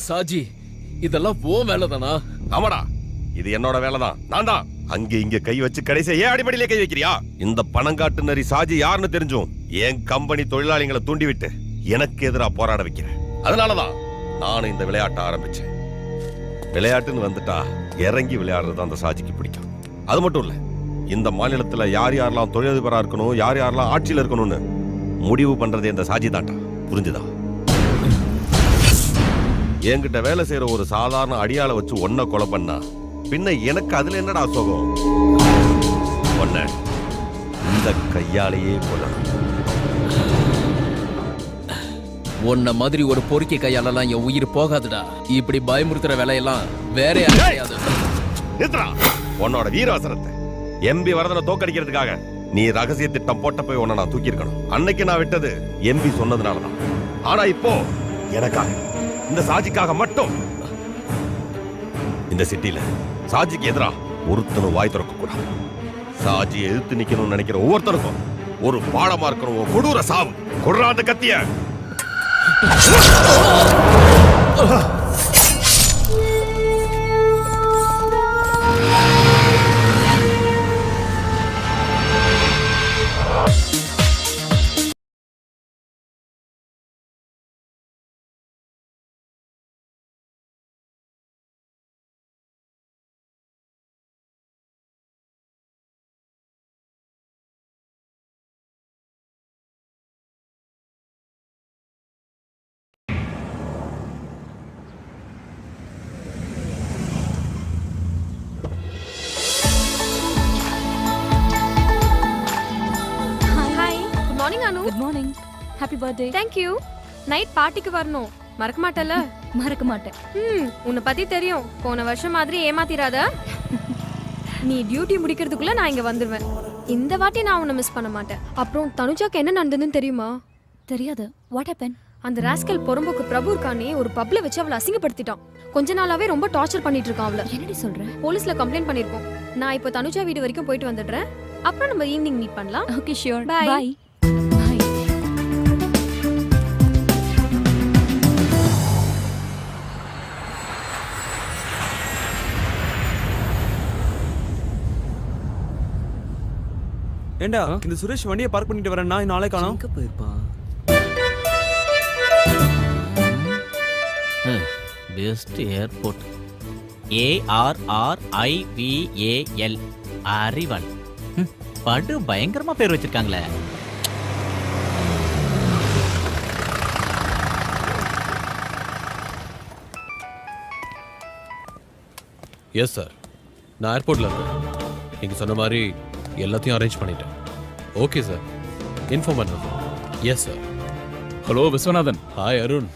சாஜி, இதெல்லாம் ஓ வேலைதானா? ஆமாடா, இது என்னோட வேலைதான். நான் தான் அங்க இங்க கை வச்சு கடைசியா ஏன் அடிப்படையிலே கை வைக்கிறியா? இந்த பணங்காட்டு நரி சாஜி யாருன்னு தெரிஞ்சும் என் கம்பெனி தொழிலாளிகளை தூண்டிவிட்டு எனக்கு எதிராக போராட வைக்கிறேன். அதனாலதான் நானும் இந்த விளையாட்டை ஆரம்பிச்சேன். விளையாட்டுன்னு வந்துட்டா இறங்கி விளையாடுறது அந்த சாஜிக்கு பிடிக்கும். அது மட்டும் இல்ல, இந்த மாநிலத்துல யார் யாரெல்லாம் தொழிலதிபரா இருக்கணும், யார் யாரெல்லாம் ஆட்சியில் இருக்கணும்னு முடிவு பண்றது இந்த சாஜி தான்டா. புரிஞ்சுதா? என்கிட்ட வேலை செய்யற ஒரு சாதாரண அடியாளை வச்சு ஒன்ன கொலை பண்ணா பின்ன எனக்கு அதுல என்னடா சோகம்? ஒன்ன இந்த கையாலேயே கொல்லணும். உன்ன மாதிரி ஒரு பொறுக்கி கையாலலாம் என் உயிர் போகாதுடா. இப்படி பயமுறுத்துற வேலையெல்லாம் வேற யாரையாவது. உன்னோட வீரவசனத்தை எம்பி வரதனை தோக்கடிக்கிறதுக்காக நீ ரகசிய திட்டம் போட்ட போய் உன்னை நான் தூக்கி இருக்கணும். அன்னைக்கு நான் விட்டது எம்பி சொன்னதுனாலதான். ஆனா இப்போ எனக்காக, இந்த சாஜிக்காக மட்டும் இந்த சிட்டில சாஜிக்கு எதிரா ஒருத்தனும் வாய் திறக்க கூடாது. சாஜி எதிர்த்து நிக்கணும்னு நினைக்கிற ஒவ்வொருத்தருக்கும் ஒரு பாடமா இருக்கணும். கொடூர சாவு. கொடுறா அந்த கத்திய. Good morning. Happy birthday. Thank you. Night பார்ட்டிக்கு வரணும். மறக்க மாட்டல? மறக்க மாட்டேன். உன்னை பத்தி தெரியும். போன வருஷம் மாதிரி ஏமாத்திராத. நீ டியூட்டி முடிக்கிறதுக்குள்ள நான் இங்க வந்துருவேன். இந்த வாட்டி நான் உன்னை மிஸ் பண்ண மாட்டேன். அப்புறம் தனுஜாக்கு என்ன நடந்ததுன்னு தெரியுமா? தெரியாது. What happen? அந்த ராஸ்கல் பொறம்போக்கு பிரபு இருக்கானே, ஒரு பப்ல வச்சு அவளை அசிங்கப்படுத்திட்டான். கொஞ்ச நாளாவே ரொம்ப டார்ச்சர் பண்ணிட்டு இருக்கான் அவளை. என்னடி சொல்ற? போலீஸ்ல கம்ப்ளைண்ட் பண்ணிருக்கோம். நான் இப்போ தனுஜா வீடு வரைக்கும் போயிட்டு வந்துடுறேன். அப்புறம் நம்ம ஈவினிங் மீட் பண்ணலாம். Okay sure. பை. பை. ஏண்டா இந்த சுரேஷ் வண்டியை பார்க் பண்ணிட்டு வரேன். நான் நாளை காணோம். எங்க போயிருப்பான்? Best airport ARRIVAL அறிவல். படு பயங்கரமா பேர் வச்சிருக்காங்களே. எஸ் சார், நான் ஏர்போர்ட்ல இருக்கேன். நீங்க சொன்ன மாதிரி எல்லாத்தையும் அரேஞ்ச் பண்ணிட்டேன். ஓகே சார், இன்ஃபார்ம் பண்ணுறேன். Yes sir. Hello Viswanathan. Hi Arun.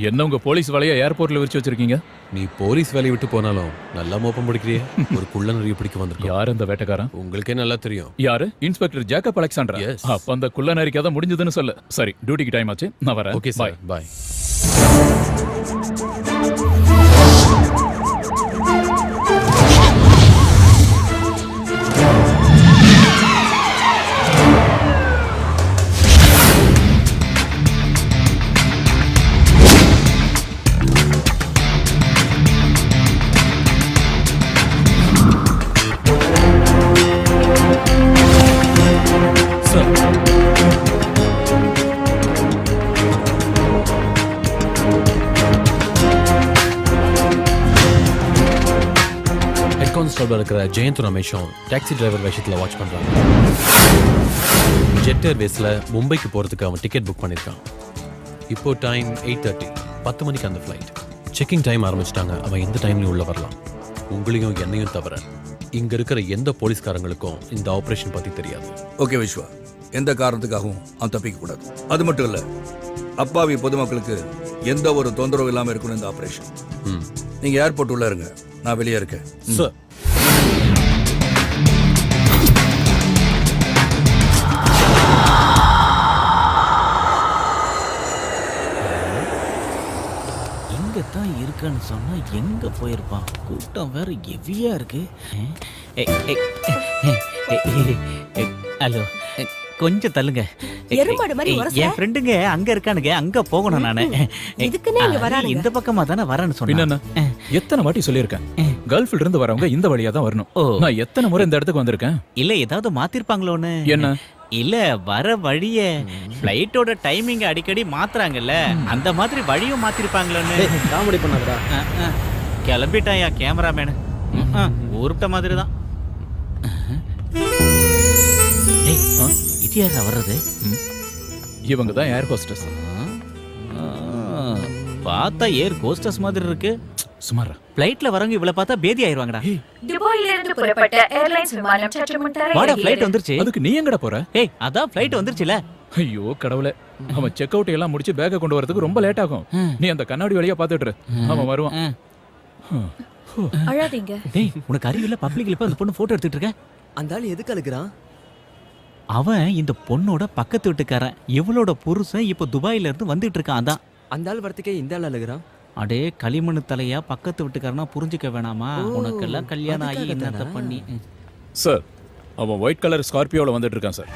என்ன உங்க போலீஸ் வேலையை ஏர்போர்ட்ல விரிச்சு வச்சிருக்கீங்க? நீ போலீஸ் வேலையை விட்டு போனாலும் நல்லா மோப்பம் பிடிக்கிறியே. ஒரு குள்ள நிறைய பிடிக்க வந்திருக்கோம். யார் அந்த வேட்டைக்காரன்? உங்களுக்கே நல்லா தெரியும். யாரு? Inspector Jacob Alexander. Yes. அப்ப அந்த குள்ள நரிக்காத முடிஞ்சதுன்னு சொல்லு. சரி, டியூட்டிக்கு டைம் ஆச்சு, நான் வரேன். ஓகே சார், பாய். கான்ஸ்டபிள் இருக்கிற ஜெயந்த் ரமேஷும் டாக்ஸி டிரைவர் வேஷத்தில் வாட்ச் பண்ணுறாங்க. ஜெட் ஏர்வேஸில் மும்பைக்கு போகிறதுக்கு அவன் டிக்கெட் புக் பண்ணியிருக்கான். இப்போ டைம் 8:30. 10 மணிக்கு அந்த ஃப்ளைட். செக்கிங் டைம் ஆரம்பிச்சிட்டாங்க. அவன் எந்த டைம்லையும் உள்ள வரலாம். உங்களையும் என்னையும் தவிர இங்கே இருக்கிற எந்த போலீஸ்காரங்களுக்கும் இந்த ஆப்ரேஷன் பற்றி தெரியாது. ஓகே விஸ்வா, எந்த காரணத்துக்காகவும் அவன் தப்பிக்க கூடாது. அது மட்டும் இல்லை, அப்பாவி பொதுமக்களுக்கு எந்த ஒரு தொந்தரவு இல்லாமல் இருக்கணும் இந்த ஆப்ரேஷன். நீங்கள் ஏர்போர்ட் உள்ள இருங்க, நான் வெளியே இருக்கேன். சார், தான் இருக்கான்னு சொன்னா எங்க போயிருப்பான்? கூட்டம் வேற ஹெவியா இருக்கு. ஹலோ, கொஞ்சம் தள்ளுங்க எருமாடு மாதிரி ஏய், உரசல. என் ஃப்ரெண்டுங்க அங்க இருக்கானுங்க அங்க போகணும் நானு இதுக்குன்னே இங்க அது வரானுங்க. இந்த பக்கமா தானே வரேன்னு சொன்னேன் பின்ன எத்தனை வாட்டி சொல்லியிருக்கேன் கல்ஃப்ல இருந்து வரவங்க இந்த வழியா தான் வரணும். ஓ. நான் எத்தனை முறை இந்த இடத்துக்கு வந்திருக்கேன். இல்ல ஏதாவது மாத்திருப்பாங்களோன்னு என்ன? இல்ல வர வழிய ஃப்ளைட்டோட டைமிங் அடிக்கடி மாத்துறாங்கல்ல அந்த மாதிரி வழியும் மாத்திருப்பாங்களோன்னு காமெடி பண்ணாதடா. கிளம்பிட்டாயா கேமராமேனு ஊருட்ட மாதிரி தான் இது யாரா வர்றது இவங்க தான் ஏர் ஹோஸ்டஸ். பார்த்தா ஏர் கோஸ்டஸ் மாதிரி இருக்கு சுமாரா ஃப்ளைட்ல வரவங்க இவ்வளவு பார்த்தா பேதி ஆயிருவாங்கடா துபாயில இருந்து புறப்பட்ட ஏர்லைன்ஸ் விமானம் சற்று முன் வாடா தரையிறங்கியது. ஃப்ளைட் வந்துருச்சு அதுக்கு நீ எங்கடா போற? ஏய் அதான் ஃப்ளைட் வந்துருச்சுல ஐயோ கடவுளே, அவன் செக் அவுட் எல்லாம் முடிச்சு பேக்கை கொண்டு வரதுக்கு ரொம்ப லேட் ஆகும். நீ அந்த கண்ணாடி வழியா பாத்துட்டு இரு. அவன் வருவான். அழாதீங்க. டேய் உனக்கு அறிவில்ல பப்ளிக்ல போய் அந்த பொண்ணு போட்டோ எடுத்துட்டு இருக்க அந்த ஆள் எதுக்கு அழுகுறான்? அவன் இந்த பொண்ணோட பக்கத்து வீட்டுக்காரன் இவளோட புருஷன் இப்ப துபாயில இருந்து வந்துட்டு இருக்கான் அதான் அந்த ஆள் வரத்துக்கே இந்த ஆள் அழுகுறான். அடே களிமண்ணு தலையா பக்கத்து வீட்டுக்காரனா புரிஞ்சுக்க வேணாமா உனக்கெல்லாம் கல்யாணம் ஆகி அதுக்காக என்னத்த தானா? பண்ணி சார், அவன் ஒயிட் கலர் ஸ்கார்பியோல வந்துட்டு இருக்கான் sir.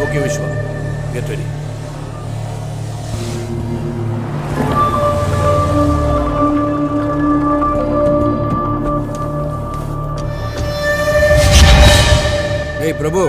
Okay Viswa, get ready. ஏய் பிரபு,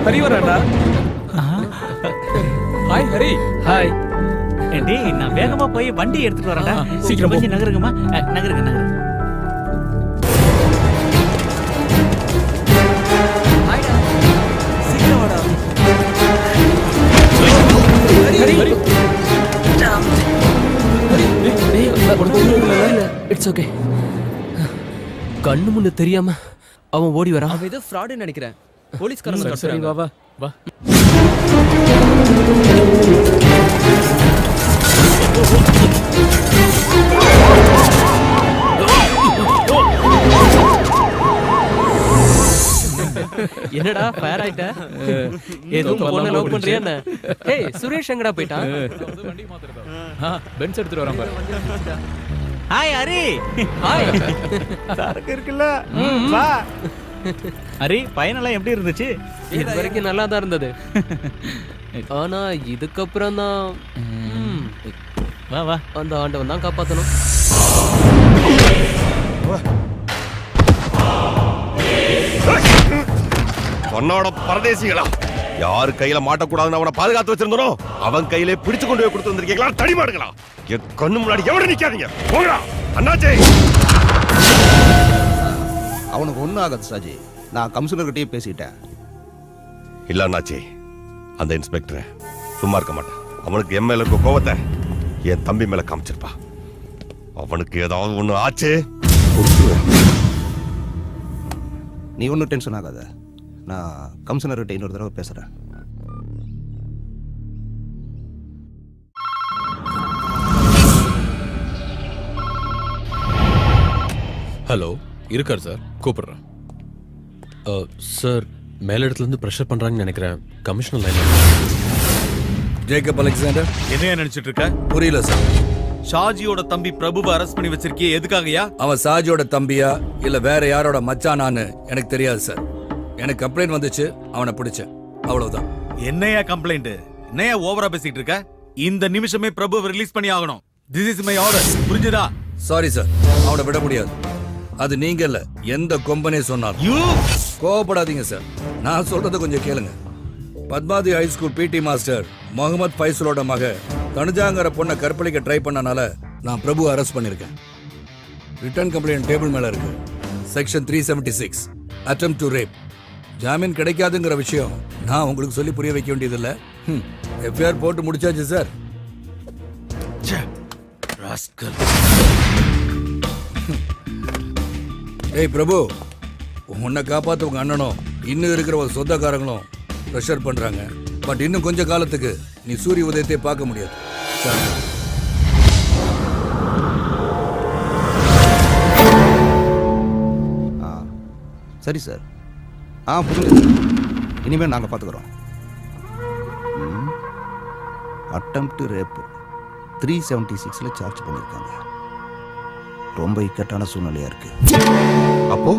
ஹரி வராடா. ஹாய் ஹரி. ஹாய். டேய் நான் வேகமா போய் வண்டி எடுத்துட்டு வரேன்டா சீக்கிரம் போ. கொஞ்சம் நகருங்கம்மா நகருங்க நகருங்க சீக்கிரம் வாடா. ஹரி. It's okay. கண்ணு முன்னு தெரியாம அவன் ஓடி வரான். அவன் ஏதோ ஃப்ராடுன்னு நினைக்கிறேன். போலீஸ்காரங்க சரி வா வா வா. என்னடா ஃபயர் ஆயிட்ட? எதுவும் பொண்ணை லவ் பண்றியா என்ன? ஏய் சுரேஷ் எங்கடா போயிட்டான்? வண்டி மாத்துறதா? பென்ஸ் எடுத்துட்டு வரான் பாரு. Hi Hari hi. சரக்கு இருக்குல்ல வா ஹரி பயனெல்லாம் எப்படி இருந்துச்சு இது வரைக்கும் நல்லா தான் இருந்தது. ஆனா இதுக்கப்புறம் தான் வா வா அந்த ஆண்டவன் தான் காப்பாத்தணும். உன்னோட பரதேசிகளா, யாரு கையில மாட்டக்கூடாதுன்னு அவனை பாதுகாத்து வச்சிருந்தனோ அவன் கையிலே பிடிச்சு கொண்டு போய் கொடுத்து வந்திருக்கீங்களா? தடிமாடுங்களா, என் கண்ணு முன்னாடி எவ்வளவு நிக்காதீங்க. போங்கடா அண்ணாச்சி. அவனுக்கு ஒன்றும் ஆகாது சாஜி, நான் கமிஷனர்கிட்டயே பேசிட்டேன். இல்ல அண்ணாச்சி, அந்த இன்ஸ்பெக்டர் சும்மா இருக்க மாட்டான். அவனுக்கு என் மேல இருக்க கோவத்தை என் தம்பி மேல காமிச்சிருப்பா. அவனுக்கு ஏதாவது ஒண்ணு ஆச்சு கொடுத்துருவேன். நீ ஒன்றும் டென்ஷன் ஆகாத, நான் கமிஷனர்கிட்ட இன்னொரு தடவை பேசுகிறேன். ஹலோ, இருக்கார் சார், கூப்பிடுறேன். சார் மேல இடத்துல இருந்து ப்ரெஷர் பண்றாங்கன்னு நினைக்கிறேன். கமிஷனர் லைன்ல. ஜேக்கப் அலெக்சாண்டர், என்னையா நினைச்சிட்டு இருக்க? புரியல சார். ஷாஜியோட தம்பி பிரபுவை அரெஸ்ட் பண்ணி வச்சிருக்கியே, எதுக்காகயா? அவன் சாஜியோட தம்பியா இல்ல வேற யாரோட மச்சானான்னு எனக்கு தெரியாது சார். எனக்கு கம்ப்ளைண்ட் வந்துச்சு, அவனை பிடிச்சேன், அவ்வளவுதான். என்னையா கம்ப்ளைண்ட்? என்னையா ஓவரா பேசிட்டு இருக்க? இந்த நிமிஷமே பிரபுவை ரிலீஸ் பண்ணி ஆகணும். திஸ் இஸ் மை ஆர்டர், புரிஞ்சுதா? சாரி சார், அவனை விட முடியாது. அது நீங்க இல்ல, எந்த கொம்பனே சொன்னாலும். யூ கோவப்படாதீங்க சார், நான் சொல்றத கொஞ்சம் கேளுங்க. பத்மாதி high school P T master Mohammed ஃபைசலோட மக தனுஜாங்கிற பொண்ணை கற்பழிக்க ட்ரை பண்ணனால நான் பிரபு அரெஸ்ட் பண்ணிருக்கேன். ரிட்டர்ன் கம்ப்ளைண்ட் டேபிள் மேல இருக்கு. Section 376 attempt to rape. ஜாமீன் கிடைக்காதுங்கிற விஷயம் நான் உங்களுக்கு சொல்லி புரிய வைக்க வேண்டியதில்லை. எஃப்ஐஆர் போட்டு முடிச்சாச்சு சார். ஏய் பிரபு, உன்னை காப்பாத்த உங்க அண்ணனும் இன்னும் இருக்கிற ஒரு சொந்தக்காரங்களும் ப்ரெஷர் பண்றாங்க. பட் இன்னும் கொஞ்ச காலத்துக்கு நீ சூரிய உதயத்தை பார்க்க முடியாது. சரி சார். புரியுது. இனிமேல் நாங்கள் பார்த்துக்குறோம். அட்டெம்ப்ட் ரேப் 376 சார்ஜ் பண்ணியிருக்காங்க. ரொம்ப இக்கட்டான சூழ்நிலையா இருக்கு. அப்போ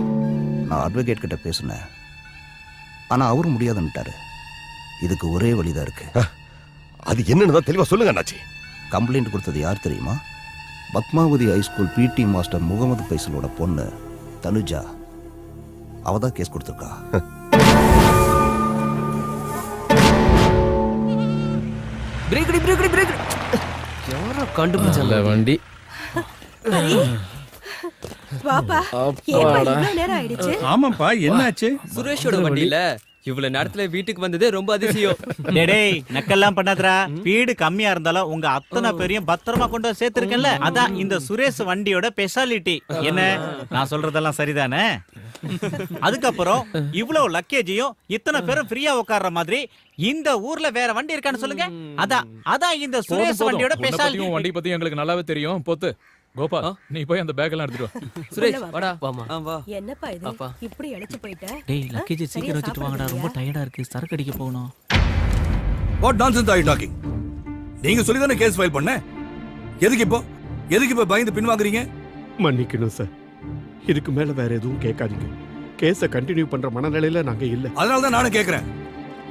நான் அட்வொகேட் கிட்ட பேசினேன், ஆனா அவரும் முடியாதுன்னுட்டாரு. இதுக்கு ஒரே வழிதான் இருக்கு. அது என்னன்னு தான் தெளிவா சொல்லுங்க அண்ணாச்சி. கம்ப்ளைண்ட் கொடுத்தது யார் தெரியுமா? Padmavathi high school P T master Mohammed பைசலோட பொண்ணு தனுஜா. அவ தான் கேஸ் கொடுத்துருக்கா. யாரோ கண்டுபிடிச்சாங்க வண்டி. ஆமாப்பா, என்னாச்சு? சுரேஷோட வண்டியில இவ்வளவு நேரத்துல வீட்டுக்கு வந்ததே ரொம்ப அதிசயம். டேய் நக்கெல்லாம் பண்ணாதடா. ஸ்பீடு கம்மியா இருந்தாலும் உங்க அத்தனை பேரையும் பத்திரமா கொண்டு வந்து சேர்த்திருக்கேன்ல, அதான் இந்த சுரேஷ் வண்டியோட ஸ்பெஷாலிட்டி. என்ன நான் சொல்றதெல்லாம் சரிதானே? அதுக்கப்புறம் இவ்வளவு லக்கேஜையும் இத்தனை பேரும் ஃப்ரீயா உட்கார்ற மாதிரி இந்த ஊர்ல வேற வண்டி இருக்கான்னு சொல்லுங்க. அதான் இந்த சுரேஷ் வண்டியோட ஸ்பெஷாலிட்டி. வண்டி பத்தி எங்களுக்கு நல்லாவே தெரியும். போத்து கோபா, நீ போய் அந்த பேக் எல்லாம் எடுத்துட்டு வா. சுரேஷ் வாடா. வாமா. வா. என்னப்பா இது இப்படி அழைச்சு போயிட்ட? டேய் லக்கேஜ் சீக்கிரம் வச்சிட்டு வாங்கடா, ரொம்ப டயர்டா இருக்கு, சரக்கு அடிக்க போகணும். What nonsense are you talking? நீங்க சொல்லி தானே கேஸ் ஃபைல் பண்ண. எதுக்கு இப்போ பயந்து பின்வாங்குறீங்க? மன்னிக்கணும் சார், இதுக்கு மேல வேற எதுவும் கேட்காதீங்க. கேஸை கண்டினியூ பண்ற மனநிலையில நாங்க இல்ல. அதனால தான் நானும் கேட்கிறேன்.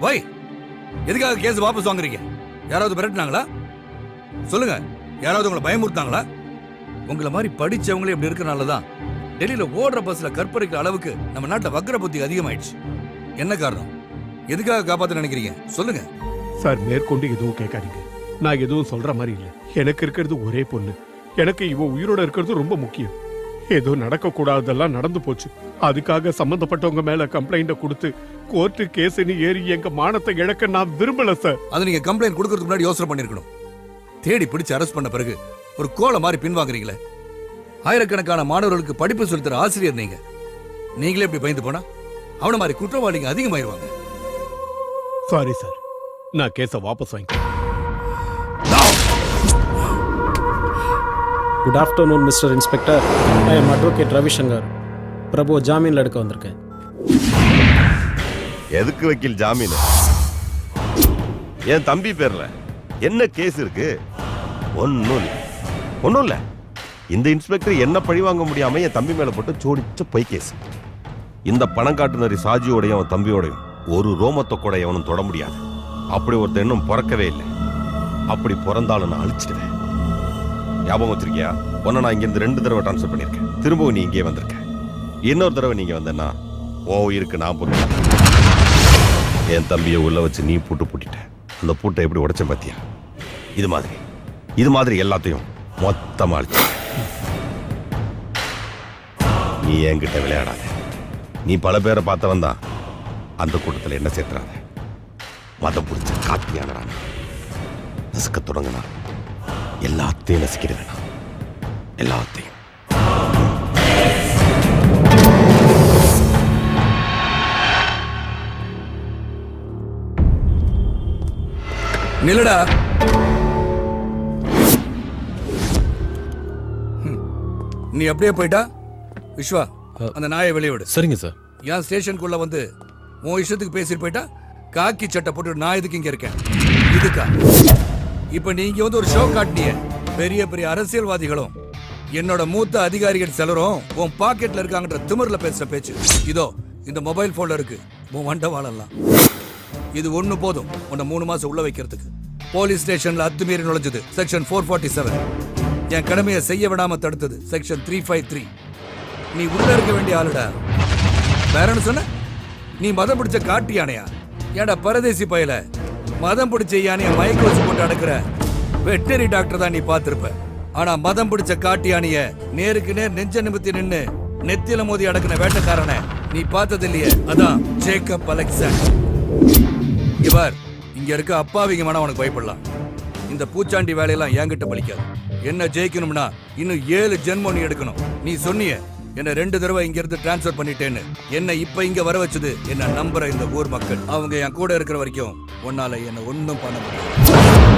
வை, எதுக்காக கேஸ் வாபஸ் வாங்குறீங்க? யாராவது மிரட்டினாங்களா? சொல்லுங்க, யாராவது உங்களை பயமுறுத்தாங்களா? உங்களை மாதிரி படிச்சவங்களே இப்படி இருக்கனால தான் டெல்லியில ஓடுற பஸ்ல கற்பழிக்கிற அளவுக்கு நம்ம நாட்டுல வக்ர புத்தி அதிகமாயிடுச்சு. என்ன காரணம்? எதுக்காக காப்பாத்த நினைக்கிறீங்க? சொல்லுங்க சார். மேற்கொண்டு எதுவும் கேட்காதீங்க. நான் எதுவும் சொல்ற மாதிரி இல்ல. எனக்கு இருக்கிறது ஒரே பொண்ணு. எனக்கு இவ உயிரோட இருக்கிறது ரொம்ப முக்கியம். ஏதோ நடக்க கூடாதெல்லாம் நடந்து போச்சு. அதுக்காக சம்பந்தப்பட்டவங்க மேல கம்ப்ளைண்ட கொடுத்து கோர்ட்டு கேஸ்னு ஏறி எங்க மானத்தை இழக்க நான் விரும்பல சார். அது நீங்க கம்ப்ளைண்ட் கொடுக்கறதுக்கு முன்னாடி யோசனை பண்ணிருக்கணும். தேடி பிடிச்சு அரெஸ்ட் பண்ண பிறகு ஒரு கோலை மாதிரி பின்வாங்குறீங்களே. ஆயிரக்கணக்கான மாணவர்களுக்கு படிப்பு சொல்லித்தர ஆசிரியர் நீங்களே இப்படி பயந்து போனா அவன மாதிரி குற்றவாளிங்க அதிகமாயிருவாங்க. சாரி சார், நான் கேஸை வாபஸ் வாங்கிக்கிறேன். Good afternoon mister inspector. I am advocate Ravishankar. Prabhu ஜாமீன்ல எடுக்க வந்திருக்கேன். எதுக்கு வக்கீல் ஜாமீன்? என் தம்பி பேர்ல என்ன கேஸ் இருக்கு? ஒன்னும் இல்ல. இந்த இன்ஸ்பெக்டர் என்ன பழி வாங்க முடியாம என் தம்பி மேல போட்டு சோடிச்ச பொய் கேஸ். இந்த பணம் காட்டுனரி சாஜியோடையும் அவன் தம்பியோடையும் ஒரு ரோமத்தை கூட எவனும் தொட முடியாது. அப்படி ஒருத்தர் இன்னும் பிறக்கவே இல்லை. அப்படி பிறந்தாலும் நான் அழிச்சிடுவேன். ஞாபகம் வச்சிருக்கியா? ஒன்னு நான் இங்கிருந்து 2 தடவை டிரான்ஸ்ஃபர் பண்ணிருக்கேன். திரும்பவும் நீ இங்கே வந்திருக்க. இன்னொரு தடவை நீங்க வந்தேன்னா இருக்கு நான் பொறுப்பேன். என் தம்பியை உள்ள வச்சு நீ பூட்டிட்ட. அந்த பூட்டை எப்படி உடைச்ச பாத்தியா? இது மாதிரி எல்லாத்தையும் மொத்தமா அழிச்சு. நீ என்கிட்ட விளையாடாத. நீ பல பேரை பார்த்தவன் தான். அந்த கூட்டத்தில் என்ன சேர்த்துறாத. மதம் பிடிச்ச காத்தியான நசுக்க தொடங்கினா எல்லாத்தையும் நசுக்கிடுவேன். எல்லாத்தையும். நில்லடா. நீ அப்படியே போயிட்டா விஸ்வா, அந்த நாயை வெளியே விடு. சரிங்க சார். என் ஸ்டேஷனுக்குள்ள வந்து உன் இஷ்டத்துக்கு பேசிட்டு போயிட்டா காக்கி சட்டை போட்டு நான் இதுக்கு இங்க இருக்கேன். இதுக்கா இப்ப நீங்க வந்து ஒரு ஷோ காட்டினிய. பெரிய பெரிய அரசியல்வாதிகளும் என்னோட மூத்த அதிகாரிகள் சிலரும் உன் பாக்கெட்ல இருக்காங்கன்ற திமிர்ல பேசுற பேச்சு. இதோ இந்த மொபைல் போன்ல இருக்கு. உன் வண்டவாளெல்லாம் இது ஒண்ணு போதும் உன்னை 3 மாசம் உள்ள வைக்கிறதுக்கு. போலீஸ் ஸ்டேஷன்ல அத்துமீறி நுழைஞ்சது செக்ஷன் 447. என் கடமையை செய்ய விடாம தடுத்தது செக்ஷன் 353. நீ உள்ள இருக்க வேண்டிய ஆளுடா. வேறன்னு சொன்ன? நீ மதம் பிடிச்ச காட்டு யானையா? ஏடா பரதேசி பயல, மதம் பிடிச்ச யானைய மயக்க வச்சு போட்டு அடக்குற வெட்டரி டாக்டர் தான் நீ பார்த்திருப்ப. ஆனா மதம் பிடிச்ச காட்டு யானைய நேருக்கு நேர் நெஞ்ச நிமித்தி நின்னு நெத்தியில மோதி அடக்குன வேட்டக்காரனை நீ பார்த்தது இல்லையே. அதான் ஜேக்கப் அலெக்சாண்டர். இவர் இங்க இருக்க அப்பாவிங்க மனம் உனக்கு பயப்படலாம். இந்த பூச்சாண்டி வேலையெல்லாம் என்கிட்ட பலிக்காது. என்ன ஜெயிக்கணும்னா இன்னும் 7 ஜென்மம் நீ எடுக்கணும். நீ சொன்னிய என்ன 2 தடவை இங்க இருந்து டிரான்ஸ்பர் பண்ணிட்டேன்னு. என்ன இப்ப இங்க வர வச்சது என்ன நம்புற இந்த ஊர் மக்கள். அவங்க என் கூட இருக்கிற வரைக்கும் உன்னால என்ன ஒன்றும் பண்ண முடியாது.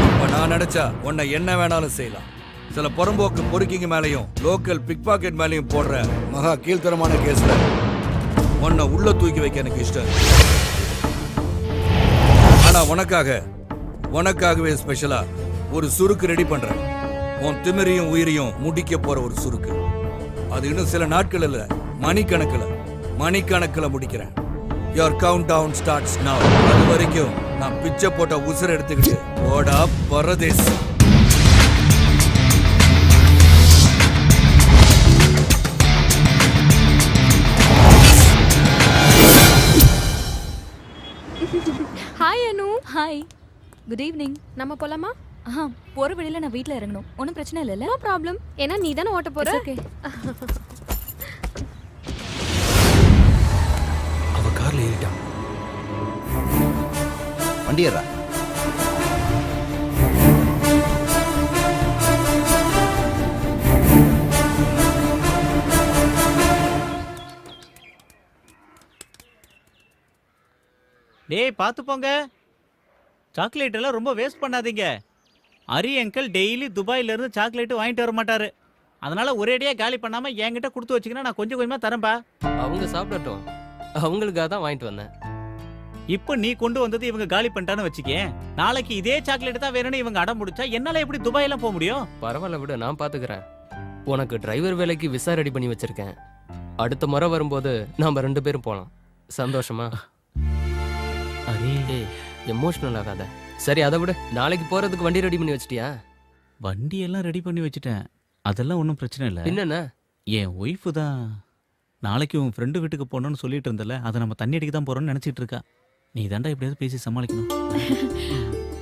இப்ப நான் நினைச்சா உன்னை என்ன வேணாலும் செய்யலாம். சில புறம்போக்கு பொறுக்கிங்க மேலையும் லோக்கல் பிக் பாக்கெட் மேலையும் போடுற மகா கீழ்த்தரமான கேஸ்ல உன்னை உள்ள தூக்கி வைக்க எனக்கு இஷ்டம் இருக்கு. ஆனா உனக்காகவே ஸ்பெஷலா ஒரு சுருக்கு ரெடி பண்றேன். உன் திமிரையும் உயிரையும் முடிக்க போற ஒரு சுருக்கு. அது இன்னும் சில நாட்கள் இல்ல, மணிக்கணக்கில் முடிக்கிறேன். Your countdown starts now. அது வரைக்கும் நான் பிச்சை போட்ட உசுரை எடுத்துக்கிட்டு ஓடா பரதேஸ். Hi Anu. Hi, good evening. நம்ம போலாமா? போற வழியில நான் வீட்ல இறங்கணும். ஒன்றும் பிரச்சனை இல்லைல்ல? No problem. ஏன்னா நீ தானே ஓட்ட போற. ஓகே. அவ கார்ல ஏறிட்டான். வண்டி ஏறா. டேய் பார்த்து போங்க, சாக்லேட் எல்லாம் ரொம்ப வேஸ்ட் பண்ணாதீங்க. அரி அங்கிள் டெய்லி துபாயில இருந்து சாக்லேட் வாங்கிட்டு வர மாட்டாரு. அதனால ஒரேடியா காலி பண்ணாம என்கிட்ட கொடுத்து வச்சுக்கினா நான் கொஞ்சம் கொஞ்சமா தரேன்பா. அவங்க சாப்பிடட்டும், அவங்களுக்காக தான் வாங்கிட்டு வந்தேன். இப்போ நீ கொண்டு வந்தது இவங்க காலி பண்ணிட்டான்னு வச்சுக்கேன், நாளைக்கு இதே சாக்லேட் தான் வேணும்னு இவங்க அடம் முடிச்சா என்னால எப்படி துபாயெல்லாம் போக முடியும்? பரவாயில்ல விடு, நான் பாத்துக்கிறேன். உனக்கு டிரைவர் வேலைக்கு விசா ரெடி பண்ணி வச்சிருக்கேன். அடுத்த முறை வரும்போது நாம 2 பேரும் போலாம். சந்தோஷமா? அரே எமோஷனல் ஆகாத. சரி அதை விடு, நாளைக்கு போறதுக்கு வண்டி ரெடி பண்ணி வச்சிட்டியா? வண்டி எல்லாம் ரெடி பண்ணி வச்சுட்டேன், அதெல்லாம் ஒன்றும் பிரச்சனை இல்லை. என்னென்ன? என் ஒய்ஃபு தான் நாளைக்கு உன் ஃப்ரெண்டு வீட்டுக்கு போகணும்னு சொல்லிட்டு இருந்தல, அதை நம்ம தண்ணி அடிக்க தான் போறோம்னு நினைச்சிட்டு இருக்கா. நீ தாண்டா எப்படியாவது பேசி சமாளிக்கணும்.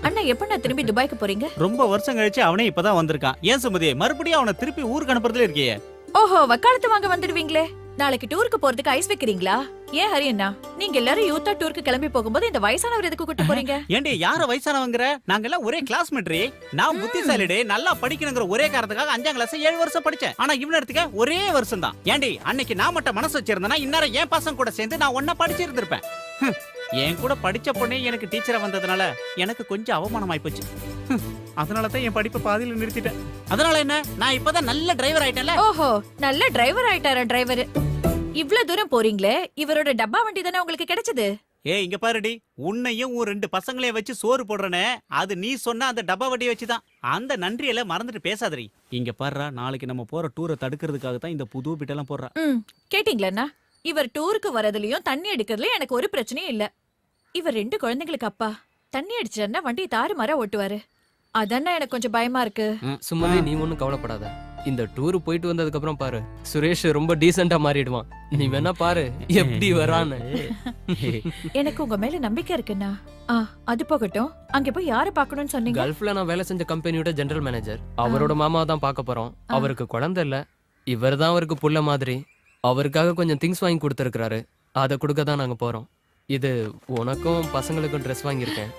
அண்ணா எப்ப நான் திரும்பி துபாய்க்கு போறீங்க? ரொம்ப வருஷம் கழிச்சு அவனே இப்பதான் வந்திருக்கான். ஏன் சுமதி மறுபடியும் அவனை திருப்பி ஊருக்கு அனுப்புறதுல இருக்கியே? ஓஹோ, வக்காலத்து வாங்க வந்துடுவீங்களே. நாளைக்கு டூருக்கு போறதுக்கு ஐஸ் வைக்கிறீங்களா? ஏன் ஹரி அண்ணா, நீங்க எல்லாரும் யூத்தா டூருக்கு கிளம்பி போகும்போது இந்த வயசானவர் எதுக்கு கூட்டு போறீங்க? ஏண்டி யார வயசானவங்கற? நாங்க எல்லாம் ஒரே கிளாஸ்மேட்ரி. நான் புத்திசாலிடே, நல்லா படிக்கணுங்கிற ஒரே காரணத்துக்காக 5ஆம் கிளாஸ் 7 வருஷம் படிச்சேன். ஆனா இவன எடுத்துக்க ஒரே வருஷம் தான். ஏண்டி அன்னைக்கு நான் மட்டும் மனசு வச்சிருந்தேனா இந்நேரம் என் பசங்க கூட சேர்ந்து நான் ஒண்ணா படிச்சிருந்திருப்பேன். என் கூட படிச்ச பொண்ணே எனக்கு டீச்சரா வந்ததுனால எனக்கு கொஞ்சம் அவமானம் ஆயிப்போச்சு. அதனால தான் என் படிப்பை பாதியில நிறுத்திட்டேன். அதனால என்ன, நான் இப்பதான் நல்ல டிரைவர் ஆயிட்டேன்ல. ஓஹோ, நல்ல டிரைவர் ஆயிட்டாரா டிரைவர்? இவ்ளோ தூரம் போறீங்களே, இவரோட டப்பா வண்டி தானே உங்களுக்கு கிடைச்சது? ஏய் இங்க பாருடி, உன்னையும் உன் 2 பசங்களையும் வச்சு சோறு போடுறனே, அது நீ சொன்ன அந்த டப்பா வண்டியை வச்சுதான். அந்த நன்றியெல்லாம் மறந்துட்டு பேசாதடி. இங்க பாருடா, நாளைக்கு நம்ம போற டூரை தடுக்கிறதுக்காக தான் இந்த புது பிட்டெல்லாம் போடுறா. கேட்டீங்களா? இவர் டூருக்கு வரதுலயும் தண்ணி அடிக்கிறதுலயும் எனக்கு ஒரு பிரச்சனையும் இல்ல. இவர் 2 குழந்தைங்களுக்கு அப்பா. தண்ணி அடிச்சாருன்னா வண்டி தாறுமாறா ஓட்டுவாரு. அதானே எனக்கு கொஞ்சம் பயமா இருக்கு. சும்மாவே நீ ஒன்றும் கவலைப்படாத. இந்த டூர் போயிட்டு வந்ததுக்கு அப்புறம் பாரு, சுரேஷ் ரொம்ப டீசெண்டா மாறிடுவான். நீ வேணா பாரு எப்படி வரான்னு. எனக்கு உங்க மேல நம்பிக்கை இருக்குண்ணா. அது போகட்டும், அங்க போய் யாரை பார்க்கணும்னு சொன்னீங்க? கல்ஃப்ல நான் வேலை செஞ்ச கம்பெனியோட ஜெனரல் மேனேஜர். அவரோட மாமா தான் பார்க்க போறோம். அவருக்கு குழந்தை இல்ல, இவர் தான் அவருக்கு புள்ள மாதிரி. அவருக்காக கொஞ்சம் திங்ஸ் வாங்கி கொடுத்துருக்காரு, அதை கொடுக்க தான் நாங்க போறோம். இது உனக்கும் பசங்களுக்கும் ட்ரெஸ் வாங்கியிருக்கேன்.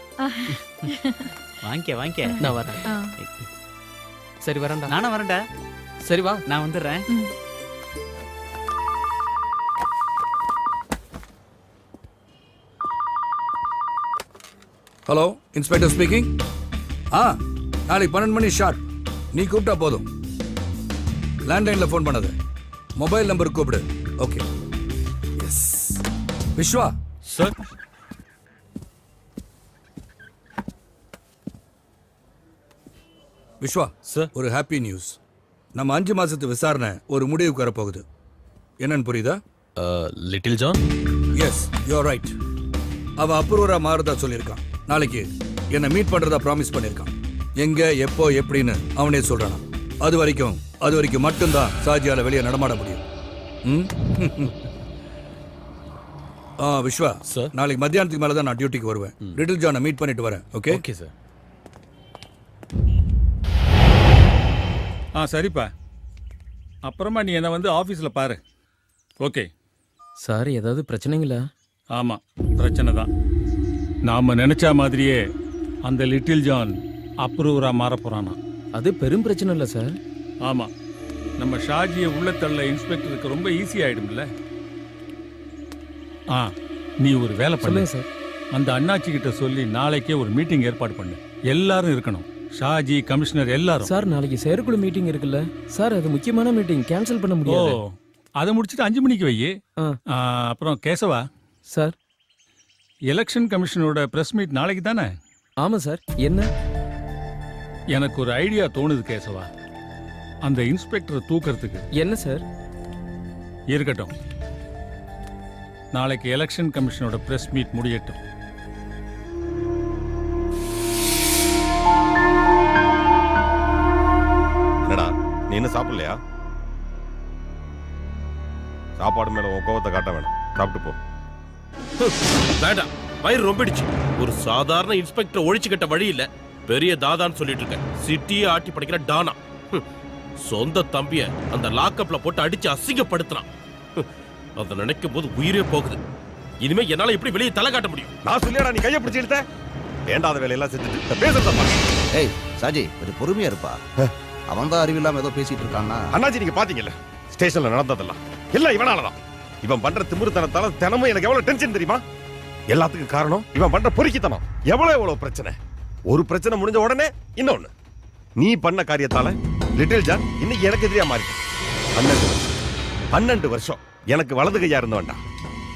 வாங்கிக்க. நான் வரேன். சரி வரேன்டா. நானும் வரேன்டா. சரி வா, நான் வந்துடுறேன். Hello, inspector speaking. நாளைக்கு 12 மணி ஷார்ட். நீ கூப்பிட்டா போதும். லேண்ட்லைன்ல ஃபோன் பண்ணது, மொபைல் நம்பர் கூப்பிடு. Okay. Yes. Viswa sir. Viswa sir, ஒரு ஹாப்பி நியூஸ். நம்ம 5 மாசத்து விசாரணை ஒரு முடிவுக்கு வரப்போகுது. என்னன்னு புரியுதா? Little John. Yes, you are right. அவன் அப்ரூவரா மாறுதா சொல்லியிருக்கான். நாளைக்கு என்னை மீட் பண்றதா ப்ராமிஸ் பண்ணியிருக்கான். எங்க எப்போ எப்படின்னு அவனே சொல்றானா. அது வரைக்கும் மட்டும்தான் சாஜியால வெளியே நடமாட முடியும். விஸ்வா சார், நாளைக்கு மத்தியானத்துக்கு மேல தான் நான் டியூட்டிக்கு வருவேன். லிட்டில் ஜானை மீட் பண்ணிட்டு வரேன். ஓகே? Okay sir. சரிப்பா, அப்புறமா நீ என்ன வந்து ஆஃபீஸில் பாரு. ஓகே சார், ஏதாவது பிரச்சனைங்களா? ஆமாம், பிரச்சனை தான். நாம் நினச்ச மாதிரியே அந்த லிட்டில் ஜான் அப்ரூவராக மாற போகிறானா. அது பெரும் பிரச்சனை இல்லை சார். ஆமாம், நம்ம ஷாஜியை உள்ளத்தள்ள இன்ஸ்பெக்டருக்கு ரொம்ப ஈஸி ஆகிடும்ல. நீ ஒரு வேலை பண்ணு சார். அந்த அண்ணாச்சி கிட்ட சொல்லி நாளைக்கே ஒரு மீட்டிங் ஏற்பாடு பண்ணு. எல்லாரும் இருக்கணும். ஷாஜி, கமிஷனர் எல்லாரும். சார் நாளைக்கு செயற்குழு மீட்டிங் இருக்குல்ல சார், அது முக்கியமான மீட்டிங், கேன்சல் பண்ண ஓ, முடியாது. அதை முடிச்சிட்டு 5 மணிக்கு வை. அப்புறம் கேசவா சார். எலெக்ஷன் கமிஷனோட பிரஸ் மீட் நாளைக்கு தானே? ஆமா சார். என்ன? எனக்கு ஒரு ஐடியா தோணுது கேசவா. அந்த இன்ஸ்பெக்டரை தூக்கறதுக்கு. என்ன சார்? இருக்கட்டும், நாளைக்கு எலெக்ஷன் கமிஷனோட பிரஸ் மீட் முடியட்டும். என்னடா நீ இன்னும் சாப்பிடலையா? சாப்பாடு மேல உன் கோவத்தை காட்ட வேணாம், சாப்பிட்டு போ. வேண்டாம், வயிறு ரொம்பிடுச்சு. ஒரு சாதாரண இன்ஸ்பெக்டர் ஒழிச்சு கட்ட வழி இல்ல, பெரிய தாதான்னு சொல்லிட்டு இருக்க. சிட்டியே ஆட்டி படிக்கிற டானா. சொந்த தம்பிய அந்த லாக்கப்ல போட்டு அடிச்சு அசிங்கப்படுத்தினான். அதை நினைக்கும் போது உயிரே போகுது. இனிமே என்னால எப்படி வெளியே தலை காட்ட முடியும்? நான் சொல்லியாடா நீ கையை பிடிச்சி இழுத்த? வேண்டாத வேலையெல்லாம் செஞ்சுட்டு பேசுறதா? ஏய் சாஜி, கொஞ்சம் பொறுமையா இருப்பா. அவன் தான் அறிவில்லாம ஏதோ பேசிட்டு இருக்கான்னா. அண்ணாச்சி நீங்க பாத்தீங்கல்ல ஸ்டேஷன்ல நடந்ததெல்லாம் எல்லாம் இவனாலதான். இவன் பண்ற திமிருத்தனத்தால தினமும் எனக்கு எவ்வளவு டென்ஷன் தெரியுமா? எல்லாத்துக்கும் காரணம் இவன் பண்ற பொறுக்கித்தனம். எவ்வளவு பிரச்சனை. ஒரு பிரச்சனை முடிஞ்ச உடனே இன்னொன்னு. நீ பண்ண காரியத்தால லிட்டில் ஜான் இன்னைக்கு எனக்கு எதிரியா மாறிட்டான். 12 வருஷம் எனக்கு வலது கையா இருந்த வேண்டாம்,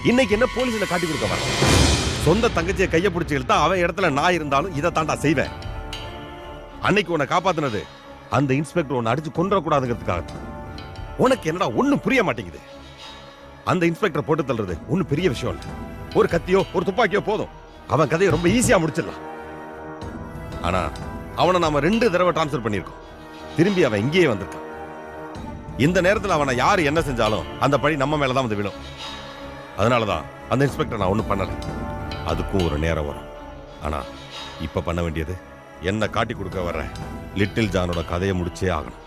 இன்னைக்கு என்ன போலீஸ்ல காட்டி கொடுக்க வர. சொந்த தங்கச்சியை கையை பிடிச்சி இழுத்தா அவன் இடத்துல நான் இருந்தாலும் இதை தாண்டா செய்வேன். அன்னைக்கு உன்னை காப்பாத்தினது அந்த இன்ஸ்பெக்டர் உன்னை அடிச்சு கொன்றக்கூடாதுங்கிறதுக்காக. உனக்கு என்னடா ஒண்ணும் புரிய மாட்டேங்குது. அந்த இன்ஸ்பெக்டர் போட்டு தள்ளுறது ஒன்னும் பெரிய விஷயம் இல்லை. ஒரு கத்தியோ ஒரு துப்பாக்கியோ போதும், அவன் கதையை ரொம்ப ஈஸியா முடிச்சிடலாம். ஆனா அவனை நாம 2 தடவை டிரான்ஸ்ஃபர் பண்ணியிருக்கோம். திரும்பி அவன் இங்கேயே வந்திருக்கான். இந்த நேரத்தில் அவனை யாரு என்ன செஞ்சாலும் அந்த பழி நம்ம மேலதான் வந்து விழும். அதனாலதான் அந்த இன்ஸ்பெக்டர் நான் ஒன்றும் பண்ணல. அதுக்கும் ஒரு நேரம் வரும். ஆனா இப்ப பண்ண வேண்டியது என்ன காட்டி கொடுக்க வர்ற லிட்டில் ஜானோட கதையை முடிச்சே ஆகணும்.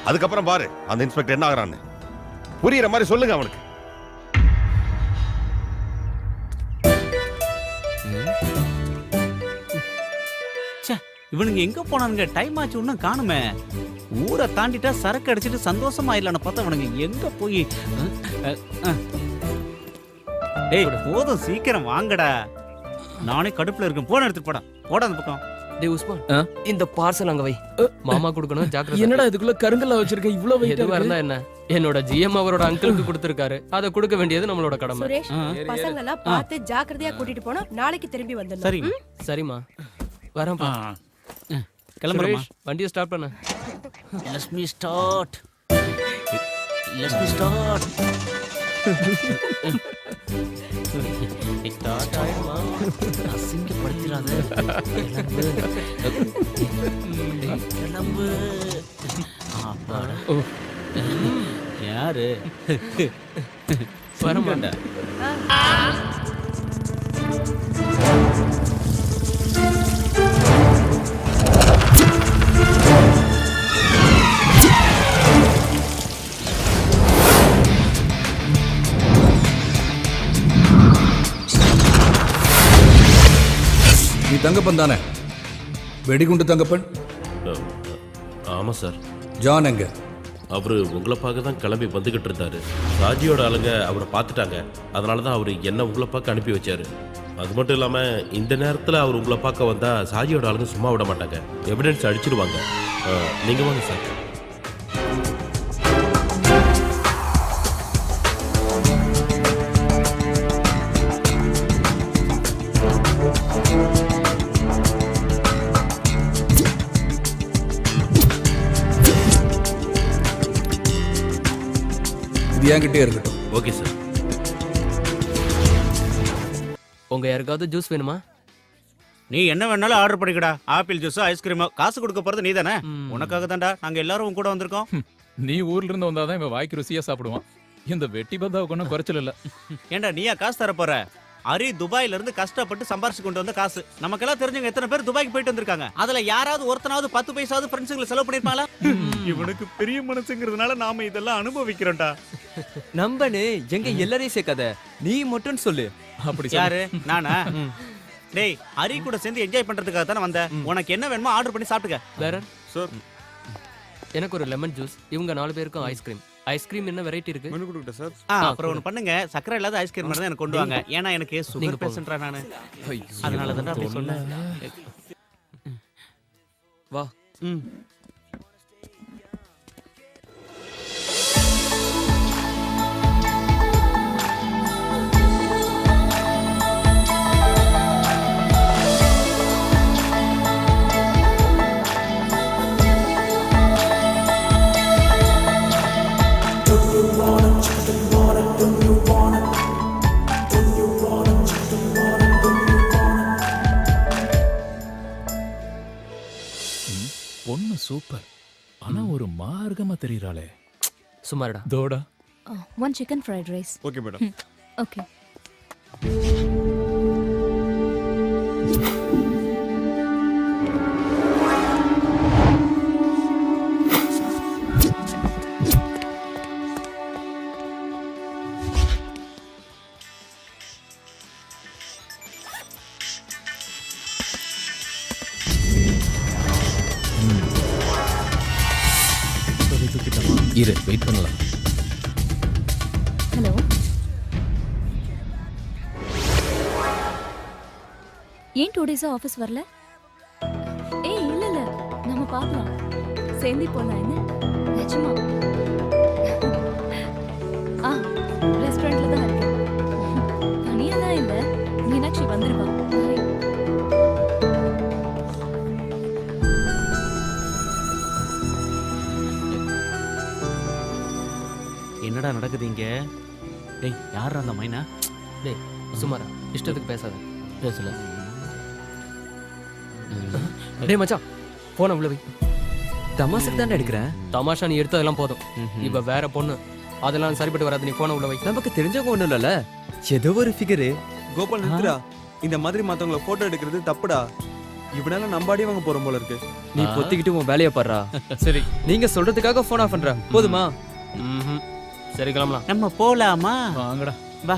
அதுக்கப்புறம் பாரு அந்த இன்ஸ்பெக்டர் என்ன ஆகுறான்னு. புரியுற மாதிரி சொல்லுங்க அவனுக்கு. இவனுங்க எங்க போனானுங்க? டைம் ஆச்சு, ஒன்னும் காணுமே. ஊரை தாண்டிட்டா சரக்கு அடிச்சிட்டு சந்தோஷமாயிடலான்னு பார்த்தா அவனுங்க எங்க போய். ஏய் போதும், சீக்கிரம் வாங்கடா. நானே கடுப்புல இருக்கேன். போன எடுத்துட்டு போடா, போடா அந்த பக்கம். டேய் உஸ்மான், இந்த பார்சல் அங்க வை. மாமா கொடுக்கணும், ஜாக்கிரதை. என்னடா இதுக்குள்ள கருங்கல்ல வச்சிருக்க? இவ்வளவு வெயிட் எதுவா இருந்தா என்ன? என்னோட ஜிஎம் அவரோட அங்கிளுக்கு கொடுத்திருக்காரு. அதை கொடுக்க வேண்டியது நம்மளோட கடமை. சுரேஷ், பசங்க எல்லாம் பார்த்து ஜாக்கிரதையா கூட்டிட்டு போனா நாளைக்கு திரும்பி வந்துடலாம். சரி சரிம்மா, வரேன். கிளம்புறேன். வண்டியை ஸ்டார்ட் பண்ணு. Let's me start. Let's me start. Start ஆயிடுமா? அசிங்கப்படுத்திராத. கிளம்பு. யாரு வரமாட்டா? நீ தங்கப்பன் தானே? வெடிகுண்டு தங்கப்பன்? ஆமா சார். ஜான் எங்க? அவரு உங்களை பார்க்க தான் கிளம்பி வந்துகிட்டு இருந்தாரு. ராஜியோட ஆளுங்க அவரை பார்த்துட்டாங்க. அதனாலதான் அவரு என்ன உங்களை பார்க்க அனுப்பி வச்சாரு. அது மட்டும் இல்லாம இந்த நேரத்துல அவர் உங்களை பார்க்க வந்தா சாஜியோட ஆளுங்க சும்மா விட மாட்டாங்க, எவிடன்ஸ் அடிச்சிருவாங்க. நீங்க வாங்க சார். இது என்கிட்டே இருக்கட்டும். Okay sir. உங்க யாருக்காவது ஜூஸ் வேணுமா? நீ என்ன வேணாலும் ஆர்டர் பண்ணிக்கடா. Apple juice, ice cream. காசு கொடுக்க போறது நீ தானே? உனக்காக தான்டா நாங்க எல்லாரும் கூட வந்திருக்கோம். நீ ஊர்ல இருந்து வந்தாதான் இவன் வாய்க்கு ருசியா சாப்பிடுவான். இந்த வெட்டி பந்தாவுக்கு ஒன்றும் குறைச்சல் இல்ல. ஏண்டா நீயா காசு தர போற? அரி துபாயில இருந்து கஷ்டப்பட்டு சம்பாரிச்சு கொண்டு வந்த காசு. நமக்கெல்லாம் தெரிஞ்சவங்க எத்தனை பேர் துபாய்க்கு போயிட்டு வந்திருக்காங்க. அதுல யாராவது ஒருத்தனாவது 10 பைசாவது ஃப்ரெண்ட்ஸுங்களை செலவு பண்ணிருப்பாங்களா? இவனுக்கு பெரிய மனசுங்கிறதுனால நாம இதெல்லாம் அனுபவிக்கிறோம்டா. நம்பனே, எங்க எல்லாரையும் சேர்க்காத, நீ மட்டும் சொல்லு. அப்படி யாரு? நானா? டேய், அரி கூட சேர்ந்து என்ஜாய் பண்றதுக்காக தானே வந்த. உனக்கு என்ன வேணுமோ ஆர்டர் பண்ணி சாப்பிட்டுக்க. வேற சார், எனக்கு ஒரு லெமன் ஜூஸ், இவங்க 4 பேருக்கும் ஐஸ்கிரீம். ஐஸ்கிரீம் என்ன வெரைட்டி இருக்கு? மெனு கொடுக்கட்டா சார்? அப்புறம் ஒன்று பண்ணுங்க, சக்கரை இல்லாத ஐஸ்கிரீம் மட்டும் தான் எனக்கு கொண்டு வாங்க. ஏன்னா எனக்கு நீங்க சுகர் போங்க. பேஷண்ட்ரா நானு. அதனால தான் அப்படி சொன்னேன். வா. பொண்ணு சூப்பர். ஆனா ஒரு மார்க்கமா தெரியறாளே. சுமாரடா. தோடா. One chicken fried rice. Okay madam. Okay. இரு, வெயிட் பண்ணலாம். ஹலோ. ஏன் 2 டேஸா ஆஃபீஸ் வரல? ஏய் இல்ல இல்ல, நம்ம பார்க்கலாம். சேர்ந்து போலாம் என்ன? நிஜமா? ரெஸ்டாரண்ட்ல தான் இருக்கேன். தனியாலாம் இல்ல, மீனாட்சி வந்துருவா. என்னடா நடக்குது இங்க? டேய் யாரா அந்த மைனா? டேய் சுமாரா, இஷ்டத்துக்கு பேசாத. பேசல. டேய் மச்சான், போன உள்ள வை. தமாசுக்கு தானே எடுக்கிறேன். தமாஷா நீ எடுத்ததெல்லாம் போதும். இப்ப வேற பொண்ணு, அதெல்லாம் சரிப்பட்டு வராது. நீ போன உள்ள வை. நமக்கு தெரிஞ்சவங்க ஒண்ணும் இல்லல, ஏதோ ஒரு ஃபிகரு. கோபால் நித்ரா, இந்த மாதிரி மத்தவங்கள போட்டோ எடுக்கிறது தப்புடா. இவனால நம்பாடி வாங்க போறோம் போல இருக்கு. நீ பொத்திக்கிட்டு உன் வேலையை பாடுறா. சரி, நீங்க சொல்றதுக்காக போன் ஆஃப் பண்ற போதுமா? சரி கிளம்பலாம். நம்ம போலாமா? வாங்கடா. வா.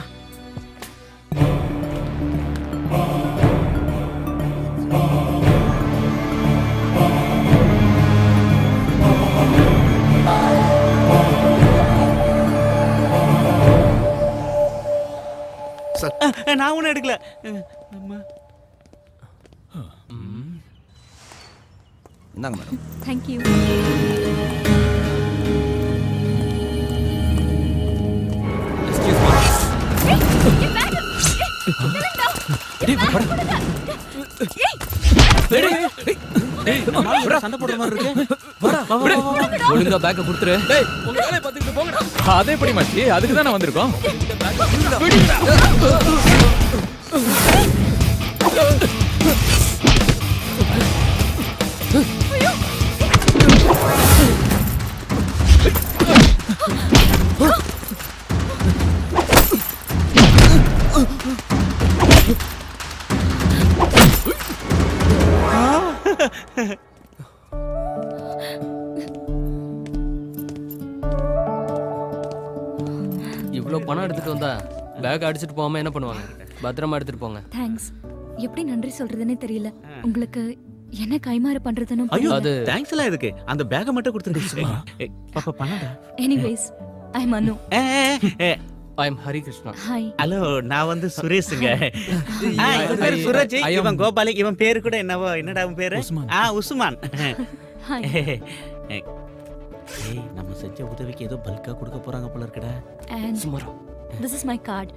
நான் ஒன்னும் எடுக்கல. இந்தாங்க மேடம். Thank you. சண்டை போடுற மாதிரி இருக்கு. ஒழுங்கா பேக்க கொடுத்துரு. உங்க வேலைய பார்த்துட்டு போங்கடா. அதே படி மச்சி, அதுக்கு தான் வந்திருக்கோம். இவ்ளோ பணம் எடுத்துட்டு வந்தா பேக் அடிச்சிட்டு போகாம என்ன பண்ணுவாங்க? பத்திரமா எடுத்துட்டு போங்க. தேங்க்ஸ். எப்படி நன்றி சொல்றதுன்னே தெரியல. உங்களுக்கு என்ன கைமாறு பண்றதுன்னு ஐயோ, அது தேங்க்ஸ் எல்லாம் எதுக்கு? அந்த பேக்க மட்டும் கொடுத்துருங்க. பாப்பா பண்ணடா. எனிவேஸ், ஐ அம் அனு. ஐ அம் ஹரி கிருஷ்ணா. ஹாய். ஹலோ, நான் வந்து சுரேஷுங்க. இவன் பேரு சுரஜ், இவன் கோபால், இவன் பேரு கூட என்னவோ, என்னடா உன் பேரு? உஸ்மான். ஹாய். ஏய், நம்ம செஞ்ச உதவிக்கு ஏதோ பல்கா கொடுக்க போறாங்க போல இருக்குடா. And சுமாரா, this is my card.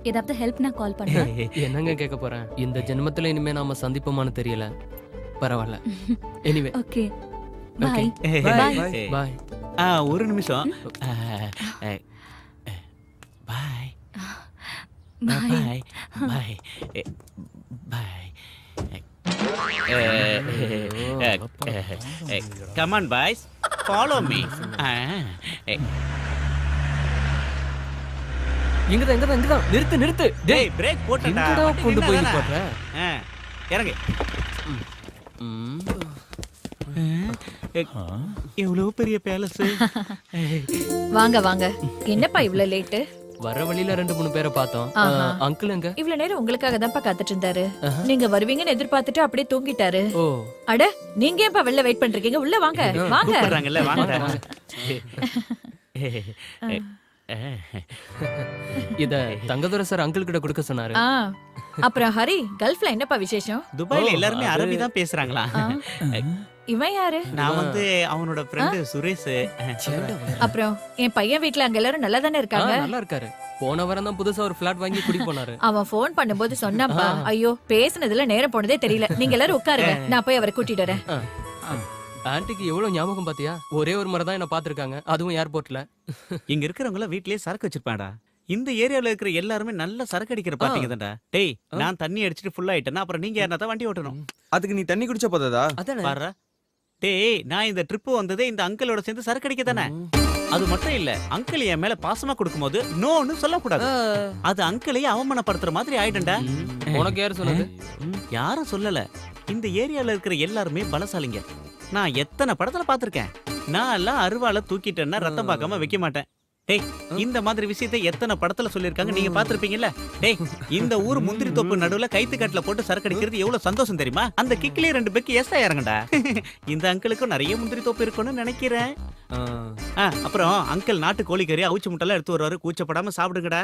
ஏதாவது ஹெல்ப்னா கால் பண்ணுங்க. என்னங்க கேட்க போறேன்? இந்த ஜென்மத்துல இனிமே நாம சந்திப்போமான்னு தெரியல. பரவாயில்ல. Anyway, okay. Okay. Bye. Bye. Bye. ஒரு நிமிஷம். பாய். பாய். பாய். பாய். Come on, boys. Follow me. இங்கதான். நிறுத்து. டேய், பிரேக் போட்டடா. எங்கடா கொண்டு போய் போடுற? இறங்கு. எவ்வளவு பெரிய பேலஸ். வாங்க வாங்க. என்னப்பா இவ்ளோ லேட்? வர வழியில 2-3 பேரை பார்த்தோம். அங்கிள் எங்க? இவ்ளோ நேரம் உங்களுக்காக தான்ப்பா காத்துட்டு இருந்தாரு. நீங்க வருவீங்கன்னு எதிர்பார்த்துட்டு அப்படியே தூங்கிட்டாரு. ஓ, அட நீங்க ஏன்ப்பா வெளில வெயிட் பண்றீங்க? உள்ள வாங்க. வாங்க. கூப்பிடுறாங்கல்ல, வாங்க. இத தங்கதுரை சார் அங்கிள் கிட்ட கொடுக்க சொன்னாரு. அப்புறம் ஹரி, கல்ஃப்ல என்னப்பா விசேஷம்? துபாயில எல்லாருமே அரபி தான் பேசுறாங்களா? இவன் யாரு? நான் வந்து அவனோட ஃப்ரெண்ட் சுரேஷ். அப்புறம் என் பையன் வீட்ல அங்க எல்லாரும் நல்லா தானே இருக்காங்க? நல்லா இருக்காரு. போன வாரம் தான் புதுசா ஒரு ஃபிளாட் வாங்கி குடி போனாரு. அவன் ஃபோன் பண்ணும்போது சொன்னாப்பா. ஐயோ, பேசுனதுல நேரம் போனதே தெரியல. நீங்க எல்லாரும் உட்காருங்க, நான் போய் அவரை கூட்டிட்டு வரேன். ஆன்ட்டிக்கு எவ்வளவு ஞாபகம் பாத்தியா? ஒரே ஒரு முறை தான் என்ன பாத்துருக்காங்க, அதுவும் ஏர்போர்ட்ல. இங்க இருக்கிறவங்க வீட்லயே சரக்கு வச்சிருப்பாடா. இந்த ஏரியால இருக்கிற எல்லாருமே நல்ல சரக்கு அடிக்கிற பாத்தீங்க தான்டா. டேய், நான் தண்ணி அடிச்சிட்டு ஃபுல் ஆயிட்டேன்னா அப்புறம் நீங்க யாரா தான் வண்டி ஓட்டணும். அதுக்கு நீ தண்ணி குடிச்சா போதாதா? பாரு, டேய், நான் இந்த ட்ரிப் வந்ததே இந்த அங்கிளோட சேர்ந்து சரக்கு அடிக்க தானே. அது மட்டும் இல்ல, அங்கிள் என் மேல பாசமா கொடுக்கும்போது நோன்னு சொல்லக்கூடாது. அது அங்கிளையே அவமானப்படுத்துற மாதிரி ஆயிடும்டா. உனக்கு யாரு சொன்னது? யாரும் சொல்லல. இந்த ஏரியால இருக்கிற எல்லாருமே பலசாலிங்க. நான் எத்தனை படத்துல பாத்திருக்கேன். நான் எல்லாம் அருவால தூக்கிட்டேன்னா ரத்தம் பார்க்காம வைக்க மாட்டேன். டேய், இந்த மாதிரி விஷயத்தை எத்தனை படத்துல சொல்லிருக்காங்க, நீங்க பாத்திருப்பீங்கல்ல. டேய், இந்த ஊர் முந்திரி தோப்பு நடுவுல கைத்து கட்டுல போட்டு சரக்கு அடிக்கிறது எவ்வளவு சந்தோஷம் தெரியுமா? அந்த கிக்லயே 2 பெக்கு எஸ்டா இறங்கடா. இந்த அங்கிளுக்கும் நிறைய முந்திரி தோப்பு இருக்கும்னு நினைக்கிறேன். அப்புறம் அங்கிள் நாட்டு கோழிக்கறி அவிச்சு முட்டெல்லாம் எடுத்து வருவாரு. கூச்சப்படாம சாப்பிடுங்கடா.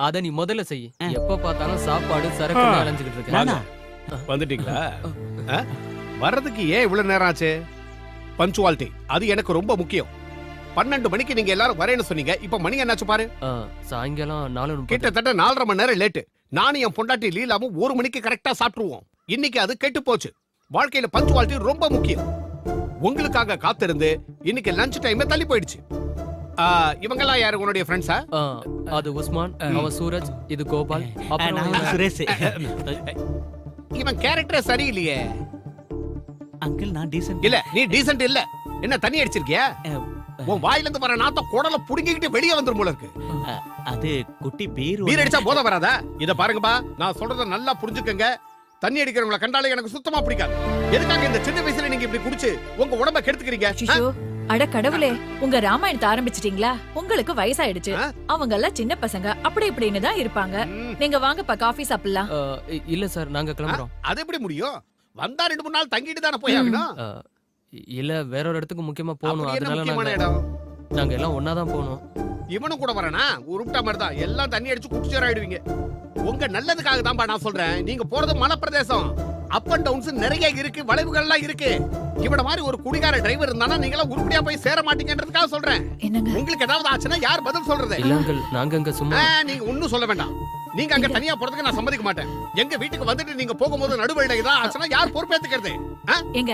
அத நீ முதல்ல செய். எப்ப பார்த்தாலும் சாப்பாடு சரக்கு அலைஞ்சுக்கிட்டு இருக்க. வந்துட்டீங்களா? வர்றதுக்கு ஏன் இவ்வளவு நேரம் ஆச்சு? பஞ்சுவாலிட்டி அது எனக்கு ரொம்ப முக்கியம். 12 மணிக்கு நீங்க எல்லாரும் வரேன்னு சொன்னீங்க. இப்ப மணி என்னாச்சு பாரு. சாயங்காலம் 4:30. கிட்டத்தட்ட 4.5 மணி நேரம் லேட்டு. நானும் என் பொண்டாட்டி லீலாவும் 1 மணிக்கு கரெக்டா சாப்பிட்டுருவோம். இன்னைக்கு அது கெட்டு போச்சு. வாழ்க்கையில பஞ்சுவாலிட்டி ரொம்ப முக்கியம். உங்களுக்காக காத்திருந்து இன்னைக்கு லஞ்ச் டைம் தள்ளி போயிடுச்சு. இவங்கெல்லாம் யாரு உன்னுடைய ஃப்ரெண்ட்ஸா? அது உஸ்மான், அவன் சூரஜ், இது கோபால், அப்புறம் சுரேஷ். இவன் கேரக்டர் சரியில்லையே. அங்கிள், நான் டீசன்ட் இல்ல. நீ டீசன்ட் இல்ல. என்ன தண்ணி அடிச்சிருக்கியா? உன் வாயில இருந்து வர நாத்த குடல புடுங்கிக்கிட்டு வெளியே வந்துரும் போல இருக்கு. அது குட்டி பீர். பீர் அடிச்சா போத வராதா? இத பாருங்கப்பா, நான் சொல்றத நல்லா புரிஞ்சுக்கங்க. தண்ணி அடிக்கிறவங்கள கண்டாலே எனக்கு சுத்தமா பிடிக்காது. எதுக்காக இந்த சின்ன வயசுல நீங்க இப்படி குடிச்சு உங்க உடம்ப கெடுத்துக்கிறீங்க? அட கடவுளே, உங்க ராமாயணத்தை ஆரம்பிச்சிட்டீங்களா? உங்களுக்கு வயசாயிடுச்சு. அவங்க எல்லாம் சின்ன பசங்க, அப்படி இப்படின்னு தான் இருப்பாங்க. நீங்க வாங்கப்பா, காஃபி சாப்பிடலாம். இல்ல சார், நாங்க கிளம்புறோம். அது எப்படி முடியும்? வந்தா 2-3 நாள் தங்கிட்டு தானே போய் ஆகணும். இல்ல, வேற ஒரு இடத்துக்கு முக்கியமா போகணும். அதனால நாங்க எல்லாம் ஒன்னா தான் போகணும். இவனும் கூட வரனா? உருட்டா மாதிரி தான் எல்லாம் தண்ணி அடிச்சு குடிச்சேராயிடுவீங்க. உங்க நல்லதுக்காக தான்பா நான் சொல்றேன். நீங்க போறது மலை பிரதேசம். அப் அண்ட் டவுன்ஸ் நிறைய இருக்கு, வளைவுகள்லாம் இருக்கு. இவட மாதிரி ஒரு குடிகார டிரைவர் இருந்தானா நீங்க எல்லாம் உருப்படியா போய் சேர மாட்டீங்கன்றதுக்காக சொல்றேன். உங்களுக்கு ஏதாவது ஆச்சுன்னா யார் பதில் சொல்றது? இல்ல அங்கிள், நாங்க அங்க சும்மா. நீங்க ஒண்ணும் சொல்ல வேண்டாம். நீங்க அங்க தனியா போறதுக்கு நான் சம்மதிக்க மாட்டேன். எங்க வீட்டுக்கு வந்துட்டு நீங்க போகும்போது நடுவழியில ஏதாவது ஆச்சுன்னா யார் பொறுப்பேத்துக்கிறது? எங்க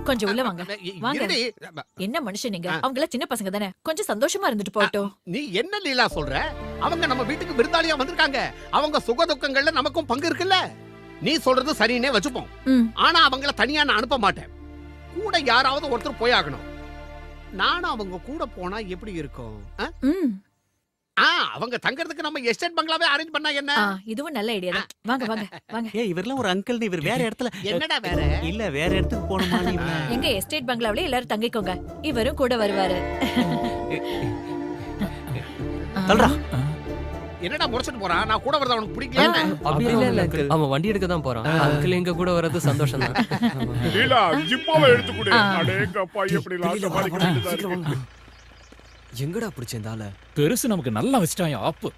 கொஞ்சம் உள்ள வாங்க. வாங்க. என்ன மனுஷன் நீங்க? அவங்க எல்லாம் சின்ன பசங்க தானே, கொஞ்சம் சந்தோஷமா இருந்துட்டு போட்டோம். நீ என்ன லீலா சொல்ற? அவங்க நம்ம வீட்டுக்கு விருந்தாளியா வந்திருக்காங்க. அவங்க சுக துக்கங்கள்ல நமக்கும் பங்கு இருக்குல்ல. நீ சொல்றது சரின்னே வச்சுப்போம். ஆனா அவங்கள தனியா நான் அனுப்ப மாட்டேன். கூட யாராவது ஒருத்தர் போய் ஆகணும். நானும் அவங்க கூட போனா எப்படி இருக்கும்? அவங்க தங்கறதுக்கு நம்ம எஸ்டேட் பங்களாவே அரேஞ்ச் பண்ணா என்ன? இதுவும் நல்ல ஐடியா தான். வாங்க வாங்க வாங்க. ஏய், இவர்லாம் ஒரு அங்கிள். இவர் வேற இடத்துல. என்னடா வேற? இல்ல, வேற இடத்துக்கு போணுமா நீ? எங்க எஸ்டேட் பங்களாவிலே எல்லாரும் தங்கிக்கோங்க. இவரும் கூட வருவாரு. தல்றா. என்னடா முறைச்சிட்டு போறான்? நான் கூட வரது அவனுக்கு பிடிக்கல. அப்படி இல்ல அங்கிள், அவன் வண்டி எடுக்க தான் போறான். அங்கிள் எங்க கூட வரது சந்தோஷம் தான். லீலா, ஜிப்பாவை எடுத்து கொடு. அடேங்கப்பா, எப்படி லாஸ்ட் மாதிரி எங்கடா பிடிச்சேந்தால? பெருசு நமக்கு நல்லா வச்சிட்டான் ஆப்பு.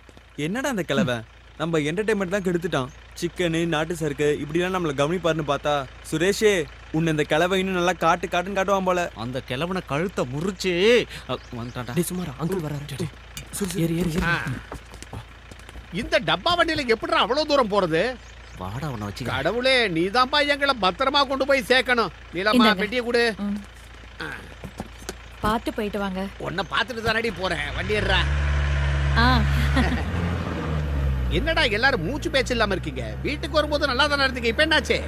என்னடா அந்த கிழவை நம்ம என்டர்டைன்மெண்ட் தான் கெடுத்துட்டான். சிக்கனு, நாட்டு சருக்கு இப்படிலாம் நம்மள கவனிப்பாருன்னு பார்த்தா சுரேஷே உன்னை இந்த கிழவை இன்னும் நல்லா காட்டுன்னு காட்டுவான் போல. அந்த கிழவனை கழுத்தை முறிச்சு வந்துட்டான்டா. டேய் சுமாரா, அங்கிள் வராரு. ஏறி ஏறி ஏறி. இந்த டப்பா வண்டியில எப்படிடா அவ்வளவு தூரம் போறது? வாடா, அவனை வச்சு. கடவுளே, நீதான்ப்பா எங்களை பத்திரமா கொண்டு போய் சேர்க்கணும். நீலம்மா, பெட்டியை கொடு. பார்த்து போயிட்டு வாங்க. உன்னை பார்த்துட்டு தானடி போறேன். வண்டி ஏறா. என்னடா எல்லாரும் மூச்சு பேச்சு இல்லாம இருக்கீங்க? வீட்டுக்கு வரும்போது நல்லா தானே இருந்தீங்க, இப்ப என்னாச்சு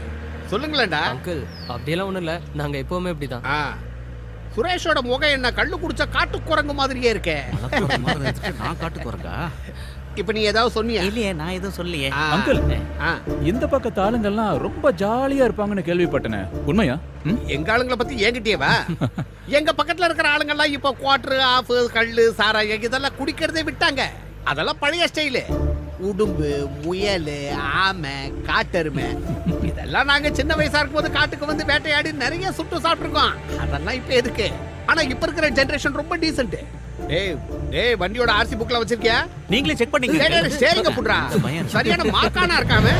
சொல்லுங்களேன்டா. அங்கிள், அப்படியெல்லாம் ஒண்ணும் இல்ல, நாங்க எப்பவுமே இப்படிதான். சுரேஷோட முகம் என்ன கள்ளு குடிச்ச காட்டு குரங்கு மாதிரியே இருக்கே. நான் காட்டு குரங்கா? இப்ப நீ ஏதாவது சொன்னியா? இல்லையே, நான் எதுவும் சொல்லியே. அங்கிள், இந்த பக்கத்து ஆளுங்கெல்லாம் ரொம்ப ஜாலியா இருப்பாங்கன்னு கேள்விப்பட்டேனே, உண்மையா? எங்க ஆளுங்களை பத்தி என்கிட்டயேவா? எங்க பக்கத்துல இருக்கிற ஆளுங்கெல்லாம் இப்ப குவார்டர், ஆஃப், கள்ளு, சாராயம் இதெல்லாம் குடிக்கிறதே விட்டாங்க. அதெல்லாம் பழைய ஸ்டைலு. உடும்பு, முயல், ஆமை, காட்டெருமை இதெல்லாம் நாங்க சின்ன வயசா இருக்கும்போது காட்டுக்கு வந்து வேட்டையாடி நிறைய சுட்டு சாப்பிட்டுருக்கோம். அதெல்லாம் இப்ப எதுக்கு? ஆனா இப்ப இருக்கிற ஜெனரேஷன் ரொம்ப டீசென்ட். டேய் டேய் வண்டியோட ஆர்சி புக்ல வச்சிருக்கியா? நீங்களே செக் பண்ணீங்க. ஸ்டேரிங்க புட்றா. சரியான மார்க்கானா இருக்காம.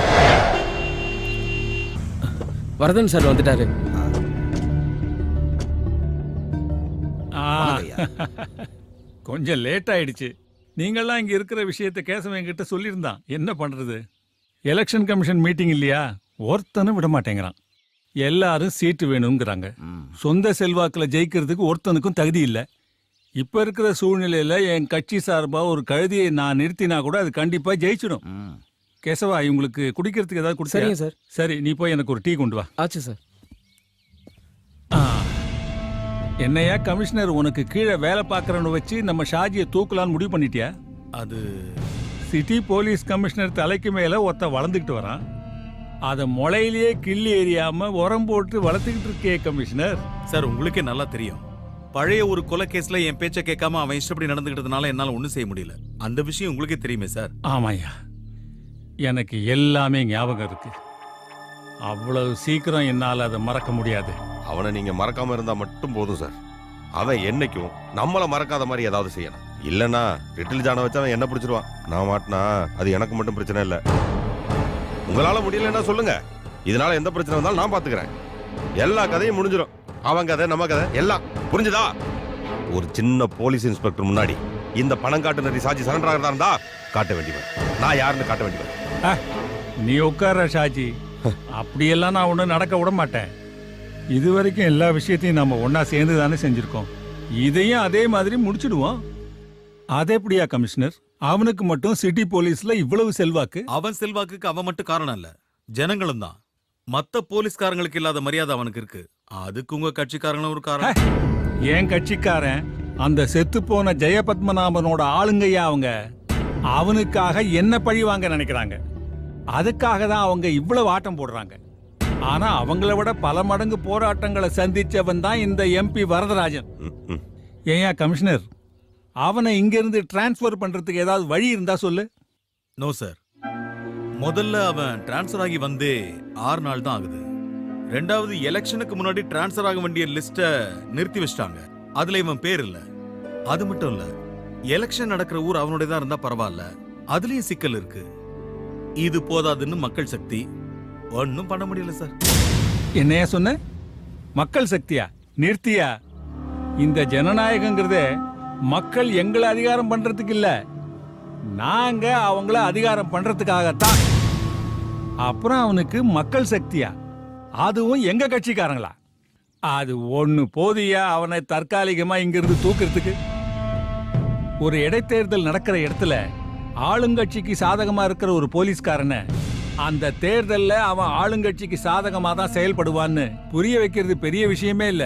வரதன் சார் வந்துட்டாரு. கொஞ்சம் லேட் ஆயிடுச்சு. நீங்கெல்லாம் இங்க இருக்கிற விஷயத்தை கேசவன் என்கிட்ட சொல்லியிருந்தான். என்ன பண்றது? எலெக்ஷன் கமிஷன் மீட்டிங் இல்லையா, ஒருத்தனும் விட மாட்டேங்கிறான். எல்லாரும் சீட்டு வேணுங்கிறாங்க. சொந்த செல்வாக்குல ஜெயிக்கிறதுக்கு ஒருத்தனுக்கும் தகுதி இல்லை. இப்ப இருக்கிற சூழ்நிலையில என் கட்சி சார்பா ஒரு கழுதியை நான் நிறுத்தினா கூட அது கண்டிப்பா ஜெயிச்சிடும். கேசவா, இவங்களுக்கு குடிக்கிறதுக்கு ஏதாவது சரிங்க கொடுத்தா? சார். சரி, நீ போய் எனக்கு ஒரு டீ கொண்டு வா. ஆச்சு சார். என்னையா கமிஷனர், உனக்கு கீழே வேலை பார்க்கறவனை வச்சு நம்ம ஷாஜியை தூக்கலான்னு முடிவு பண்ணிட்டியா? அது சிட்டி போலீஸ் கமிஷனர் தலைக்கு மேல ஒருத்த வளர்ந்துக்கிட்டு வரான். அதை முளையிலேயே கிள்ளி எறியாம உரம் போட்டு வளர்த்துக்கிட்டு இருக்கே கமிஷனர். சார், உங்களுக்கே நல்லா தெரியும், பழைய ஒரு கொலை கேஸ்ல என் பேச்சை கேட்காம அவன் இஷ்டப்படி நடந்துக்கிட்டதுனால என்னால ஒண்ணும் செய்ய முடியல. அந்த விஷயம் உங்களுக்கே தெரியுமே சார். ஆமாய்யா, எனக்கு எல்லாமே ஞாபகம் இருக்கு. அவ்வளவு சீக்கிரம் என்னால் அதை மறக்க முடியாது. அவனை நீங்க மறக்காம இருந்தா மட்டும் போதும் சார். அவன் என்னைக்கும் நம்மள மறக்காத மாதிரி ஏதாவது செய்யணும். இல்லனா லிட்டில் ஜானை வச்சு அவன் என்ன பிடிச்சிருவான். நான் மாட்டினா அது எனக்கு மட்டும் பிரச்சனை இல்லை. உங்களால முடியலன்னா சொல்லுங்க, இதனால எந்த பிரச்சனை வந்தாலும் நான் பாத்துக்கிறேன். எல்லா கதையும் முடிஞ்சிடும். அவன் கதை, நம்ம கதை எல்லாம் புரிஞ்சுதா? ஒரு சின்ன போலீஸ் இன்ஸ்பெக்டர் முன்னாடி இந்த பணம் காட்டு நரி சாட்சி சரண்டர் ஆகிறதா இருந்தா காட்ட வேண்டியவன் நான் யாருன்னு காட்ட வேண்டியவன். நீ உட்கார ஷாஜி, அப்படியெல்லாம் நான் ஒன்றும் நடக்க விட மாட்டேன். இது வரைக்கும் எல்லா விஷயத்தையும் நம்ம ஒன்னா சேர்ந்து தானே செஞ்சிருக்கோம். இதையும் அதே மாதிரி முடிச்சிடுவோம். அது எப்படியா கமிஷனர்? அவனுக்கு மட்டும் சிட்டி போலீஸ்ல இவ்வளவு செல்வாக்கு? அவன் செல்வாக்குக்கு அவன் மட்டும் காரணம் இல்ல, ஜனங்களும் தான். மத்த போலீஸ்காரங்களுக்கு இல்லாத மரியாதை அவனுக்கு இருக்கு. அதுக்கு உங்க கட்சிக்காரங்களும் ஒரு காரணம். என் கட்சிக்காரன் அந்த செத்து போன ஜெயபத்மநாபனோட ஆளுங்கய்யா அவங்க. அவனுக்காக என்ன பழி வாங்க நினைக்கிறாங்க. அதுக்காக தான் அவங்க இவ்வளவு ஆட்டம் போடுறாங்க. ஆனா அவங்கள விட பல மடங்கு போராட்டங்களை சந்திச்சவன் தான் இந்த எம்பி வரதராஜன். ஏயா கமிஷனர், அவனை இங்கிருந்து டிரான்ஸ்பர் பண்றதுக்கு ஏதாவது வழி இருந்தா சொல்லு. நோ சார், முதல்ல அவன் டிரான்ஸ்பர் ஆகி வந்து 6 நாள் தான் ஆகுது. ரெண்டாவது, எலெக்ஷனுக்கு முன்னாடி டிரான்ஸ்பர் ஆக வேண்டிய லிஸ்ட நிறுத்தி வச்சிட்டாங்க. அதுல இவன் பேர் இல்ல. அது மட்டும் இல்ல, எலெக்ஷன் நடக்கிற ஊர் அவனுடைய தான் இருந்தா பரவாயில்ல, அதுலயும் சிக்கல் இருக்கு. இது போதாதுன்னு மக்கள் சக்தி ஒன்னும் பண்ண முடியல சார். என்னையா சொன்ன? மக்கள் சக்தியா? நிறுத்தியா? இந்த ஜனநாயகங்கிறதே மக்கள் எங்களை அதிகாரம் பண்றதுக்கு இல்ல, நாங்க அவங்கள அதிகாரம் பண்றதுக்காகத்தான். அப்புறம் அவனுக்கு மக்கள் சக்தியா? அதுவும் எங்க கட்சிக்காரங்களா? அது ஒண்ணு போதியா அவனை தற்காலிகமா இங்கிருந்து தூக்குறதுக்கு? ஒரு இடைத்தேர்தல் நடக்கிற இடத்துல ஆளுங்கட்சிக்கு சாதகமா இருக்கிற ஒரு போலீஸ்காரனை அந்த தேர்தல்ல அவன் ஆளுங்கட்சிக்கு சாதகமா தான் செயல்படுவான்னு புரிய வைக்கிறது பெரிய விஷயமே இல்ல.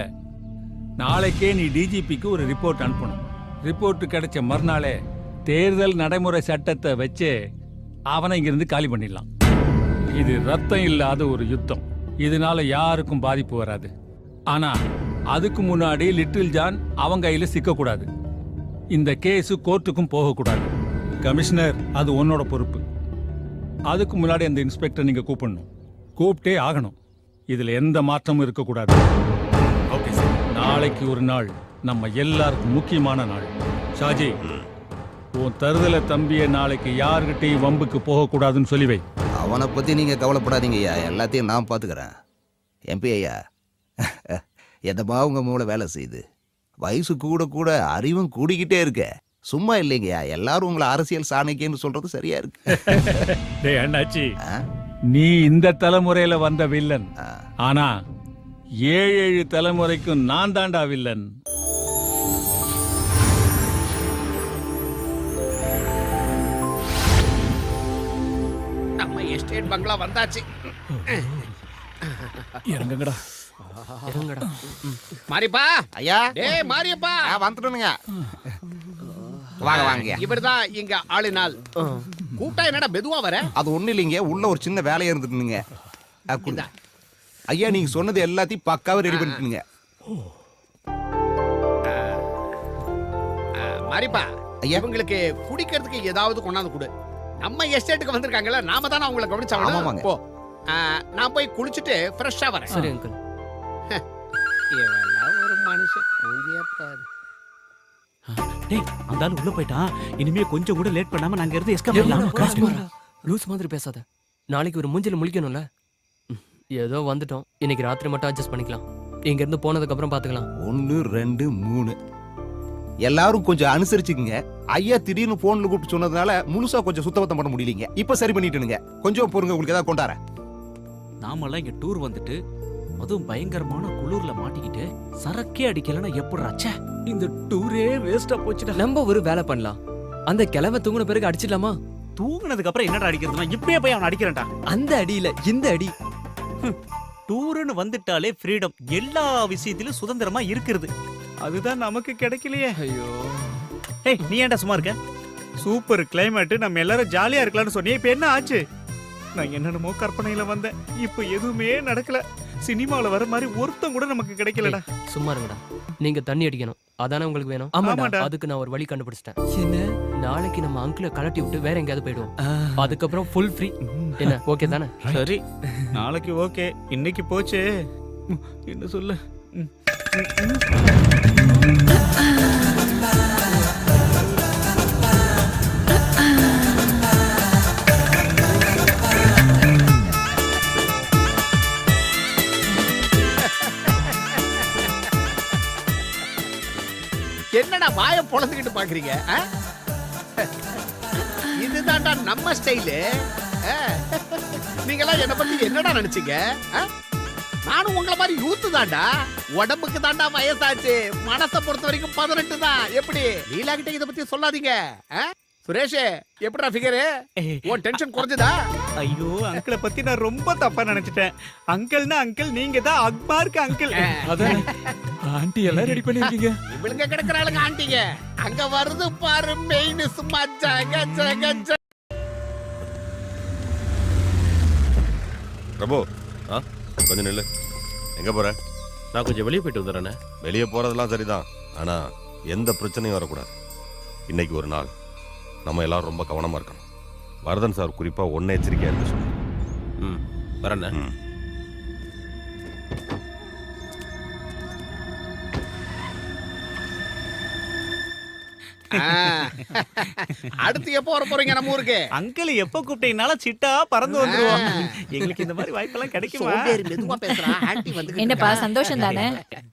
நாளைக்கே நீ டிஜிபிக்கு ஒரு ரிப்போர்ட் அனுப்பணும். ரிப்போர்ட் கிடைச்ச மறுநாளே தேர்தல் நடைமுறை சட்டத்தை வச்சு அவனை இங்கிருந்து காலி பண்ணிடலாம். இது ரத்தம் இல்லாத ஒரு யுத்தம். இதனால யாருக்கும் பாதிப்பு வராது. ஆனா அதுக்கு முன்னாடி லிட்டில் ஜான் அவங்க கையில சிக்கக்கூடாது. இந்த கேஸ் கோர்ட்டுக்கும் போகக்கூடாது. கமிஷனர், அது உன்னோட பொறுப்பு. அதுக்கு முன்னாடி அந்த இன்ஸ்பெக்டர் நீங்க கூப்பிடணும். கூப்பிட்டே ஆகணும். இதுல எந்த மாற்றமும் இருக்கக்கூடாது. Okay sir. நாளைக்கு ஒரு நாள் நம்ம எல்லாருக்கும் முக்கியமான நாள். ஷாஜி, உன் தருதல தம்பிய நாளைக்கு யாருகிட்டையும் வம்புக்கு போகக்கூடாதுன்னு சொல்லி வை. அவனை பத்தி நீங்க கவலைப்படாதீங்க ஐயா, எல்லாத்தையும் நான் பாத்துக்கிறேன். எம்பி ஐயா, எதமா உங்க மூளை வேலை செய்யுது. வயசு கூட கூட அறிவும் கூடிக்கிட்டே இருக்க. சும்மா இல்லைங்கய்யா, எல்லாரும் உங்களை அரசியல் சாணக்கியன்னு சொல்றது சரியா இருக்கு. டேய் அண்ணாச்சி, நீ இந்த தலைமுறையில வந்த வில்லன். ஆனா 7 தலைமுறைக்கும் நான் தாண்டா வில்லன். நம்ம எஸ்டேட் பங்களா வந்தாச்சு. இறங்குங்கடா. இறங்குடா. மாரியப்பா ஐயா. டேய் மாரியப்பா, வந்துட்டனுங்க. வாங்க வாங்க. இவர்தான் இங்க ஆளினால். கூட்டா என்னடா மெதுவா வர? அது ஒண்ணு இல்லைங்க, உள்ள ஒரு சின்ன வேலையா இருந்துட்டுங்க. ஐயா, நீங்க சொன்னது எல்லாத்தையும் பக்காவா ரெடி பண்ணிட்டுங்க. மாரியப்பா, இவங்களுக்கு குடிக்கிறதுக்கு ஏதாவது கொண்டாந்து கொடு. நம்ம எஸ்டேட்டுக்கு வந்திருக்காங்கல்ல, நாம தானே அவங்களை கவனிச்சாங்க. போ, நான் போய் குளிச்சுட்டு ஃப்ரெஷ்ஷா வரேன். சரி அங்கிள். இவெல்லாம் ஒரு மனுஷன். டேய் அந்த ஆளு உள்ள போயிட்டான். இனிமே கொஞ்சம் கூட லேட் பண்ணாம நாங்க இருந்து எஸ்கேப் பண்ணலாம். லூஸ் மாதிரி பேசாத. நாளைக்கு ஒரு மூஞ்சில முழிக்கணும்ல. ஏதோ வந்துட்டோம். இன்னைக்கு ராத்திரி மட்டும் அட்ஜஸ்ட் பண்ணிக்கலாம். இங்க இருந்து போனதுக்கு அப்புறம் பாத்துக்கலாம். 1 2 3 எல்லாரும் கொஞ்சம் அனுசரிச்சுக்குங்க. ஐயா திடீர்னு போன்ல கூப்பிட்டு சொன்னதுனால முழுசா கொஞ்சம் சுத்தபத்தம் பண்ண முடியலீங்க. இப்ப சரி பண்ணிட்டுனுங்க. கொஞ்சம் பொறுங்க, உங்களுக்கு ஏதாவது கொண்டாரேன். நாமெல்லாம் இங்க டூர் வந்துட்டு அதுவும் பயங்கரமான குளூர்ல மாட்டிக்கிட்டு சரக்கே அடிக்கலன்னா எப்படிராச்சே? இந்த டூரே வேஸ்டா போச்சுடா. நம்ம ஒரு வேலை பண்ணலாம். அந்த கிழமை தூங்குன பிறகு அடிச்சிடலாமா? தூங்குனதுக்கு அப்புறம் என்னடா அடிக்கிறதுனா இப்பயே போய் அவன் அடிக்கிறேன்டா. அந்த அடியில இந்த அடி. டூர்னு வந்துட்டாலே ஃப்ரீடம், எல்லா விஷயத்திலும் சுதந்திரமா இருக்கிறது. அதுதான் நமக்கு கிடைக்கலையே. ஐயோ. ஏய் நீ ஏன்டா சும்மா இருக்க? சூப்பர் கிளைமேட், நம்ம எல்லாரும் ஜாலியா இருக்கலாம்னு சொன்னே. இப்ப என்ன ஆச்சு? நான் என்னென்னமோ கற்பனையில வந்தேன். இப்ப எதுவுமே நடக்கல. சினிமால வர மாதிரி ஒருத்தம் கூட நமக்கு கிடைக்கலடா. சும்மா இருங்கடா. நீங்க தண்ணி அடிக்கணும், அதானே உங்களுக்கு வேணும்? ஆமாடா. அதுக்கு நான் ஒரு வழி கண்டுபிடிச்சிட்டேன். என்ன? நாளைக்கு நம்ம அங்கிளை கலட்டி விட்டு வேற எங்கேயாவது போயிடுவோம். அதுக்கப்புறம் ஃபுல் ஃப்ரீ. என்ன ஓகே தானே? சரி, நாளைக்கு ஓகே. இன்னைக்கு போச்சு. என்ன சொல்ல? என்னடா வாயை பொளந்துக்கிட்டு பாக்குறீங்க? இதுதான்டா நம்ம ஸ்டைலு. நீங்களாம் என்ன பத்தி என்னடா நினைச்சீங்க? நானும் உங்களை மாதிரி யூத்து தான்டா. உடம்புக்கு தான்டா வயசாச்சு, மனசை பொறுத்த வரைக்கும் 18 தான். எப்படி லீலா கிட்ட இதை பத்தி சொல்லாதீங்க. சுரேஷ், எப்படிடா ஃபிகரு? உன் டென்ஷன் குறைஞ்சதா? ஐயோ, அங்கிளை பத்தி நான் ரொம்ப தப்பா நினைச்சிட்டேன். அங்கிள்னா அங்கிள், நீங்க தான் அக்மார்க்கு அங்கிள். அதான் ஆண்டி எல்லாம் ரெடி பண்ணிருக்கீங்க. இவளுங்க கிடக்குறாளுங்க ஆண்டிங்க. அங்க வருது பாரு மெயின். சும்மா ஜக ஜக ஜக. பிரபு, கொஞ்சம் நில்லு. எங்க போற? நான் கொஞ்சம் வெளியே போயிட்டு வந்துடுறேனே. வெளியே போறதெல்லாம் சரிதான், ஆனா எந்த பிரச்சனையும் வரக்கூடாது. இன்னைக்கு ஒரு நாள் நம்ம எல்லாரும் ரொம்ப கவனமா இருக்கணும். வரதன் சார் குறிப்பா ஒன்ன எச்சரிக்கையா இருந்து சொல்லு. வரேண்ணே. அடுத்து எப்போ வர போறீங்க நம்ம ஊருக்கு? அங்கிள் எப்ப கூப்பிட்டீங்கனாலும் சிட்டா பறந்து வந்துருவோம். எங்களுக்கு இந்த மாதிரி வாய்ப்பெல்லாம் கிடைக்குமா? மெதுவா பேசுறா. ஆண்டி வந்து என்னப்பா சந்தோஷம் தானே?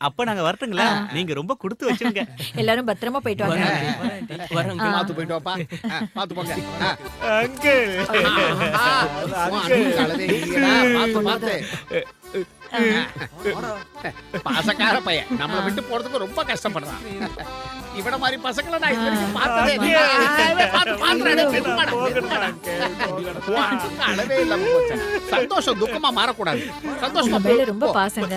அப்ப நாங்க வரட்டுங்களா? நீங்க ரொம்ப கொடுத்து வச்சுங்க. எல்லாரும் பத்திரமா போயிட்டு வாங்க. பாத்து போயிட்டு வாப்பா. பாத்து போங்க. அங்கிள் பாத்து பாசக்கார பையன் நம்மளை விட்டு போறதுக்கு ரொம்ப கஷ்டப்படுறான். இவன மாதிரி பசங்களை நான் இது வரைக்கும் பார்த்ததே இல்ல. அளவே இல்லாம போச்சு. சந்தோஷம் துக்கமா மாறக்கூடாது. சந்தோஷமா மேல ரொம்ப பாசங்க.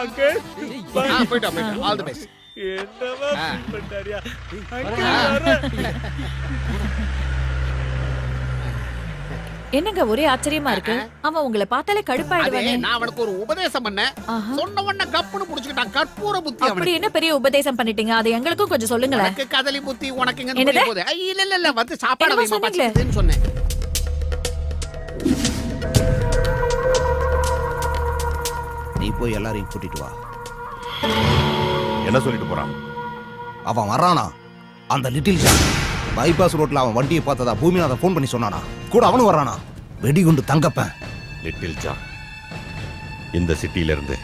அங்கிள் போயிட்டு ஆல் தி பெஸ்ட். என்னவா பண்ணாரியா? அங்கிள் என்னங்க ஒரே ஆச்சரியமா இருக்கு. அவன் உங்களை பார்த்தாலே கடுப்பாயிடுவானே. நான் அவனுக்கு ஒரு உபதேசம் பண்ணேன். சொன்ன உடனே கப்புன்னு புடிச்சுக்கிட்டான். கற்பூர புத்தி. அப்படி என்ன பெரிய உபதேசம் பண்ணிட்டீங்க? அது எங்களுக்கும் கொஞ்சம் சொல்லுங்களேன். எனக்கு கதலி புத்தி, உனக்கு எங்க புரிய போகுது? இல்ல வந்து சாப்பாடு வைமா பச்சைன்னு சொன்னேன். நீ போய் எல்லாரையும் கூட்டிட்டு வா. என்ன சொல்லிட்டு போறான்? அவன் வரானா? அந்த லிட்டில் ஜான் பைபாஸ் ரோட்ல அவன் வண்டியை பார்த்ததா பூமிநாதன் ஃபோன் பண்ணி சொன்னானா? கூட அவனும் வரானா? வெடிகுண்டு தங்கப்பேன். லிட்டில் ஜான் இந்த சிட்டியில இருந்து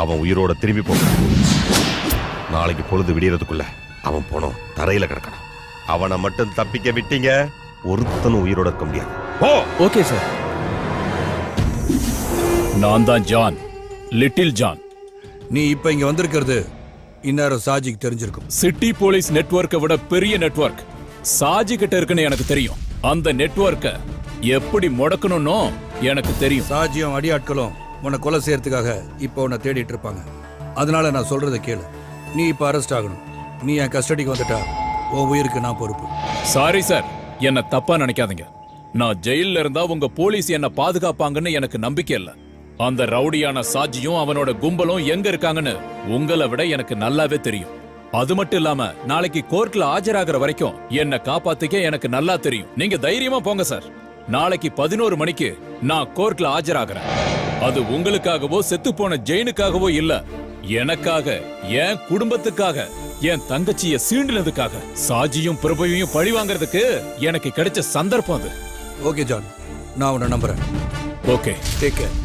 அவன் உயிரோட திரும்பி போகிறான். நாளைக்கு பொழுது விடியறதுக்குள்ள அவன் போனோம் தரையில கிடக்கணும். அவனை மட்டும் தப்பிக்க விட்டீங்க, ஒருத்தனும் உயிரோட இருக்க முடியாது. Okay sir. நான் தான் ஜான், லிட்டில் ஜான். நீ இப்ப இங்க வந்திருக்கிறது இந்நேரம் சாஜிக்கு தெரிஞ்சிருக்கும். சிட்டி போலீஸ் நெட்வொர்க்கை விட பெரிய நெட்வொர்க் சாஜி கிட்ட இருக்குன்னு எனக்கு தெரியும். அந்த நெட்வொர்க்கை எப்படி முடக்கணும்னோ எனக்கு தெரியும். சாஜியும் அடியாட்களும் உன்னை கொலை செய்யறதுக்காக இப்போ உன்னை தேடிட்டு இருப்பாங்க. அதனால நான் சொல்றதை கேளு. நீ இப்ப அரெஸ்ட் ஆகணும். நீ என் கஸ்டடிக்கு வந்துட்டா உன் உயிருக்கு நான் பொறுப்பு. சாரி சார், என்ன தப்பா நினைக்காதீங்க. நான் ஜெயில்ல இருந்தா உங்க போலீஸ் என்ன பாதுகாப்பாங்கன்னு எனக்கு நம்பிக்கை இல்ல. அந்த ரவுடியான சாஜியும் அவனோட கும்பலும் எங்க இருக்காங்கன்னு உங்களை விட எனக்கு நல்லாவே தெரியும். அது மட்டும் இல்லாம நாளைக்கு கோர்ட்ல ஆஜராகிற வரைக்கும் என்ன காப்பாத்திக்க எனக்கு நல்லா தெரியும். நீங்க தைரியமா போங்க சார். நாளைக்கு 11 மணிக்கு நான் கோர்ட்ல ஆஜராகிறேன். அது உங்களுக்காகவோ செத்து போன ஜெயினுக்காகவோ இல்ல, எனக்காக, என் குடும்பத்துக்காக, என் தங்கச்சிய சீண்டினதுக்காக சாஜியும் பிரபுவையும் பழி வாங்குறதுக்கு எனக்கு கிடைச்ச சந்தர்ப்பம் அது. ஓகே ஜான், நான் உன்னை நம்புறேன். Okay, take care.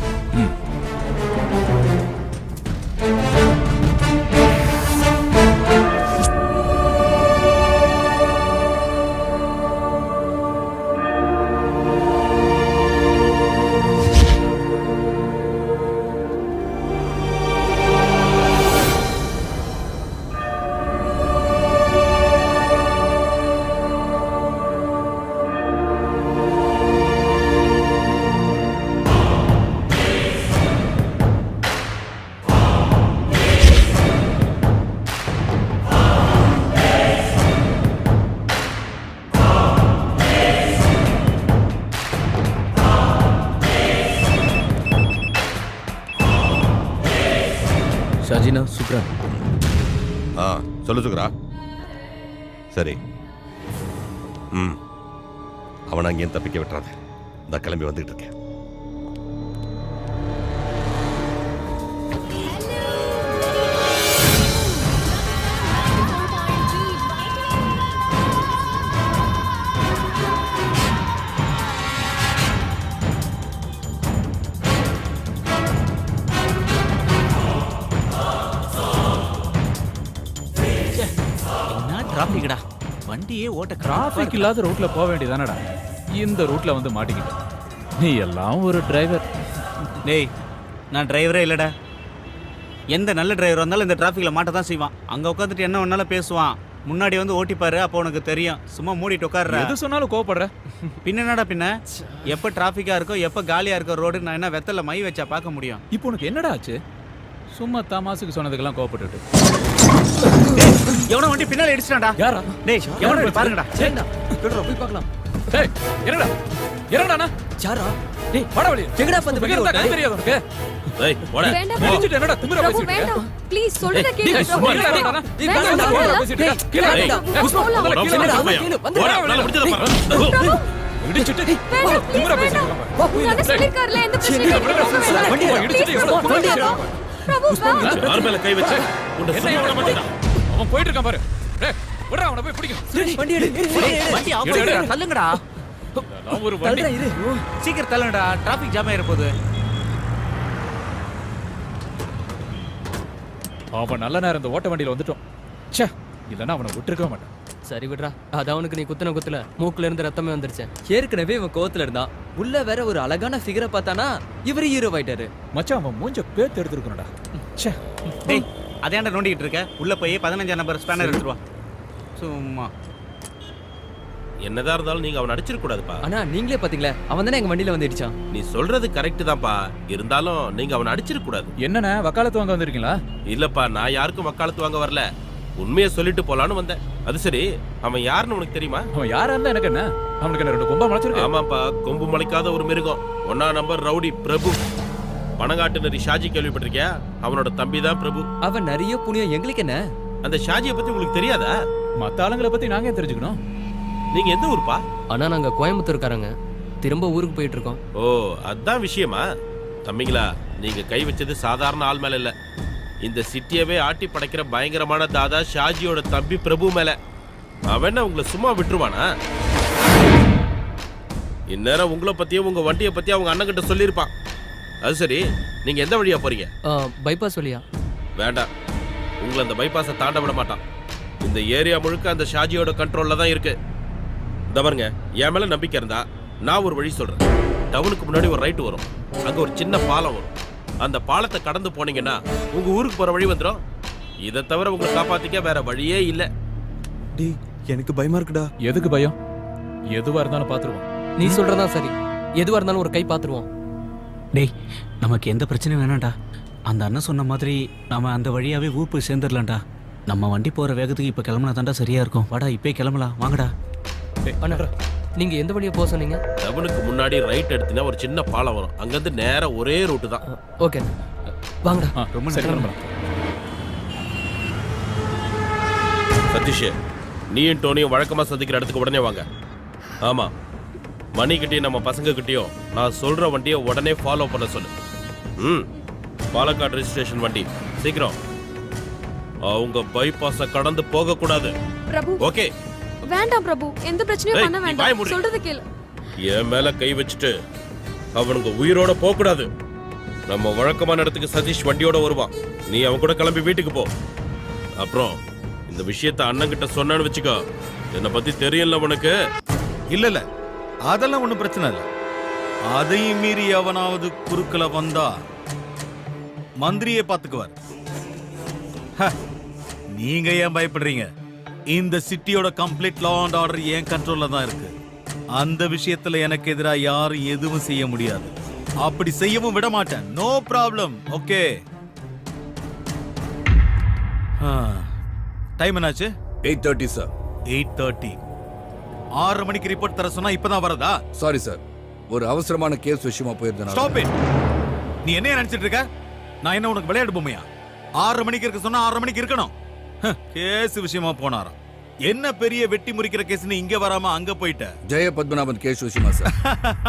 Shajina, Sukra. சொல்லு சுக்ரா. சரி, அவனை அங்கேயும் தப்பிக்க விட்டுறாத. நான் கிளம்பி வந்துட்டு இருக்கேன். டிராபிக்டா, வண்டியே ஓட்ட டிராபிக் இல்லாத ரூட்ல போக வேண்டியதானடா. இந்த ரூட்ல வந்து மாட்டிக்கிட்ட. நீ எல்லாம் ஒரு டிரைவர். டேய், நான் டிரைவரே இல்லடா. எந்த நல்ல டிரைவர் வந்தாலும் இந்த டிராஃபிக்ல மாட்ட தான் செய்வான். அங்க உட்காந்துட்டு என்ன வேணாலும் பேசுவான். முன்னாடி வந்து ஓட்டிப்பாரு, அப்போ உனக்கு தெரியும். சும்மா மூடிட்டு உட்கார்ற. எது சொன்னாலும் கோவப்படுற. பின்ன என்னடா பின்ன? எப்ப டிராஃபிக்கா இருக்கோ, எப்ப காலியா இருக்கோ ரோடு, நான் என்ன வெத்தல மை வச்சா பார்க்க முடியும்? இப்போ உனக்கு என்னடா ஆச்சு? சும்மா தமாசுக்கு சொன்னதுக்கெல்லாம் கோவப்பட்டுட்டு. எவனோ வண்டி பின்னால அடிச்சிட்டான்டா. யாரா? டேய், எவனோ போய் பாருங்கடா. சரிடா, போய் பார்க்கலாம். டேய், என்னடா? என்னடா? சாரா, டேய், வாடா வெளிய. எங்கடா வந்து வெளிய வந்தா கை தெரியாது உனக்கு? டேய், போடா. வேண்டாம். அடிச்சிட்டு என்னடா திமிரா பிரபு பேசிட்டு இருக்க? வேண்டாம். ப்ளீஸ் சொல்றத கேளு. டேய், சும்மா இருடா. வேண்டாம். வேண்டாம். வேண்டாம். பேசிட்டு இருக்க. கீழ டேய், புஷ்பா, முதல்ல கீழ போடா, வந்து போடா, நான் முடிச்சத பாரு. இடிச்சிட்டு வேண்டாம், திமிரா please, பேசிட்டு வேண்டாம். இருக்க. உங்க அண்ணன் சொல்லிருக்காருல, எந்த பிரச்சனையும் இல்லை. வண்டி இடிச்சிட்டு எவ்வளவு தூரம் பேசிட்டு பிரபு, வேண்டாம். யார் மேல கை வச்சு உன்னை சும்மா விட மாட்டேன். அவன் போயிட்டு இருக்கான் பாரு. டேய், விடுடா, அவனை போய் பிடிக்கும். வண்டி எடு. வண்டி ஆஃப் பண்ணிடா. தள்ளுங்கடா. நான் ஒரு வண்டி. சீக்கிரம் தள்ளுங்கடா. டிராஃபிக் ஜாம் ஆயிர போகுது. அவன் நல்ல நேரம் இந்த ஓட்ட வண்டியில வந்துட்டோம். ச்சே, இல்லைன்னா அவனை விட்டுருக்க மாட்டான். சரி விடுறா, அது அவனுக்கு நீ குத்துன குத்துல மூக்குல இருந்து ரத்தமே வந்துருச்சு. ஏற்கனவே இவன் கோவத்துல இருந்தான். உள்ள வேற ஒரு அழகான ஃபிகரை பார்த்தானா இவரு ஹீரோ ஆயிட்டாரு. மச்சான், அவன் மூஞ்ச பேத்து எடுத்துருக்கணும்டா. ச்சே. டேய், அதையாண்ட நோண்டிக்கிட்டு இருக்க? உள்ள போய் 15 நம்பர் ஸ்பேனர் எடுத்துட்டு வா. சும்மா என்னதான் இருந்தாலும் நீங்க அவன் அடிச்சிருக்க கூடாதுப்பா. ஆனா நீங்களே பாத்தீங்களா, அவன் தானே எங்க வண்டியில வந்து இடிச்சான். நீ சொல்றது கரெக்ட் தான்ப்பா. இருந்தாலும் நீங்க அவனை அடிச்சிருக்க கூடாது. என்னண்ணே, வக்காலத்து வாங்க வந்திருக்கீங்களா? இல்லப்பா, நான் யாருக்கும் வக்காலத்து வாங்க வரல. உண்மையை சொல்லிட்டு போலான்னு வந்தேன். அது சரி, அவன் யாருன்னு உனக்கு தெரியுமா? அவன் யாரா இருந்தா எனக்கு என்ன? அவனுக்கு என்ன 2 கொம்பா முளைச்சிருக்கு? ஆமாப்பா, கொம்பு முளைக்காத ஒரு மிருகம். 1ஆம் நம்பர் ரவுடி பிரபு. பணங்காட்டு நரி ஷாஜி கேள்விப்பட்டிருக்கியா? அவனோட தம்பி தான் பிரபு. அவன் நிறைய புண்ணியம், எங்களுக்கு என்ன? அந்த ஷாஜியை பத்தி உங்களுக்கு தெரியாதா? மத்த ஆளுங்களை பத்தி நாங்க ஏன் தெரிஞ்சுக்கணும்? நீங்க எந்த ஊர்ப்பா? ஆனா நாங்க கோயம்புத்தூர்காரங்க. திரும்ப ஊருக்கு போயிட்டு இருக்கோம். ஓ, அதான் விஷயமா? தம்பிங்களா, நீங்க கை வச்சது சாதாரண ஆள் மேல இல்ல. இந்த சிட்டியவே ஆட்டி படைக்கிற பயங்கரமான தாதா ஷாஜியோட தம்பி பிரபு மேல. அவன் உங்களை சும்மா விட்டுருவானா? இந்நேரம் உங்களை பத்தியும் உங்க வண்டியை பத்தியும் அவங்க அண்ணன் கிட்ட சொல்லியிருப்பான். அது சரி, நீங்க எந்த வழியா போறீங்க? பைபாஸ் வழியா? வேண்டாம், உங்களை அந்த பைபாஸை தாண்ட விட மாட்டான். இந்த ஏரியா முழுக்க அந்த ஷாஜியோட கண்ட்ரோல்ல தான் இருக்கு. இந்த பாருங்க, என் மேல நம்பிக்கை இருந்தா நான் ஒரு வழி சொல்றேன். டவுனுக்கு முன்னாடி ஒரு ரைட் வரும். அங்க ஒரு சின்ன பாலம் வரும். அந்த பாலத்தை கடந்து போனீங்கன்னா உங்க ஊருக்கு போற வழி வந்துடும். இதை தவிர உங்களை காப்பாத்திக்க வேற வழியே இல்ல. டேய், எனக்கு பயமா இருக்குடா. எதுக்கு பயம்? எதுவா இருந்தாலும் பாத்துருவோம். நீ சொல்றதா சரி. எதுவா இருந்தாலும் ஒரு கை பாத்துருவோம். டேய், நமக்கு எந்த பிரச்சனையும் வேணாம்டா. அந்த அண்ணன் சொன்ன மாதிரி நாம அந்த வழியாவே ஊர் போய் சேர்ந்துடலாம்டா. நம்ம வண்டி போற வேகத்துக்கு இப்ப கிளம்புனா தாண்டா சரியா இருக்கும். வாடா, இப்பே கிளம்பலாம். வாங்கடா. அண்ணா, நீங்க எந்த வழியா போக சொன்னீங்க? டவுனுக்கு முன்னாடி ரைட் எடுத்தீங்கன்னா ஒரு சின்ன பாலம் வரும். அங்கிருந்து நேரா ஒரே ரூட்டு தான். ஓகே, வாங்கடா. ரொம்ப சரி. சதீஷ், நீயும் டோனியும் வழக்கமா சந்திக்கிற இடத்துக்கு உடனே வாங்க. ஆமா, மணிக்கிட்டையும் நம்ம பசங்க கிட்டையும் நான் சொல்ற வண்டியை உடனே ஃபாலோ பண்ண சொல்லு. பாலக்காடு ரெஜிஸ்ட்ரேஷன் வண்டி. சீக்கிரம். அவங்க பைபாஸ கடந்து போக கூடாது. பிரபு ஓகே? வேண்டாம் பிரபு, எந்த பிரச்சனையும் ஏய், பண்ண நீ வாய வேண்டாம். மூடு. சொல்றது கேளு. என் மேல கை வச்சுட்டு அவனுங்க உயிரோட போக கூடாது. நம்ம வழக்கமான இடத்துக்கு சதீஷ் வண்டியோட வருவான். நீ அவன் கூட கிளம்பி வீட்டுக்கு போ. அப்புறம் இந்த விஷயத்த அண்ணன் கிட்ட சொன்னான்னு வச்சுக்கோ, என்னை பத்தி தெரியல உனக்கு. இல்ல அதெல்லாம் ஒண்ணும் பிரச்சனை இல்ல. அதையும் மீறி எவனாவது குறுக்கல வந்தா மந்திரியே பாத்துக்குவார். நீங்க ஏன் பயப்படுறீங்க? இந்த சிட்டியோட கம்ப்ளீட் லா அண்ட் ஆர்டர் என் கண்ட்ரோல்ல தான் இருக்கு. அந்த விஷயத்துல எனக்கு எதிராக யாரும் எதுவும் செய்ய முடியாது. அப்படி செய்யவும் விட மாட்டேன். No problem. ஓகே, டைம் என்னாச்சு? 8:30 சார். 8:30. 6 மணிக்கு ரிப்போர்ட் தர சொன்னா இப்பதான் வரதா? சாரி சார், ஒரு அவசரமான கேஸ் விஷயமா போயிருந்தேன். Stop it. நீ என்ன நினைச்சிட்டு இருக்க? நான் என்ன உனக்கு விளையாட்டு பொம்மையா? 6 மணிக்கு இருக்க சொன்னா 6 மணிக்கு இருக்கணும். கேஸ் விஷயமா போனாராம். என்ன பெரிய வெட்டி முறிக்கிற கேஸ்னு இங்க வராம அங்க போயிட்ட? ஜெய பத்மநாபன் கேஸ் விஷயமா சார்.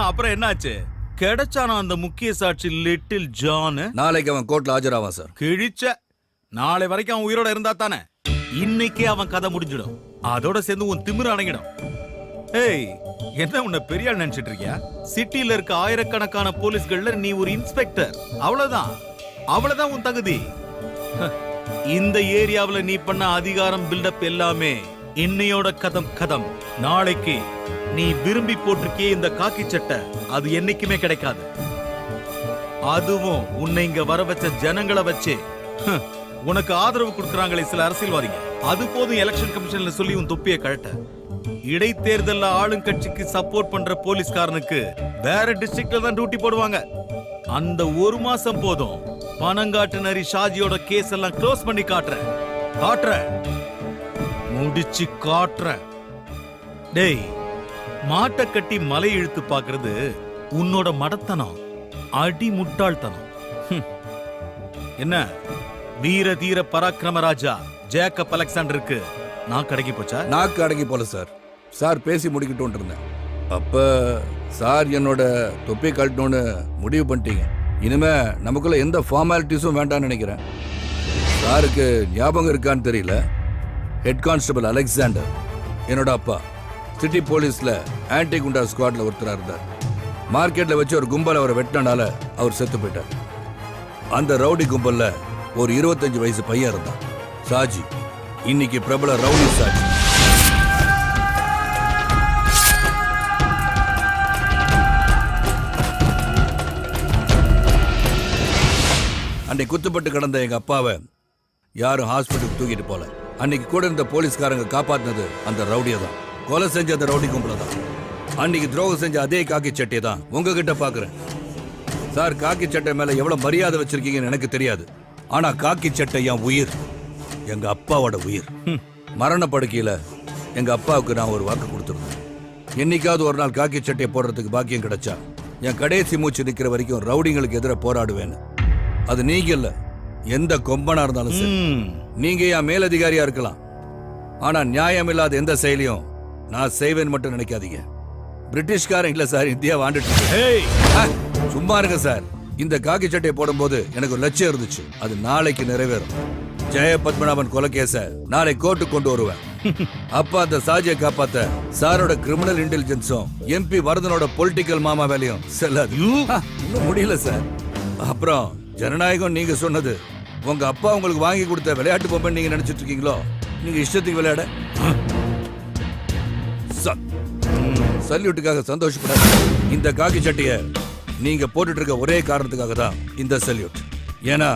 அப்புறம் என்னாச்சு? கிடைச்சானா அந்த முக்கிய சாட்சி லிட்டில் ஜான்? நாளைக்கு அவன் கோர்ட்ல ஆஜராவான் சார். கிழிச்ச. நாளை வரைக்கும் அவன் உயிரோட இருந்தா தானே இன்னைக்கே அவன் கதை முடிஞ்சிடும். அதோட சேர்ந்து உன் திமிரு அடங்கிடும். ஏய், என்ன உன்னை பெரிய ஆள் நினைச்சிட்டு இருக்கியா? சிட்டில இருக்க ஆயிரக்கணக்கான போலீஸ்கள்ல நீ ஒரு இன்ஸ்பெக்டர். அவ்வளவுதான். அவ்வளவுதான் உன் தகுதி. இந்த ஏரியாவுல நீ பண்ண அதிகாரம் பில்டப் எல்லாமே இன்னையோட கதம். நாளைக்கு நீ விரும்பி போட்டிருக்கிய இந்த காக்கி சட்டை அது என்னைக்குமே கிடைக்காது. அதுவும் உன்னை இங்க வர வச்ச ஜனங்களை வச்சு உனக்கு ஆதரவு கொடுக்கறாங்களே சில அரசியல்வாதிங்க, அது போதும் எலெக்ஷன் கமிஷன்ல சொல்லி உன் தொப்பியை கழட்ட. இடைத்தேர்தல்ல ஆளுங்கட்சிக்கு சப்போர்ட் பண்ற போலீஸ்காரனுக்கு வேற டிஸ்ட்ரிக்ட்ல தான் டியூட்டி போடுவாங்க. அந்த ஒரு மாசம் போதும். பனங்காட்டு நரி ஷாஜியோட கேஸ் எல்லாம் க்ளோஸ் பண்ணி காட்டுறேன். முடிச்சு காட்டுறேன். டேய், மாட்டை கட்டி மலை இழுத்து பாக்குறது உன்னோட மடத்தனம், அடி முட்டாள்தனம். என்ன வீர தீர பராக்கிரம ராஜா ஜேக்கப் அலெக்சாண்டருக்கு நான் அடங்கி போச்சா? நாக்கு அடங்கி போல சார். சார் பேசி முடிக்கட்டும் இருந்தேன். அப்ப சார் என்னோட தொப்பி கழட்டணும்னு முடிவு பண்ணிட்டீங்க. இனிமே நமக்குள்ள எந்த ஃபார்மாலிட்டிஸும் வேண்டாம்னு நினைக்கிறேன். சாருக்கு ஞாபகம் இருக்கான்னு தெரியல, ஹெட் கான்ஸ்டபிள் அலெக்சாண்டர் என்னோட அப்பா. சிட்டி போலீஸ்ல ஆன்டி குண்டா ஸ்குவாட்ல ஒருத்தரா இருந்தார். மார்க்கெட்ல வச்சு ஒரு கும்பல் அவரை வெட்டினால அவர் செத்து போயிட்டார். அந்த ரவுடி கும்பல்ல ஒரு 25 வயசு பையன் இருந்தான், சாஜி. இன்னைக்கு பிரபல ரவுடி சாஜி. அன்னைக்கு குத்துப்பட்டு கிடந்த எங்க அப்பாவை யாரும் ஹாஸ்பிட்டலுக்கு தூக்கிட்டு போல. அன்னைக்கு கூட இருந்த போலீஸ்காரங்க காப்பாத்தினது அந்த ரவுடியை தான். கொலை செஞ்ச அந்த ரவுடி கும்பல தான். அன்னைக்கு துரோகம் செஞ்ச அதே காக்கி சட்டையை தான் உங்ககிட்ட பாக்குறேன். சார், காக்கி சட்டை மேல எவ்வளவு மரியாதை வச்சிருக்கீங்கன்னு எனக்கு தெரியாது. ஆனா காக்கி சட்டை என் உயிர், எங்க அப்பாவோட உயிர். மரண படுக்கையில எங்க அப்பாவுக்கு நான் ஒரு வாக்கு கொடுத்துருந்தேன். என்னைக்காவது ஒரு நாள் காக்கி சட்டையை போடுறதுக்கு பாக்கியம் கிடைச்சா என் கடைசி மூச்சு நிக்கிற வரைக்கும் ரவுடிங்களுக்கு எதிராக போராடுவேன்னு. அது நீங்க இல்ல, எந்த கொம்பனா இருந்தாலும் சரி. நீங்க என் மேலதிகாரியா இருக்கலாம், ஆனா நியாயம் இல்லாத எந்த செயலையும் நான் செய்வேன்னு மட்டும் நினைக்காதீங்க. பிரிட்டிஷ்காரன் இல்ல சார், இந்தியா வாழ்ந்துட்டு. சும்மா இருங்க சார். இந்த காக்கி சட்டையை போடும்போது எனக்கு ஒரு லட்சியம் இருந்துச்சு, அது நாளைக்கு நிறைவேறும். ஜெய பத்மநாபன் கொலை கேஸ நாளை கோர்ட்டுக்கு கொண்டு வருவேன். அப்ப அந்த சாஜியை காப்பாத்த சாரோட கிரிமினல் இன்டெலிஜென்ஸும் எம்பி வரதனோட பொலிட்டிக்கல் மாமா வேலையும் செல்லாது. இன்னும் முடியல சார். அப்புறம் ஜனநாயகம் நீங்க சொன்னது உங்க அப்பா உங்களுக்கு வாங்கி கொடுத்த விளையாட்டு பொம்மை நீங்க நினைச்சிட்டு இருக்கீங்களோ? நீங்க இஷ்டத்துக்கு விளையாட. சல்யூட்டுக்காக சந்தோஷப்படாது. இந்த காக்கி சட்டைய நீங்க போட்டுட்டு இருக்க ஒரே காரணத்துக்காக தான் இந்த சல்யூட். ஏன்னா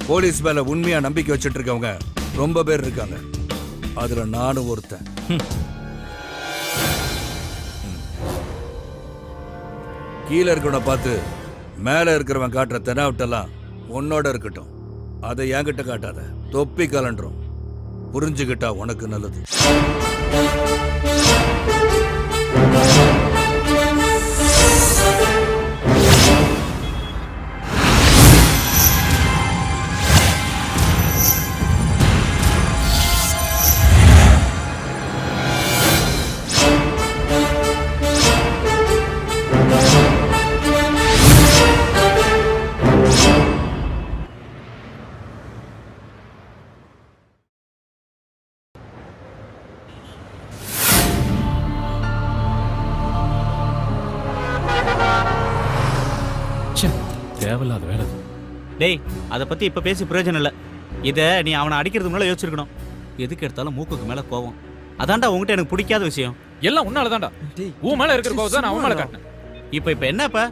போலீஸ் மேல உண்மையா நம்பிக்கை வச்சுட்டு இருக்கவங்க ரொம்ப பேர் இருக்காங்க, அதுல நானும் ஒருத்தன். கீழே இருக்கிறவனை பார்த்து மேல இருக்கிறவன் காட்டுற தெனாவட்டெல்லாம் உன்னோட இருக்கட்டும், அதை என்கிட்ட காட்டாத. தொப்பி கலண்டுரும், புரிஞ்சுக்கிட்டா உனக்கு நல்லது. தேவையில்லாத வேலை. டேய் அதை பத்தி இப்ப பேசி பிரயோஜனம் இல்ல. இத நீ அவனை அடிக்கிறதுக்கு முன்னால யோசிச்சிருக்கணும். எதுக்கு எடுத்தாலும் மூக்குக்கு மேல கோவம். அதான்டா உங்ககிட்ட எனக்கு பிடிக்காத விஷயம். எல்லாம் உன்னாலதான்டா. உன் மேல இருக்கிற கோவம் தான் நான் அவன் மேல காட்டினேன். இப்ப என்னப்ப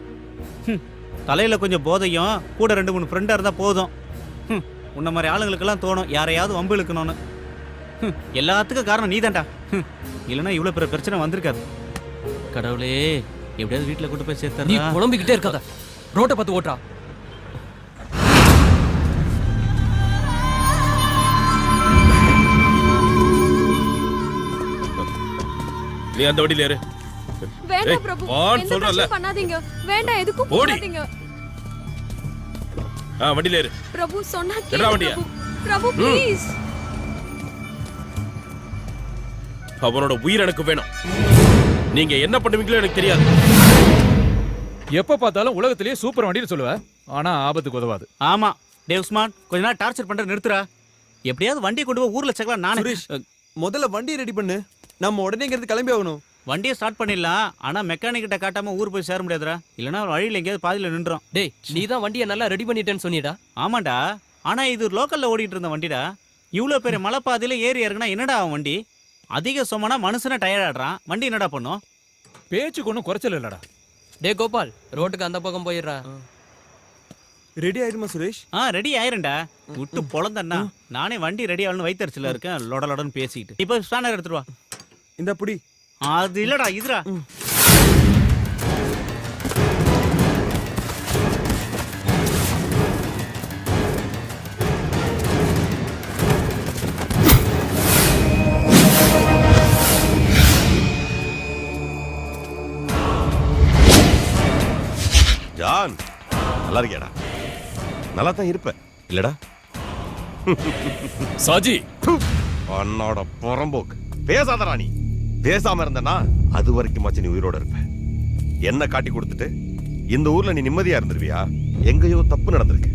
தலையில கொஞ்சம் போதையும் கூட 2-3 ஃப்ரெண்டா இருந்தா போதும். உன்ன மாதிரி ஆளுங்களுக்கெல்லாம் தோணும் யாரையாவது வம்பு இழுக்கணும்னு. எல்லாத்துக்கும் காரணம் நீதான்டா. இல்லைன்னா இவ்வளவு பெரிய பிரச்சனை வந்திருக்காது. கடவுளே எப்படியாவது வீட்டுல கூட்டு போய் நீ சேர்த்தா. புலம்பிக்கிட்டே இருக்காத, ரோட்டை பார்த்து ஓட்டுறா. நீ அந்த வண்டியில ஏறு. வேண்டாம் பிரபு, வான்னு எந்த சொல்றேன்ல. பிரச்சனையும் பண்ணாதீங்க. வேண்டாம், எதுக்கும் ஓடி. போகாதீங்க. வண்டியில ஏறு. பிரபு சொன்னா என்னடா கேளு வண்டியா? பிரபு. பிரபு ப்ளீஸ். அவனோட உயிர் எனக்கு வேணும். நீங்க என்ன பண்ணுவீங்களோ எனக்கு தெரியாது. எப்ப பார்த்தாலும் உலகத்திலேயே சூப்பர் வண்டின்னு சொல்லுவ, ஆனா ஆபத்துக்கு உதவாது. ஆமா டேவ் உஸ்மான், கொஞ்ச நாள் டார்ச்சர் பண்ற நிறுத்துறா. எப்படியாவது வண்டி கொண்டு போய் ஊர்ல சேர்க்கலாம். நானே சுரேஷ், முதல்ல வண்டியை ரெடி பண்ணு. நம்ம உடனே இங்க இருந்து கிளம்பி ஆகணும். வண்டியை ஸ்டார்ட் பண்ணிடலாம். ஆனா மெக்கானிக் கிட்ட காட்டாம ஊர் போய் சேர முடியாதுடா. இல்லனா வழியில எங்கேயாவது பாதியில நின்றோம். டேய் நீ தான் வண்டியை நல்லா ரெடி பண்ணிட்டேன்னு சொன்னிடா. ஆமாண்டா, ஆனா இது லோக்கல்ல ஓடிட்டு இருந்த வண்டிடா. இவ்வளவு பெரிய மலைப்பாதையில ஏறி இறங்குனா என்னடா அவன் வண்டி? அதிக சுமனா மனுஷனை டயர்ட் ஆடுறான். வண்டி என்னடா பண்ணும்? பேச்சுக்கு ஒன்றும் குறைச்சல் இல்லடா. டே கோபால், ரோட்டுக்கு அந்த பக்கம் போயிடுறா. ரெடி ஆயிருமா சுரேஷ்? ரெடி ஆயிரும்டா. விட்டு பொழந்தண்ணா. நானே வண்டி ரெடி ஆகணும்னு வைத்தறிச்சல இருக்கேன். லொடலொடன்னு பேசிக்கிட்டு. இப்போ ஸ்பேனர் எடுத்துட்டு வா. இந்த புடி. அது இல்லடா, இதுடா. ஜான், நல்லா இருக்கியாடா? நல்லா தான் இருப்ப இல்லடா? சாஜி, உன்னோட புறம்போக்கு. பேசாதடா. நீ பேசாம இருந்தனா அது வரைக்கும் நீ உயிரோட இருப்ப. என்ன காட்டி கொடுத்துட்டு இந்த ஊர்ல நீ நிம்மதியா இருந்துருவியா? எங்கேயோ தப்பு நடந்திருக்கு.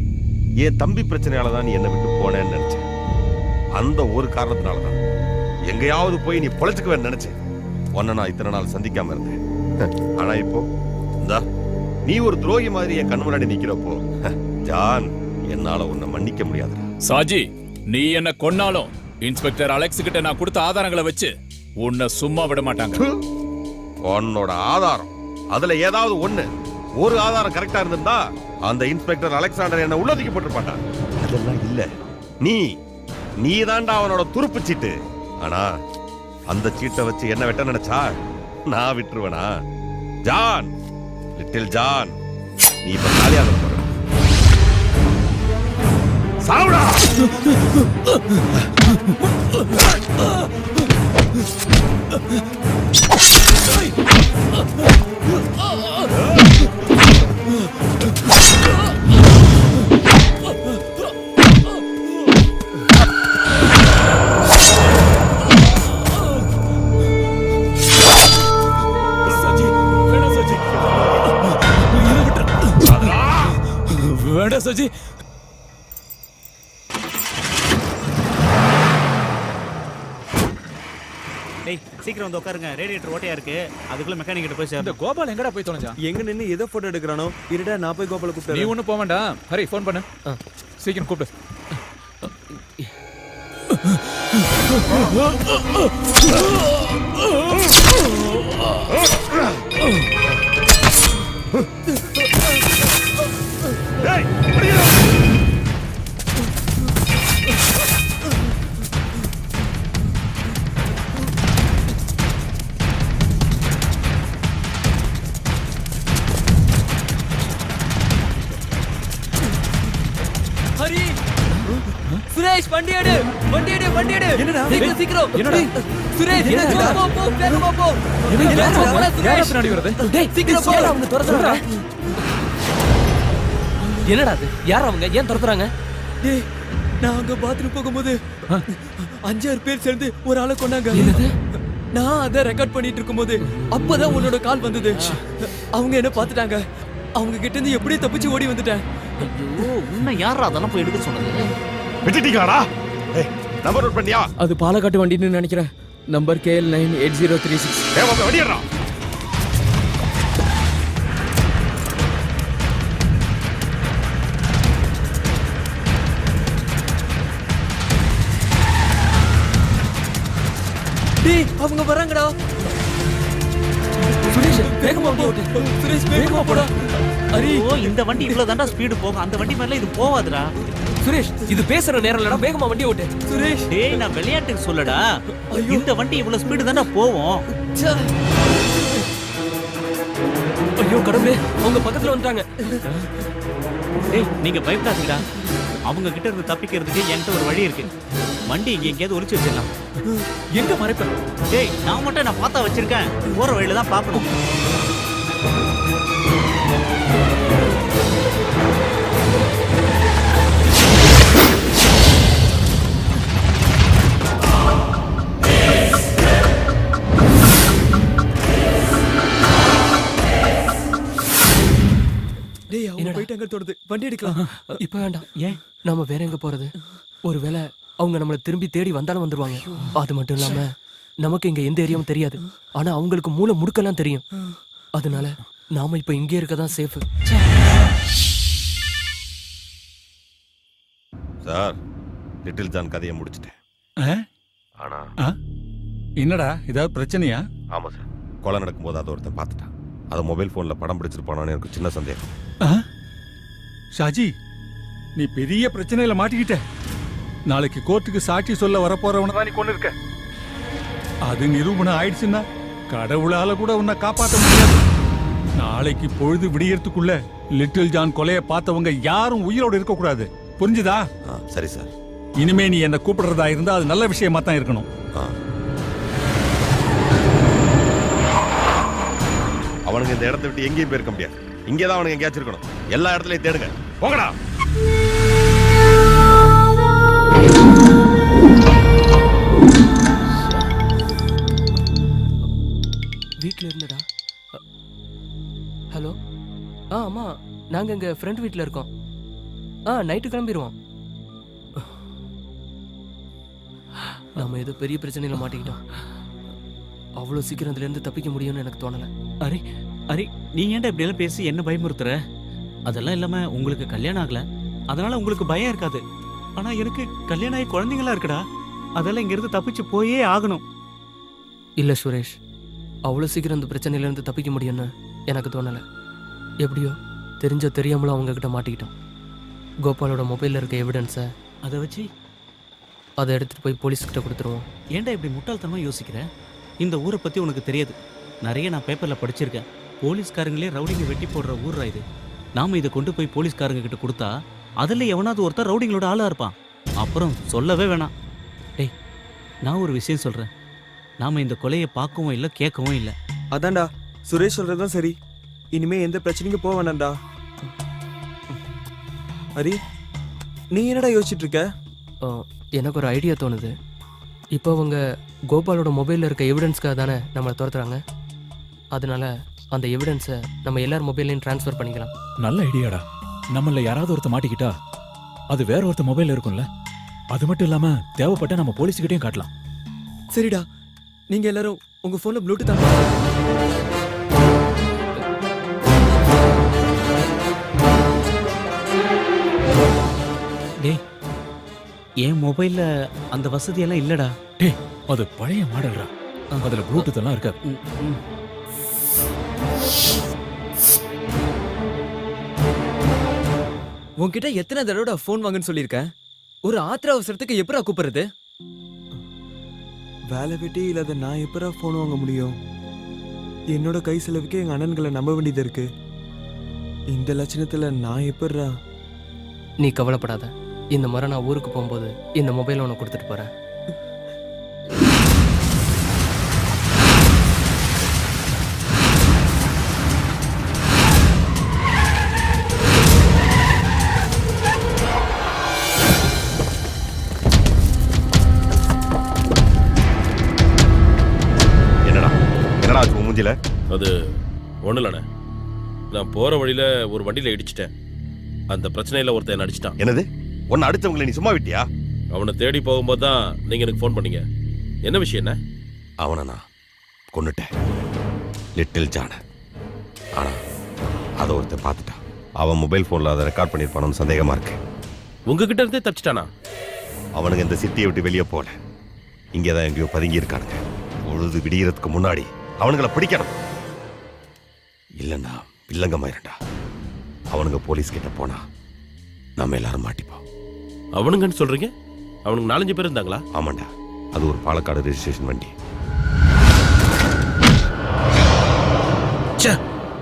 என் தம்பி பிரச்சனையால தான் நீ என்ன விட்டு போனேன்னு நினைச்சேன். அந்த ஒரு காரணத்தினாலதான் எங்கேயாவது போய் நீ பொழைச்சுக்குவே நினைச்சேன். உன்னை நான் இத்தனை நாள் சந்திக்காம இருந்தேன். ஆனா இப்போ இந்தா நீ ஒரு துரோகி மாதிரி என் கண் முன்னாடி நிக்கிறப்போ ஜான், என்னால உன்னை மன்னிக்க முடியாது. சாஜி, நீ என்ன கொன்னாலும் இன்ஸ்பெக்டர் அலெக்ஸ் கிட்ட நான் கொடுத்த ஆதாரங்களை வச்சு உன்னை சும்மா விட மாட்டாங்க. உன்னோட ஆதாரம் அதுல ஏதாவது ஒரு ஆதாரம் கரெக்டா இருந்திருந்தா அந்த இன்ஸ்பெக்டர் அலெக்சாண்டர் என்ன உள்ளதுக்கு போட்டிருப்பான். அதெல்லாம் இல்ல. நீ தாண்டா அவனோட துருப்பு சீட்டு. ஆனா அந்த சீட்டை வச்சு என்ன வெட்ட நினைச்சா நான் விட்டுருவேனா? ஜான், லிட்டில் ஜான், நீ இப்ப காலியாக போற. சாவுடா! வேண்டாம் சாஜி. டேய் சீக்கிரம் வந்து உட்காருங்க. ரேடியேட்டர் ஓட்டையா இருக்கு. அதுக்குள்ள மெக்கானிக் கிட்ட போய் இந்த சேரணும். கோபால் எங்கடா போய் தொலைஞ்சான்? எங்க நின்னு எதை போட்டோ எடுக்கறானோ? இருடா, நான் போய் கோபால நீ கூப்பிடுறேன். ஒன்னும் போக வேண்டாம். ஹரி, ஃபோன் பண்ணு. சீக்கிரம் கூப்பிடு. ஹரி, சுரேஷ் வண்டி எடு, வண்டி எடு, வண்டி எடு. சீக்கிரம் சீக்கிரம். என்னடா? சுரேஷ் போ போ வேகமா போ. யாரா பின்னாடி வருது? டேய் சீக்கிரம் போ. அவங்க துரத்துறாங்க. என்னடா அது? யார் அவங்க? ஏன் துரத்துறாங்க? டேய், நான் அங்க பாத்ரூம் போகும்போது 5-6 பேர் சேர்ந்து ஒரு ஆளை கொண்டாங்க. நான் அதை ரெக்கார்ட் பண்ணிட்டு இருக்கும்போது அப்பதான் உன்னோட கால் வந்தது. அவங்க என்ன பார்த்துட்டாங்க. அவங்க கிட்ட இருந்து எப்படியே தப்பிச்சு ஓடி வந்துட்டேன். ஐயோ, உன்னை யாரா அதெல்லாம் போய் எடுக்க சொன்னது? விட்டுட்டீங்களாடா? நம்பர் நோட் பண்ணியா? அது பாலக்காட்டு வண்டின்னு நினைக்கிறேன். Number KL 98036. வண்டியறா. அவங்க வராங்கடா. சுரேஷ் வேகமா வண்டி ஓட்டு. சுரேஷ் வேகமா போடா. ஹரி இந்த வண்டி இவ்வளவு தாண்டா ஸ்பீடு போகும், அந்த வண்டி மேல இது போவாதுடா. சுரேஷ் இது பேசுற நேரம் இல்லடா, வேகமா வண்டி ஓட்டு. சுரேஷ் டேய் நான் விளையாட்டுக்கு சொல்லடா. இந்த வண்டி இவ்வளவு ஸ்பீடு தாண்டா போவோம். ஐயோ கடவுளே, அவங்க பக்கத்துல வந்துட்டாங்க. டேய் நீங்க பயப்படாதீங்கடா. அவங்க கிட்ட இருந்து தப்பிக்கிறதுக்கு என்கிட்ட ஒரு வழி இருக்கு. வண்டி இங்க எங்கேயாவது ஒளிச்சு வச்சிடலாம். எங்க மறைப்பேன்? டேய் நான் மட்டும் நான் பார்த்தா வச்சிருக்கேன், போற வழியில தான் பார்க்கணும். டேய் அவங்க போயிட்டாங்க தோணுது. வண்டி எடுக்கலாம். இப்ப வேண்டாம். ஏன் நாம வேற எங்க போறது? ஒருவேளை அவங்க நம்மள திரும்பி தேடி வந்தாலும் வந்துருவாங்க. அது மட்டும் இல்லாம நமக்கு இங்க எந்த ஏரியாவும் தெரியாது. ஆனா அவங்களுக்கு மூளை முடுக்கெல்லாம் தெரியும். அதனால நாம இப்ப இங்கே இருக்கதான் சேஃப். சார், லிட்டில் ஜான் கதையை முடிச்சிட்டேன். ஆனா என்னடா ஏதாவது பிரச்சனையா? ஆமா சார், கொலை நடக்கும்போது அதை ஒருத்தன் பார்த்துட்டான். அதை மொபைல் போன்ல படம் பிடிச்சிட்டு போனான்னு எனக்கு சின்ன சந்தேகம். ஷாஜி, நீ பெரிய பிரச்சனையில மாட்டிக்கிட்ட. நாளைக்கு கோர்ட்டுக்கு சாட்சி சொல்ல வரப்போறவன தான் நீ கொண்டு இருக்க. அது நிரூபணம் ஆயிடுச்சுன்னா கடவுளால கூட உன்னை காப்பாற்ற முடியாது. நாளைக்கு பொழுது விடியறதுக்குள்ள லிட்டில் ஜான் கொலையை பார்த்தவங்க யாரும் உயிரோடு இருக்க கூடாது. புரிஞ்சுதா? சரி சார். இனிமே நீ என்ன கூப்பிடுறதா இருந்தா அது நல்ல விஷயமா தான் இருக்கணும். அவனுங்க இந்த இடத்தை விட்டு எங்கேயும் போயிருக்க முடியாது. இங்கேதான் அவனுங்க எங்கேயாச்சும் இருக்கணும். எல்லா இடத்துலயும் தேடுங்க. போங்கடா. வீட்ல இருந்துடா. ஹலோ. ஆமா, நாங்க எங்க ஃப்ரெண்ட் வீட்ல இருக்கோம். நைட்டு கிளம்பிடுவோம். நாம ஏதோ பெரிய பிரச்சனையில மாட்டிக்கிட்டோம். அவ்வளோ சீக்கிரம் இதுல இருந்து தப்பிக்க முடியும்னு எனக்கு தோணல. அரே அரே, நீ ஏன்டா இப்படி எல்லாம் பேசி என்ன பயமுறுத்துற? அதெல்லாம் இல்லாம உங்களுக்கு கல்யாணம் ஆகல, அதனால உங்களுக்கு பயம் இருக்காது. ஆனா எனக்கு கல்யாணம் ஆகி குழந்தைங்களா இருக்குடா. அதெல்லாம் இங்க இருந்து தப்பிச்சு போயே ஆகணும். இல்ல சுரேஷ், அவ்வளோ சீக்கிரம் இந்த பிரச்சனையில இருந்து தப்பிக்க முடியும்னு எனக்கு தோணல. எப்படியோ தெரிஞ்சோ தெரியாமலோ அவங்க கிட்ட மாட்டிக்கிட்டோம். கோபாலோட மொபைல்ல இருக்க எவிடன்ஸை அதை வச்சு அதை எடுத்துட்டு போய் போலீஸ்கிட்ட கொடுத்துருவோம். ஏன்டா இப்படி முட்டாள்தனமா யோசிக்கிற? இந்த ஊரை பத்தி உனக்கு தெரியாது. நிறைய நான் பேப்பர்ல படிச்சிருக்கேன். போலீஸ்காரங்களே ரவுடிங்க வெட்டி போடுற ஊர்ரா இது. நாம இதை கொண்டு போய் போலீஸ்காரங்க கிட்ட கொடுத்தா அதுல எவனாவது ஒருத்தர் ரவுடிங்களோட ஆளா இருப்பான். அப்புறம் சொல்லவே வேணாம். டேய் நான் ஒரு விஷயம் சொல்றேன். நாம இந்த கொலையை பார்க்கவும் இல்லை கேட்கவும் இல்லை. அதான்டா சுரேஷ் சொல்றதுதான் சரி. இனிமே எந்த பிரச்சனைக்கும் போக வேணாம்டா. ஹரி, நீ என்னடா யோசிச்சுட்டு இருக்க? எனக்கு ஒரு ஐடியா தோணுது. இப்போ அவங்க கோபாலோட மொபைலில் இருக்க எவிடன்ஸ்க்காக தானே நம்மளை துரத்துறாங்க. அதனால அந்த எவிடன்ஸை நம்ம எல்லார் மொபைல்லையும் ட்ரான்ஸ்ஃபர் பண்ணிக்கலாம். நல்ல ஐடியாடா. நம்மள யாராவது ஒருத்த மாட்டிக்கிட்டா அது வேற ஒருத்த மொபைல் இருக்கும்ல. அது மட்டும் இல்லாம தேவைப்பட்ட நம்ம போலீஸ்கிட்டையும் காட்டலாம். சரிடா, நீங்க எல்லாரும் உங்க போன்ல ப்ளூடூத் ஆன் டேய் என் மொபைல்ல அந்த வசதியெல்லாம் இல்லடா. டேய் அது பழைய மாடல்ரா. அதுல ப்ளூடூத் எல்லாம் இருக்காது. உன்கிட்ட எத்தனை தடவை ஃபோன் வாங்கன்னு சொல்லியிருக்கேன். ஒரு ஆத்திர அவசரத்துக்கு எப்படா கூப்பிடுறது? வேலை வெட்டி இல்லாத நான் எப்படா ஃபோன் வாங்க முடியும்? என்னோட கை செலவுக்கு எங்க அண்ணன்களை நம்ப வேண்டியது இருக்கு. இந்த லட்சணத்துல நான் எப்படா? நீ கவலைப்படாத. இந்த முறை நான் ஊருக்கு போகும்போது இந்த மொபைலை உனக்கு கொடுத்துட்டு போறேன். அது ஒண்ணு இல்லண்ணே, நான் போற வழியில ஒரு வண்டியில இடிச்சிட்டேன். அந்த பிரச்சனையில ஒருத்தன் அடிச்சிட்டான். என்னது? ஒன்னு அடிச்சவங்களை நீ சும்மா விட்டியா? அவனை தேடி போகும்போது தான் நீங்க எனக்கு ஃபோன் பண்ணீங்க. என்ன விஷயம்? என்ன? அவனை நான் கொன்னுட்டேன், லிட்டில் ஜான. ஆனா அதை ஒருத்தன் பார்த்துட்டான். அவன் மொபைல் போன்ல அதை ரெக்கார்ட் பண்ணிருப்பானு சந்தேகமா இருக்கு. உங்ககிட்ட இருந்தே தப்பிச்சிட்டானா? அவனுங்க இந்த சிட்டியை விட்டு வெளியே போல, இங்கேதான் எங்கேயோ பதுங்கி இருக்கானுங்க. பொழுது விடியறதுக்கு முன்னாடி அவனுங்களை பிடிக்கணும். இல்லைன்னா வில்லங்கமாயிருண்டா. அவனுங்க போலீஸ் கிட்ட போனா நம்ம எல்லாரும் மாட்டிப்போம். அவனுங்கன்னு சொல்றீங்க? அவனுக்கு 4-5 பேர் இருந்தாங்களா? ஆமாண்டா, அது ஒரு பாலக்காடு ரெஜிஸ்ட்ரேஷன் வண்டி.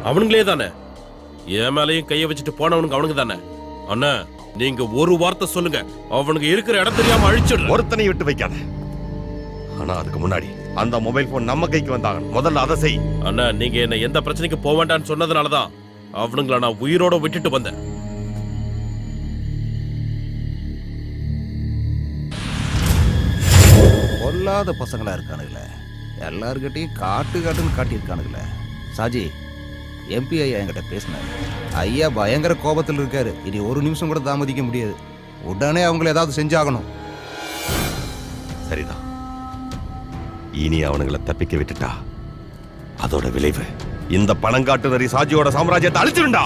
அவனுங்களே தானே என் மேலையும் கையை வச்சுட்டு போனவனுங்க அவனுங்க தானே. அண்ணா நீங்க ஒரு வார்த்தை சொல்லுங்க, அவனுங்க இருக்கிற இடம் தெரியாம அழிச்சிடு. ஒருத்தனை விட்டு வைக்காத. ஆனா அதுக்கு முன்னாடி அந்த மொபைல் போன் நம்ம கைக்கு வந்தாங்க. முதல்ல அதை செய். அண்ணா நீங்க என்ன எந்த பிரச்சனைக்கு போக வேண்டாம்னு சொன்னதுனாலதான் அவனுங்களை நான் உயிரோட விட்டுட்டு வந்தேன். பொல்லாத பசங்களா இருக்கானுங்களே, எல்லார்கிட்டையும் காட்டுன்னு காட்டியிருக்கானுங்களே. சாஜி, எம்பி ஐயா என்கிட்ட பேசினாரு. ஐயா பயங்கர கோபத்தில் இருக்காரு. இனி ஒரு நிமிஷம் கூட தாமதிக்க முடியாது. உடனே அவங்கள ஏதாவது செஞ்சாகணும். சரிதான். இனி அவனுங்களை தப்பிக்க விட்டுட்டா அதோட விளைவு இந்த பணங்காட்டு நரி சாஜியோட சாம்ராஜ்யத்தை அழிச்சிருண்டா.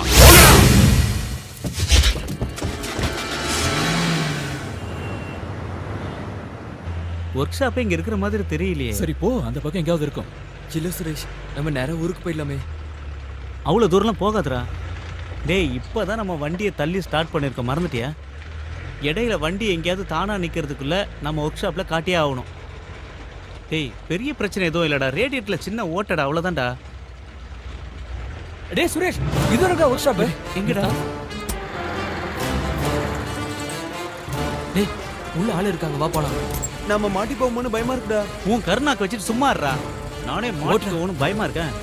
ஒர்க் ஷாப்பே இங்க இருக்கிற மாதிரி தெரியலையே. சரி போ, அந்த பக்கம் எங்கேயாவது இருக்கும். சில்ல சுரேஷ், நம்ம நேரம் ஊருக்கு போயிடலாமே. அவ்வளோ தூரம்லாம் போகாதடா. டேய், இப்போதான் நம்ம வண்டியை தள்ளி ஸ்டார்ட் பண்ணியிருக்கோம், மறந்துட்டியா? இடையில வண்டி எங்கேயாவது தானா நிற்கிறதுக்குள்ள நம்ம ஒர்க் ஷாப்பில் காட்டியே ஆகணும். டேய், பெரிய பிரச்சனை எதுவும் இல்லைடா, ரேடியேட்டரில் சின்ன ஓட்டடா, அவ்வளோதான்டா. டேய் சுரேஷ், இது இருக்கா ஒர்க் ஷாப்பு? எங்கடா? டேய், உள்ள ஆள் இருக்காங்க, வா போலாம். நம்ம மாட்டி போகும்போது பயமா இருக்குடா. உன் கருணாக்கு வச்சுட்டு சும்மா இருடா. நானே மாட்டுக்கு ஒன்றும் பயமா இருக்கேன்.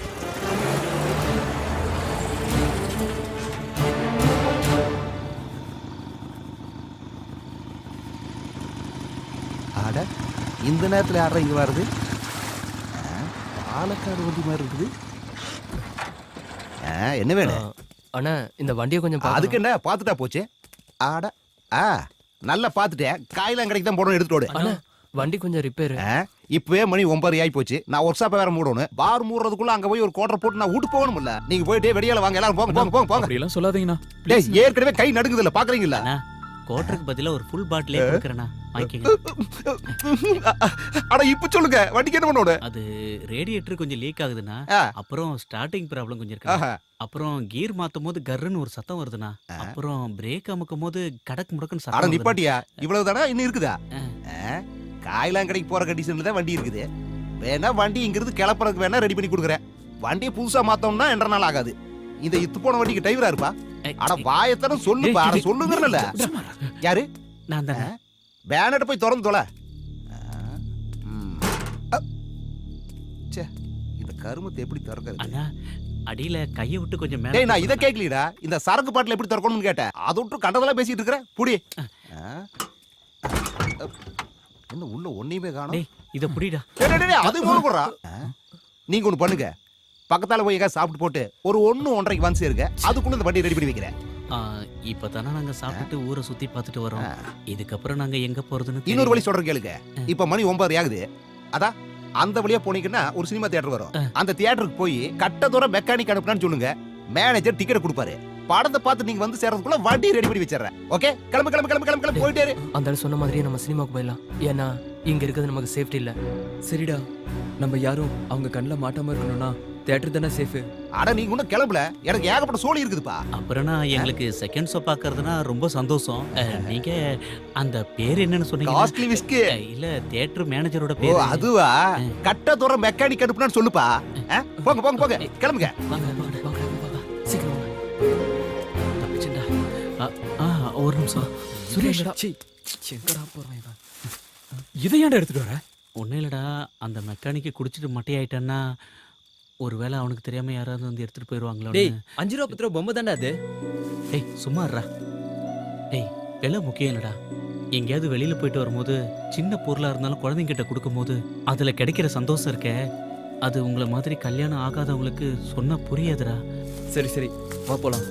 ஆட, இந்த நேரத்தில் யாரா இங்க வருது? பாலக்காடு வண்டி மாதிரி இருக்குது. என்ன வேணும்? அண்ணா இந்த வண்டியை கொஞ்சம் அதுக்கு என்ன, பார்த்துட்டா போச்சு. ஆட, நல்லா பார்த்துட்டேன். காயெல்லாம் கடைக்கு தான் போடணும், எடுத்துட்டு அண்ணா வண்டி கொஞ்சம் ரிப்பேர். இப்பவே மணி 9 ஆகி போச்சு. நான் ஒர்க் ஷாப்பை வேற மூடணும். பார் மூடுறதுக்குள்ள அங்க போய் ஒரு கோட்டரை போட்டு நான் வீட்டு போகணும். இல்ல நீங்க போயிட்டே வெளியால வாங்க, எல்லாரும் போங்க போங்க போங்க போங்க. அப்படி எல்லாம் சொல்லாதீங்கண்ணா. டேய், ஏற்கனவே கை நடுங்குது இல்ல, பாக்குறீங்களா? கோட்டருக்கு பதிலா ஒரு ஃபுல் பாட்டிலே கொடுக்குறேண்ணா, வாங்கிக்கங்க. அட இப்ப சொல்லுங்க, வண்டிக்கு என்ன பண்ணணும்? அது ரேடியேட்டர் கொஞ்சம் லீக் ஆகுதுண்ணா. அப்புறம் ஸ்டார்டிங் ப்ராப்ளம் கொஞ்சம் இருக்கு. அப்புறம் கீர் மாத்தும் போது கர்ன்னு ஒரு சத்தம் வருதுண்ணா. அப்புறம் பிரேக் அமுக்கும் போது கடக்கு முடக்குன்னு அட சத்தம். நிப்பாட்டியா, இவ்வளவுதானா? இன்னும் இருக்குதா? காயெல்லாம் கடைக்கு போற கண்டிஷன்ல தான் வண்டி இருக்குது. வேணா வண்டி இங்கிருந்து கிளப்புறதுக்கு வேணா ரெடி பண்ணி கொடுக்குறேன். வண்டியை புதுசா மாத்தோம்னா 2 நாள் ஆகாது. இந்த இத்து போன வண்டிக்கு டிரைவரா இருப்பா? அட வாயத்தனம் சொல்லுப்பா. அட சொல்லுங்கறல. யாரு? நான் தான். பேனட் போய் திறந்து தொலை. ச்சே, இந்த கருமத்தை எப்படி திறக்கிறது? அண்ணா அடியில கையை விட்டு கொஞ்சம் மேல. டேய், நான் இத கேக்கலடா. இந்த சரக்கு பாட்டில் எப்படி திறக்கணும்னு கேட்டேன். அத விட்டு கண்டதெல்லாம் பேசிட்டு இருக்கற. புடி. என்ன உள்ள ஒண்ணுமே காணோம். டேய், இத புடிடா. டேய், அது மூணு போடுறா. நீங்க ஒன்னு பண்ணுங்க, பக்கத்தால போய் எங்க சாப்பிட்டு போட்டு ஒரு 1-1:30 வந்து சேருங்க. அதுக்குள்ள இந்த வண்டி ரெடி பண்ணி வைக்கிறேன். இப்பதானே நாங்க சாப்பிட்டு ஊரை சுத்தி பார்த்துட்டு வரோம். இதுக்கப்புறம் நாங்க எங்க போறதுன்னு இன்னொரு வழி சொல்றேன் கேளுங்க. இப்ப மணி 9 ஆகுது. அதான் அந்த வழியா போனீங்கன்னா ஒரு சினிமா தியேட்டர் வரும். அந்த தியேட்டருக்கு போய் கட்ட தூரம் மெக்கானிக் அனுப்புனான்னு சொல்லுங்க. மேனேஜர் டிக்கெட் கொடுப்பாரு. படத்தை பார்த்து நீங்க வந்து சேர்றதுக்குள்ள வண்டி ரெடி பண்ணி வச்சிடுறேன். ஓகே, கிளம்பு கிளம்பு கிளம்பு கிளம்பு கிளம்பு போயிட்டே இரு. அந்த சொன்ன மாதிரியே நம்ம சினிமாக்கு போயிடலாம். ஏன்னா இங்க இருக்கிறது நமக்கு சேஃப்டி இல்ல. சரிடா, நம்ம யாரும் அவங்க கண்ணில் மாட்டாம இருக்கணும்னா தியேட்டர் தானே சேஃபு. அட நீங்க இன்னும் கிளம்பல, எனக்கு ஏகப்பட்ட சோழி இருக்குதுப்பா. அப்புறம்னா எங்களுக்கு செகண்ட் ஷோ பார்க்கறதுனா ரொம்ப சந்தோஷம். நீங்க அந்த பேர் என்னன்னு சொன்னீங்க? Costly whisky. இல்ல, தியேட்டர் மேனேஜரோட ஓ, பேர். அதுவா? கட்ட தூரம் மெக்கானிக் அனுப்புனான்னு சொல்லுப்பா. போங்க போங்க போங்க, கிளம்புங்க. சீக்கிரம் தப்பிச்சுடா. ஒரு நிமிஷம் சுரேஷ், எங்கடா போறான் இவன்? இதை ஏன்டா எடுத்துட்டு வர? ஒன்னும் இல்லடா, அந்த மெக்கானிக்கு குடிச்சிட்டு மட்டையாயிட்டான்னா ஒருவேளை அவனுக்கு தெரியாம யாராவது வந்து எடுத்துட்டு போயிருவாங்களோ. டேய், 5 ரூபா 10 ரூபா பொம்மை தான்டா அது. டேய் சும்மா இருடா. டேய், எல்லாம் முக்கியம் இல்லடா. எங்கேயாவது வெளியில போயிட்டு வரும்போது சின்ன பொருளா இருந்தாலும் குழந்தைங்கிட்ட கொடுக்கும்போது அதுல கிடைக்கிற சந்தோஷம் இருக்க, அது உங்களை மாதிரி கல்யாணம் ஆகாதவங்களுக்கு சொன்னா புரியாதுடா. சரி சரி, வா போலாம்.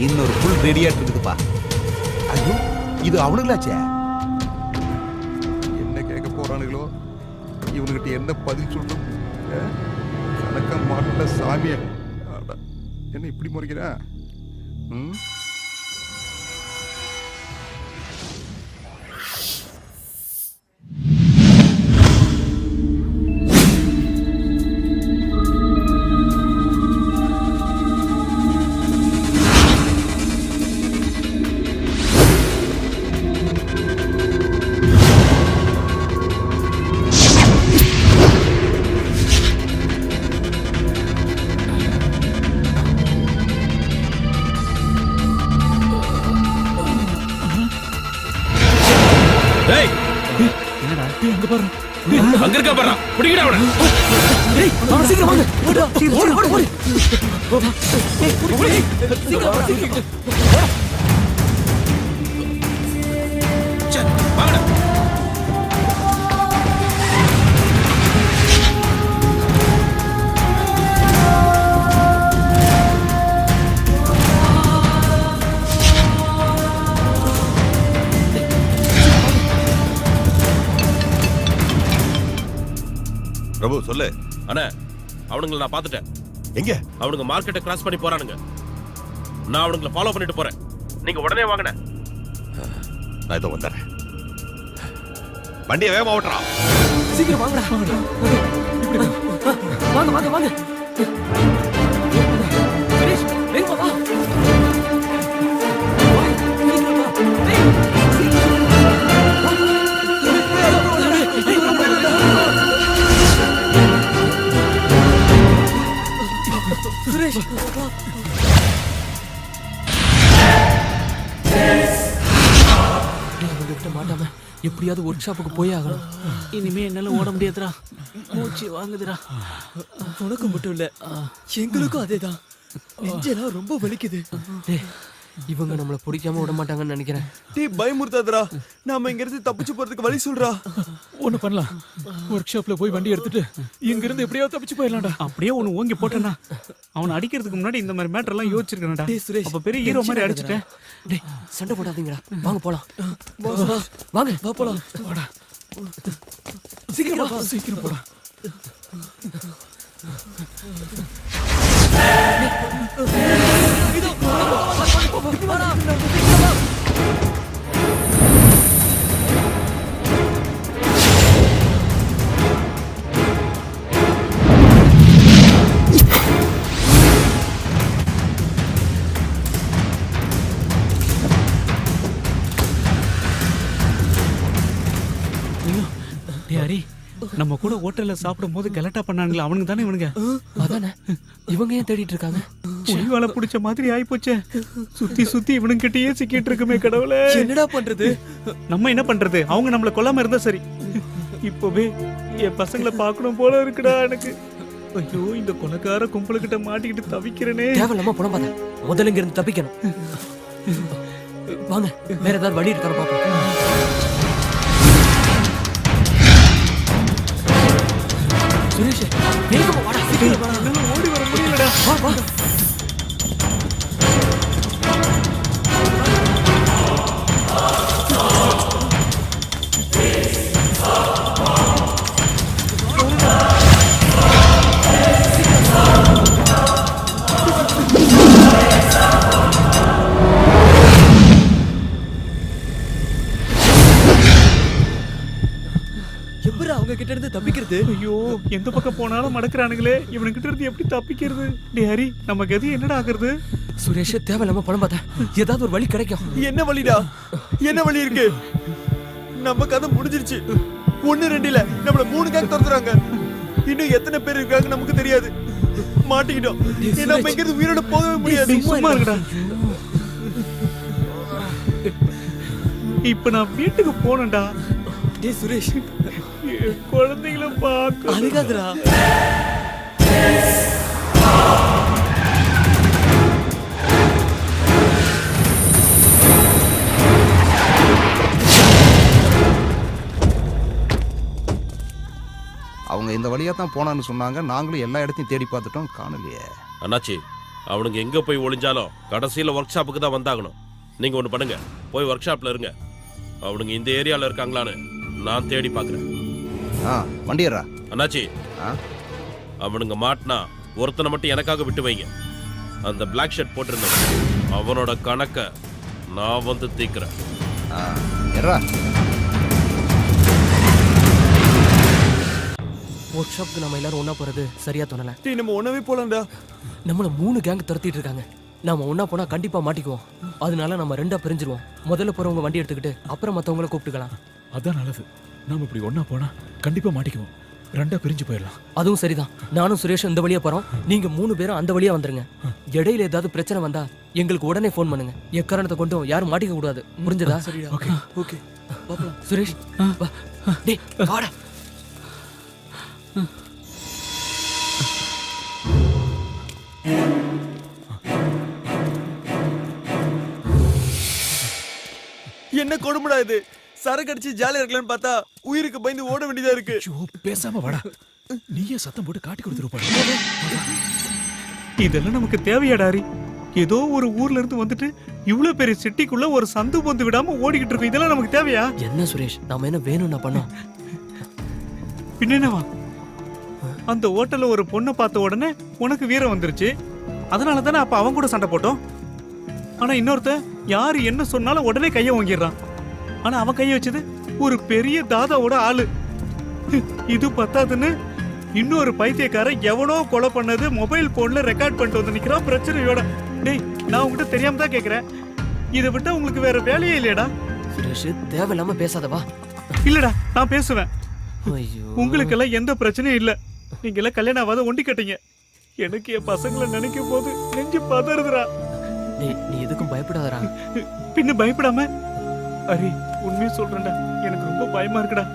இன்னொரு ஃபுல் ரெடியா இருக்குதுப்பா. ஐயோ இது அவனுங்களாச்சே. என்ன கேட்க போறானுங்களோ, இவனுக்கிட்ட என்ன பதில் சொல்றோம்? கணக்க மாட்டல சாமிய. என்ன இப்படி முறைக்கிறா? அங்க இருக்க பாரு, பிடிக்கடா அவன. டேய் அவன சீக்கிரம் வாங்க. ஓடு ஓடு ஓடு. டேய் ஓடு. சீக்கிரம் சீக்கிரம். சரி வாங்கடா. பிரபு சொல்லு. அண்ணா அவனுங்களை நான் பார்த்துட்டேன். எங்க? அவனுங்க மார்க்கெட்டை கிராஸ் பண்ணி போறானுங்க. நான் அவனுங்களை ஃபாலோ பண்ணிட்டு போறேன். நீங்க உடனே வாங்கண்ணே. நான் இதோ வந்துடுறேன். வண்டியை வேகமா ஓட்டுறா. சீக்கிரம் வாங்கடா. வாங்க வாங்க வாங்க. சுரேஷ் வேகமா வா. சுரேஷ் மாட்டாம எப்படியாவது ஒர்க் ஷாப்புக்கு போய் ஆகணும். இனிமே என்னால ஓட முடியாதுடா, மூச்சு வாங்குதுடா. உனக்கு மட்டும் இல்ல எங்களுக்கும் அதேதான். நெஞ்செல்லாம் ரொம்ப வலிக்குது. இவங்க நம்மள பிடிக்காம விட மாட்டாங்கன்னு நினைக்கிறேன். டேய் பயமுறுத்தாதடா, நாம இங்க இருந்து தப்பிச்சு போறதுக்கு வழி சொல்றா. ஒண்ணு பண்ணலாம், ஒர்க் ஷாப்ல போய் வண்டி எடுத்துட்டு இங்க இருந்து எப்படியாவது தப்பிச்சு போயிடலாம்டா. அப்படியே ஒன்னு ஓங்கி போட்டேன்னா அவனை அடிக்கிறதுக்கு முன்னாடி இந்த மாதிரி மேட்டர் எல்லாம் யோசிச்சிருக்கேன்டா. டேய் சுரேஷ், அப்ப பெரிய ஹீரோ மாதிரி அடிச்சிட்டேன். டேய் சண்டை போடாதீங்கடா, வாங்க போலாம். வாங்க வா போலாம். வாடா சீக்கிரம் வா. சீக்கிரம் போடா. ஹரி, நம்ம கூட ஹோட்டல்ல சாப்பிடும் போது கலட்டா பண்ணானுங்களா, அவனுங்க தானே இவனுங்க? அதானே, இவங்க ஏன் தேடிட்டு இருக்காங்க? ஒளிவால பிடிச்ச மாதிரி ஆயிப்போச்சே. சுத்தி சுத்தி இவனுங்க கிட்டயே சிக்கிட்டு இருக்குமே கடவுளே. என்னடா பண்றது? நம்ம என்ன பண்றது? அவங்க நம்மள கொல்லாம இருந்தா சரி. இப்பவே என் பசங்களை பார்க்கணும் போல இருக்குடா எனக்கு. ஐயோ, இந்த கொலைக்கார கும்பலுக்கிட்ட மாட்டிக்கிட்டு தவிக்கிறனே. தேவையில்லாம பணம் பார்த்தா முதல்ல இங்க இருந்து தப்பிக்கணும். வாங்க வேற ஏதாவது வழி இருக்கான்னு பாப்போம். சுரேஷ் வேகமா வாடா, சீக்கிரம் வாடா. ஓடி வர முடியலடா. வா வா. அவங்க கிட்ட இருந்து தப்பிக்கிறது? ஐயோ, எந்த பக்கம் போனாலும் மடக்குறானுங்களே. இவனுக்கிட்ட இருந்து எப்படி தப்பிக்கிறது? டேய் ஹரி, நம்ம கதி என்னடா ஆகுறது? சுரேஷ் தேவையில்லாம பணம் பார்த்தா ஏதாவது ஒரு வழி கிடைக்கும். என்ன வழிடா? என்ன வழி இருக்கு? நம்ம கதை முடிஞ்சிருச்சு. 1-2 இல்ல, நம்மள 3 கேங் துரத்துறாங்க. இன்னும் எத்தனை பேர் இருக்காங்க நமக்கு தெரியாது. மாட்டிக்கிட்டோம். நம்ம இங்க இருந்து உயிரோட போகவே முடியாது. சும்மா இருக்கடா. இப்ப நான் வீட்டுக்கு போனேன்டா. டேய் சுரேஷ், குழந்தைகளை பார்க்க அழுகாதடா. அவங்க இந்த வழியா தான் போனான்னு சொன்னாங்க. நாங்களும் எல்லா இடத்தையும் தேடி பார்த்துட்டோம், காணலையே. அண்ணாச்சி, அவனுங்க எங்க போய் ஒளிஞ்சாலும் கடைசியில ஒர்க் ஷாப்புக்கு தான் வந்தாகணும். நீங்க ஒண்ணு பண்ணுங்க, போய் ஒர்க் ஷாப்ல இருங்க. அவனுங்க இந்த ஏரியால இருக்காங்களான்னு நான் தேடி பாக்குறேன். வண்டியரா அண்ணாச்சி, அவனுங்க மாட்டினா ஒருத்தனை மட்டும் எனக்காக விட்டு வைங்க. அந்த பிளாக் ஷர்ட் போட்டிருந்தேன், அவனோட கணக்க நான் வந்து தீக்கிறேன். ஒர்க் ஷாப்புக்கு நம்ம எல்லாரும் ஒண்ணா போறது சரியா தோணல. நம்ம ஒண்ணாவே போலாம்டா. நம்மள 3 கேங் துரத்திட்டு இருக்காங்க. நாம ஒண்ணா போனா கண்டிப்பா மாட்டிக்குவோம். அதனால நம்ம 2ஆ பிரிஞ்சிருவோம். முதல்ல போறவங்க வண்டி எடுத்துக்கிட்டு அப்புறம் மத்தவங்கள கூப்பிட்டுக்கலாம். அதான் நல்லது. நாம இப்படி ஒண்ணா போனா கண்டிப்பா மாட்டிக்குவோம். 2ஆ பிரிஞ்சு போயிடலாம். அதுவும் சரிதான். நானும் சுரேஷ் இந்த வழியா போறோம். நீங்க 3 பேரும் அந்த வழியா வந்துருங்க. இடையில ஏதாவது பிரச்சனை வந்தா எங்களுக்கு உடனே ஃபோன் பண்ணுங்க. எக்காரணத்தை கொண்டும் யாரும் மாட்டிக்க கூடாது. புரிஞ்சதா? Okay okay. சுரேஷ் வா. டேய் வாடா. என்ன கொடுமடா இது. சரக்கு அடிச்சு ஜாலியா இருக்கலாம்னு பார்த்தா உயிருக்கு பயந்து ஓட வேண்டியதா இருக்கு. பேசாம வாடா. நீயே சத்தம் போட்டு காட்டி கொடுத்துருப்பா. இதெல்லாம் நமக்கு தேவையாடாரி? ஏதோ ஒரு ஊர்ல இருந்து வந்துட்டு இவ்வளவு பெரிய சிட்டிக்குள்ள ஒரு சந்து பொந்து விடாம ஓடிக்கிட்டு இருக்கோம். இதெல்லாம் நமக்கு தேவையா? என்ன சுரேஷ், நாம என்ன வேணும்னா பண்ணோம்? பின்னவா அந்த ஹோட்டல்ல ஒரு பொண்ணை பார்த்த உடனே உனக்கு வீரம் வந்துருச்சு. அதனால தானே அப்ப அவன் கூட சண்டை போட்டோம். ஆனா இன்னொருத்த யாரு என்ன சொன்னாலும் உடனே கைய வாங்கிடுறான். ஆனா அவன் கைய வச்சது ஒரு பெரிய தாதாவோட ஆளு. இது பத்தாதுன்னு இன்னொரு பைத்தியக்காரன் எவனோ கொலை பண்ணது மொபைல் போன்ல ரெக்கார்ட் பண்ணிட்டு வந்து நிக்கிறான் பிரச்சனையோட. டேய், நான் உங்ககிட்ட தெரியாம தான் கேக்குறேன். இதை விட்டா உங்களுக்கு வேற வேலையே இல்லையடா? சுரேஷ் தேவையில்லாம பேசாதவா. இல்லடா, நான் பேசுவேன். ஐயோ, உங்களுக்கெல்லாம் எந்த பிரச்சனையும் இல்ல. நீங்க எல்லாம் கல்யாணம் ஆகாத ஒண்டி கட்டீங்க. எனக்கு என் பசங்களை நினைக்கும் போது நெஞ்சு பதறுதுடா. நீ எதுக்கும் பயப்படாதடா. பின்ன பயப்படாம அரே, உண்மையை சொல்றேன்டா, எனக்கு ரொம்ப பயமா இருக்குடா.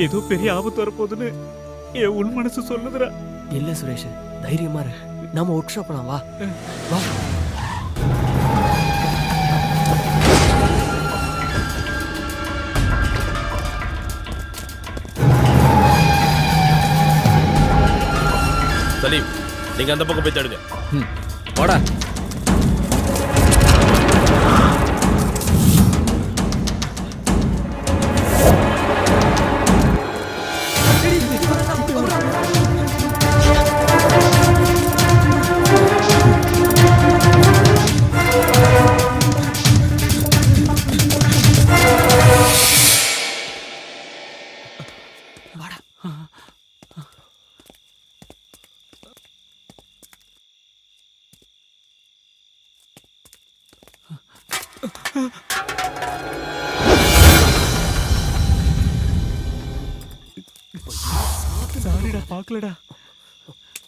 ஏதோ பெரிய ஆபத்து வரப்போகுதுன்னு என் உள் மனசு சொல்லுதுடா. இல்ல சுரேஷ், தைரியமா இரு. நாம ஒர்க் ஷாப் போலாம். வா வா. சலீம், நீங்க அந்த பக்கம் போய் தேடுங்க. வாடா. சாரிடா, பாக்கலடா.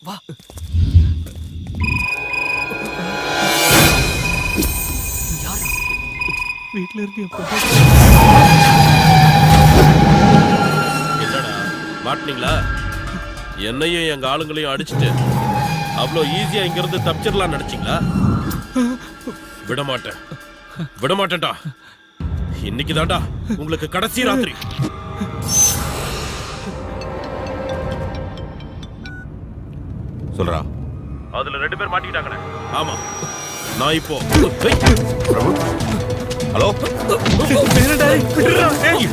வா. வீட்டுல இருந்து என்னடா மாட்டினீங்களா? என்னையும் எங்க ஆளுங்களையும் அடிச்சுட்டு அவ்வளோ ஈஸியா இங்க இருந்து தப்பிச்சிடலாம் நினைச்சீங்களா? விடமாட்டேன், விடமாட்டேன்டா. இன்னைக்கு தான்டா உங்களுக்கு கடைசி ராத்திரி. சொல்றா. அதுல 2 பேர் மாட்டிக்கிட்டாங்கண்ணே. ஆமா, நான் இப்போ பிரபு. ஹலோ,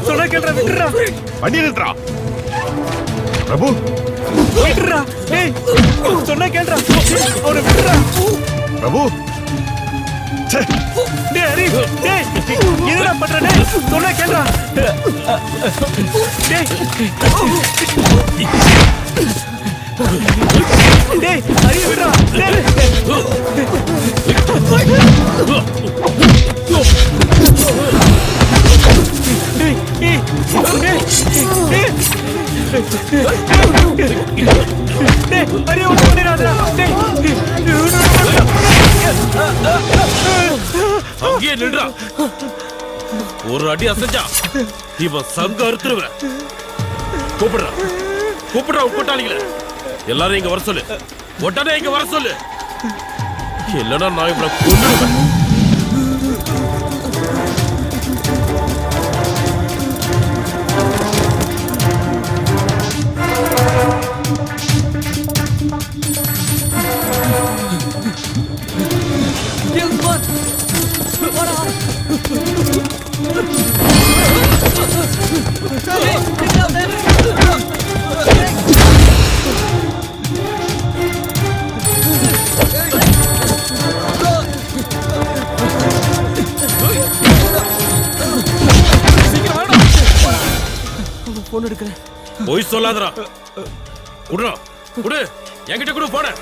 சொன்னா கேள்றா, விட்டுறா. வண்டி நிறுத்துறா. பிரபு, விட்டுறா. டேய், சொன்னா கேள்றா. அவரை விட்டுறா. பிரபு. டேய் ஹரி, டேய் என்னடா பண்ற? டேய், சொன்னா கேள்றா. டேய் டேய் ஹரி, விட்டுறா. டேய் டேய் டேய் ஹரி, ஒண்ணு பண்ணிடாதடா. டேய் அங்கேயே நின்றா. ஒரு அடி அசைஞ்சா இவன் சங்க அறுத்துருவேன். கூப்பிடுறா, கூப்பிடுறா உட்பட்டாளிகளை. எல்லாரும் இங்க வர சொல்லு. உடனே இங்க வர சொல்லு. இல்லைன்னா நான் இவனை கொன்னுடுவேன். போன் எடுக்கல. போய் சொல்லாதடா. குடுறா. குடு. என்கிட்ட குடு போன.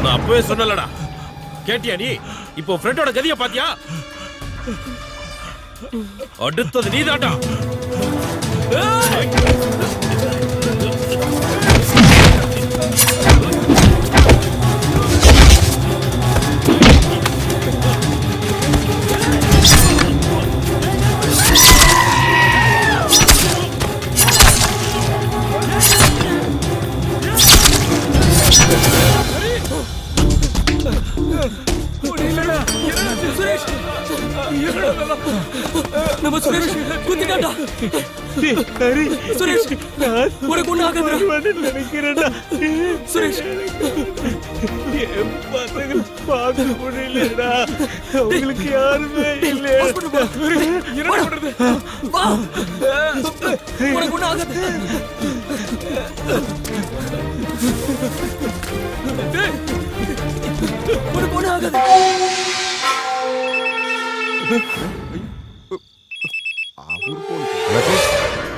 நான் அப்பவே சொன்னலடா. கேட்டியா நீ? இப்போ ஃப்ரெண்டோட கதியை பாத்தியா? அடுத்தது நீதாண்டா. சுரேஷ், நம்ம சுரேஷ் குத்திட்டான்டா. சுரேஷ், உனக்கு ஒண்ணு ஆகாதுடா. நினைக்கிறேன்டா. சுரேஷ், என் பசங்களை பார்க்க முடியலடா. அவங்களுக்கு யாருமே இல்லை. என்ன பண்றது? வா, உனக்கு ஒண்ணு ஆகாது. உனக்கு ஒண்ணு ஆகாது.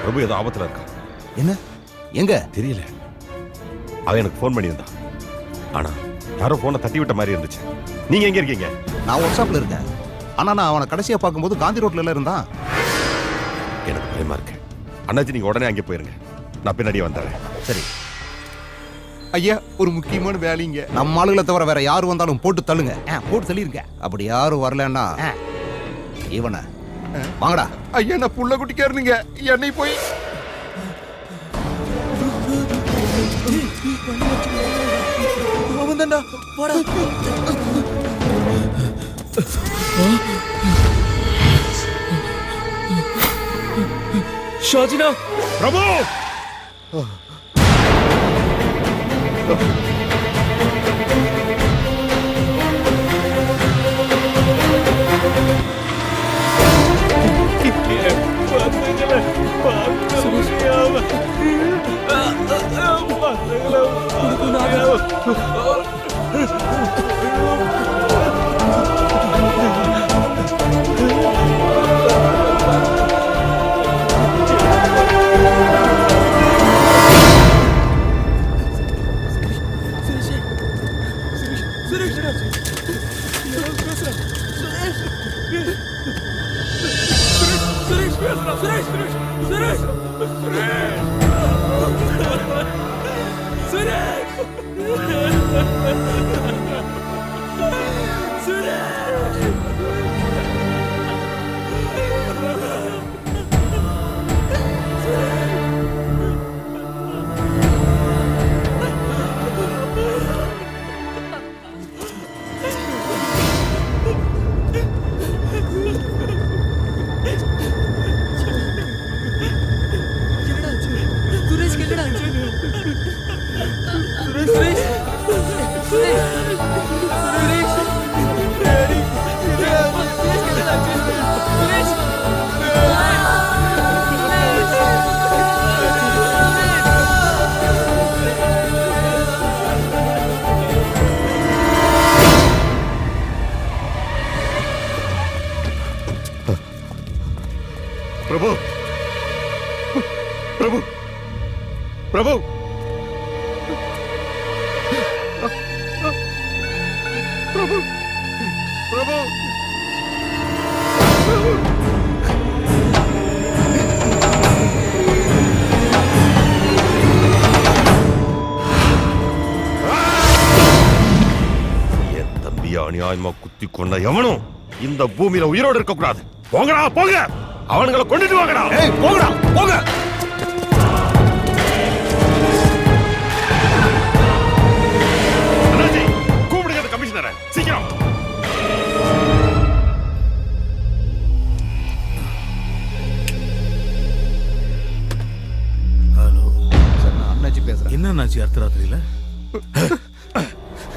பிரபு ஏதோ ஆபத்துல இருக்கா. என்ன? எங்க? தெரியல. அவன் எனக்கு போன் பண்ணியிருந்தா. ஆனா யாரோ போனை தட்டி விட்ட மாதிரி இருந்துச்சு. நீங்க எங்க இருக்கீங்க? நான் வாட்ஸ்அப்ல இருக்கேன். ஆனா நான் அவனை கடைசியா பார்க்கும்போது காந்தி ரோட்ல இருந்தான். எனக்கு பயமா இருக்கு. அண்ணாச்சி நீங்க உடனே அங்கே போயிருங்க. நான் பின்னாடியே வந்தாரேன். சரி ஐயா, ஒரு முக்கியமான வேலைங்க. நம்ம ஆளுகளை தவிர வேற யாரு வந்தாலும் போட்டு தள்ளுங்க. போட்டு தள்ளிருங்க. அப்படி யாரும் வரலன்னா இவனை வாங்கடா. ஐயா, நான் புள்ள குட்டிக்காரனுங்க. என்னை போய் அவன் தான்டா. போடா. ஷாஜினா, பிரபு! பசங்களை பார்க்க முடியாம பிரபு! பிரபு! பிரபு! பிரபு! பிரபு! என் தம்பியை அநியாயமா குத்தி கொண்ட எவனும் இந்த பூமியில உயிரோடு இருக்க கூடாது. போங்கடா, போங்க! அவனுங்களை கொண்டுட்டு வாங்கடா. போங்கடா, போங்க. கூப்பிடுங்க கமிஷனரை சீக்கிரம். என்னன்னாச்சு அர்த்தராத்திரியில?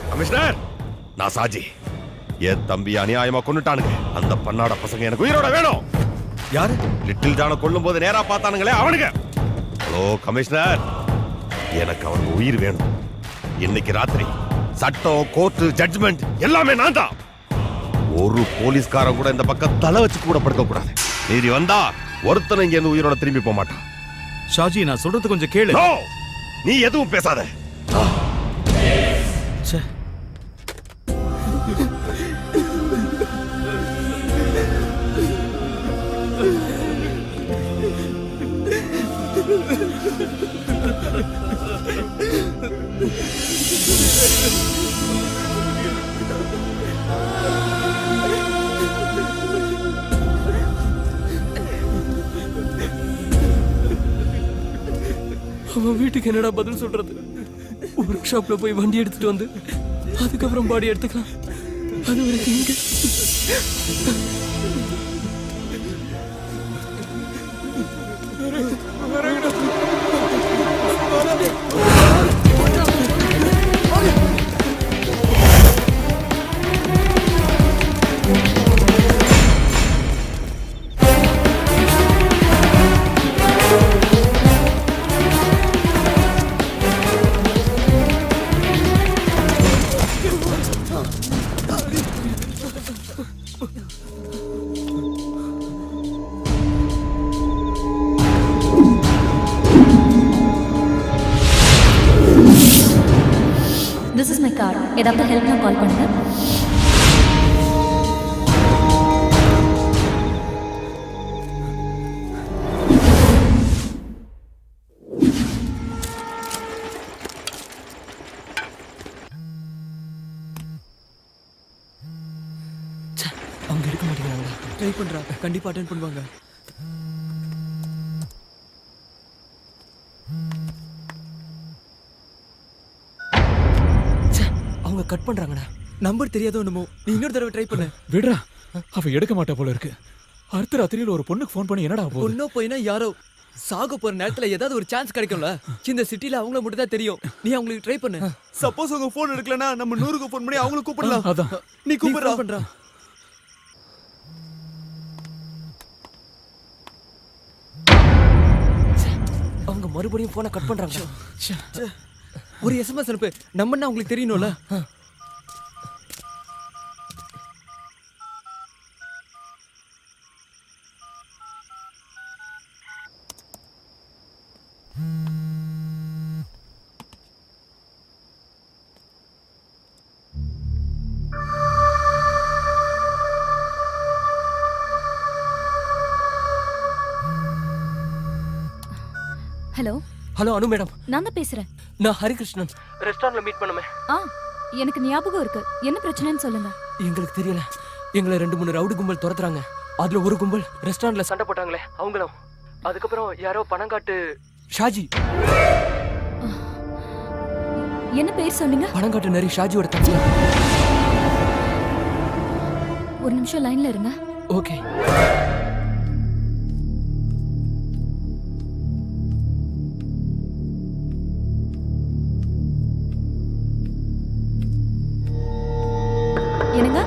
கமிஷனர், நான் சாஜி. என் தம்பி அநியாயமா கொன்னுட்டானுங்க. அந்த பண்ணாட பசங்க எனக்கு உயிரோட வேணும். யாரு? லிட்டில் ஜான கொல்லும் போது நேரா பார்த்தானுங்களே அவனுங்க. ஹலோ கமிஷனர், எனக்கு அவனுக்கு உயிர் வேணும். இன்னைக்கு ராத்திரி சட்டம், கோர்ட்டு, ஜட்ஜ்மெண்ட் எல்லாமே நான் தான். ஒரு போலீஸ்காரன் கூட இந்த பக்கம் தலை வச்சு கூட படுக்க கூடாது. நீதி வந்தா ஒருத்தனை இங்க இருந்து உயிரோட திரும்பி போக மாட்டான். ஷாஜி, நான் சொல்றது கொஞ்சம் கேளு. நீ எதுவும் பேசாத. அவன் வீட்டுக்கு என்னடா பதில் சொல்றது? ஒர்க் ஷாப்ல போய் வண்டி எடுத்துட்டு வந்து அதுக்கப்புறம் பாடி எடுத்துக்கலாம். அது வரைக்கும் இங்க திஸ் இஸ் மை கார். ஏதாவது ஹெல்ப்னா கால் பண்ணுங்க. அவங்க எடுக்க மாட்டேங்கிறாங்க. ட்ரை பண்றா, கண்டிப்பா அட்டென்ட் பண்ணுவாங்க. அவங்க கட் பண்றாங்கடா. நம்பர் தெரியாதோ என்னமோ. நீ இன்னொரு தடவை ட்ரை பண்ணு. விடுறா, அவ எடுக்க மாட்டா போல இருக்கு. அடுத்த ராத்திரியில ஒரு பொண்ணுக்கு ஃபோன் பண்ணி என்னடா போகுது? பொண்ணோ போயினா யாரோ சாக போற நேரத்துல ஏதாவது ஒரு சான்ஸ் கிடைக்கும்ல. இந்த சிட்டில அவங்கள மட்டும் தான் தெரியும். நீ அவங்களுக்கு ட்ரை பண்ணு. சப்போஸ் அவங்க போன் எடுக்கலனா நம்ம 100க்கு ஃபோன் பண்ணி அவங்கள கூப்பிடலாம். அதான் நீ கூப்பிடுறா. பண்றா. அவங்க மறுபடியும் போனை கட் பண்றாங்க. ஒரு எஸ்எம்எஸ் அனுப்பு. நம்மன்னா உங்களுக்கு தெரியணும்ல. ஹலோ ஹலோ அனு மேடம், நான் தான் பேசுறேன். நான் ஹரிகிருஷ்ணன். ரெஸ்டாரண்ட்ல மீட் பண்ணுமே. எனக்கு ஞாபகம் இருக்கு. என்ன பிரச்சனைன்னு சொல்லுங்க. எங்களுக்கு தெரியல. எங்களை 2-3 ரவுடி கும்பல் துரத்துறாங்க. அதுல ஒரு கும்பல் ரெஸ்டாரண்ட்ல சண்டை போட்டாங்களே அவங்களும். அதுக்கப்புறம் யாரோ பணங்காட்டு ஷாஜி. என்ன பேர் சொன்னீங்க? பணங்காட்டு நரி ஷாஜியோட தம்பி. ஒரு நிமிஷம் லைன்ல இருங்க. ஓகே. என்னங்க?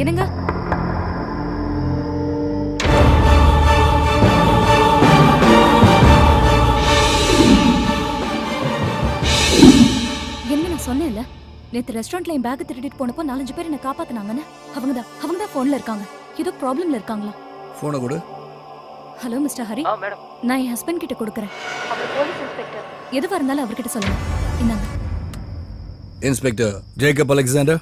என்னங்க? என்ன நான் சொன்னேன்ல, நேத்து ரெஸ்டாரண்ட்ல என் பேக் திருடிட்டு போனப்போ 4-5 பேர் என்ன காப்பாத்துனாங்கன்னு. அவங்க தான் போன்ல இருக்காங்க. ஏதோ ப்ராப்ளம்ல இருக்காங்களா? போனை கொடு. Hello mister Hari. மேடம், நான் என் ஹஸ்பண்ட் கிட்ட கொடுக்குறேன். அவர் போலீஸ் இன்ஸ்பெக்டர். எதுவா இருந்தாலும் அவர்கிட்ட சொல்லுங்க. இந்தாங்க. Inspector Jacob Alexander.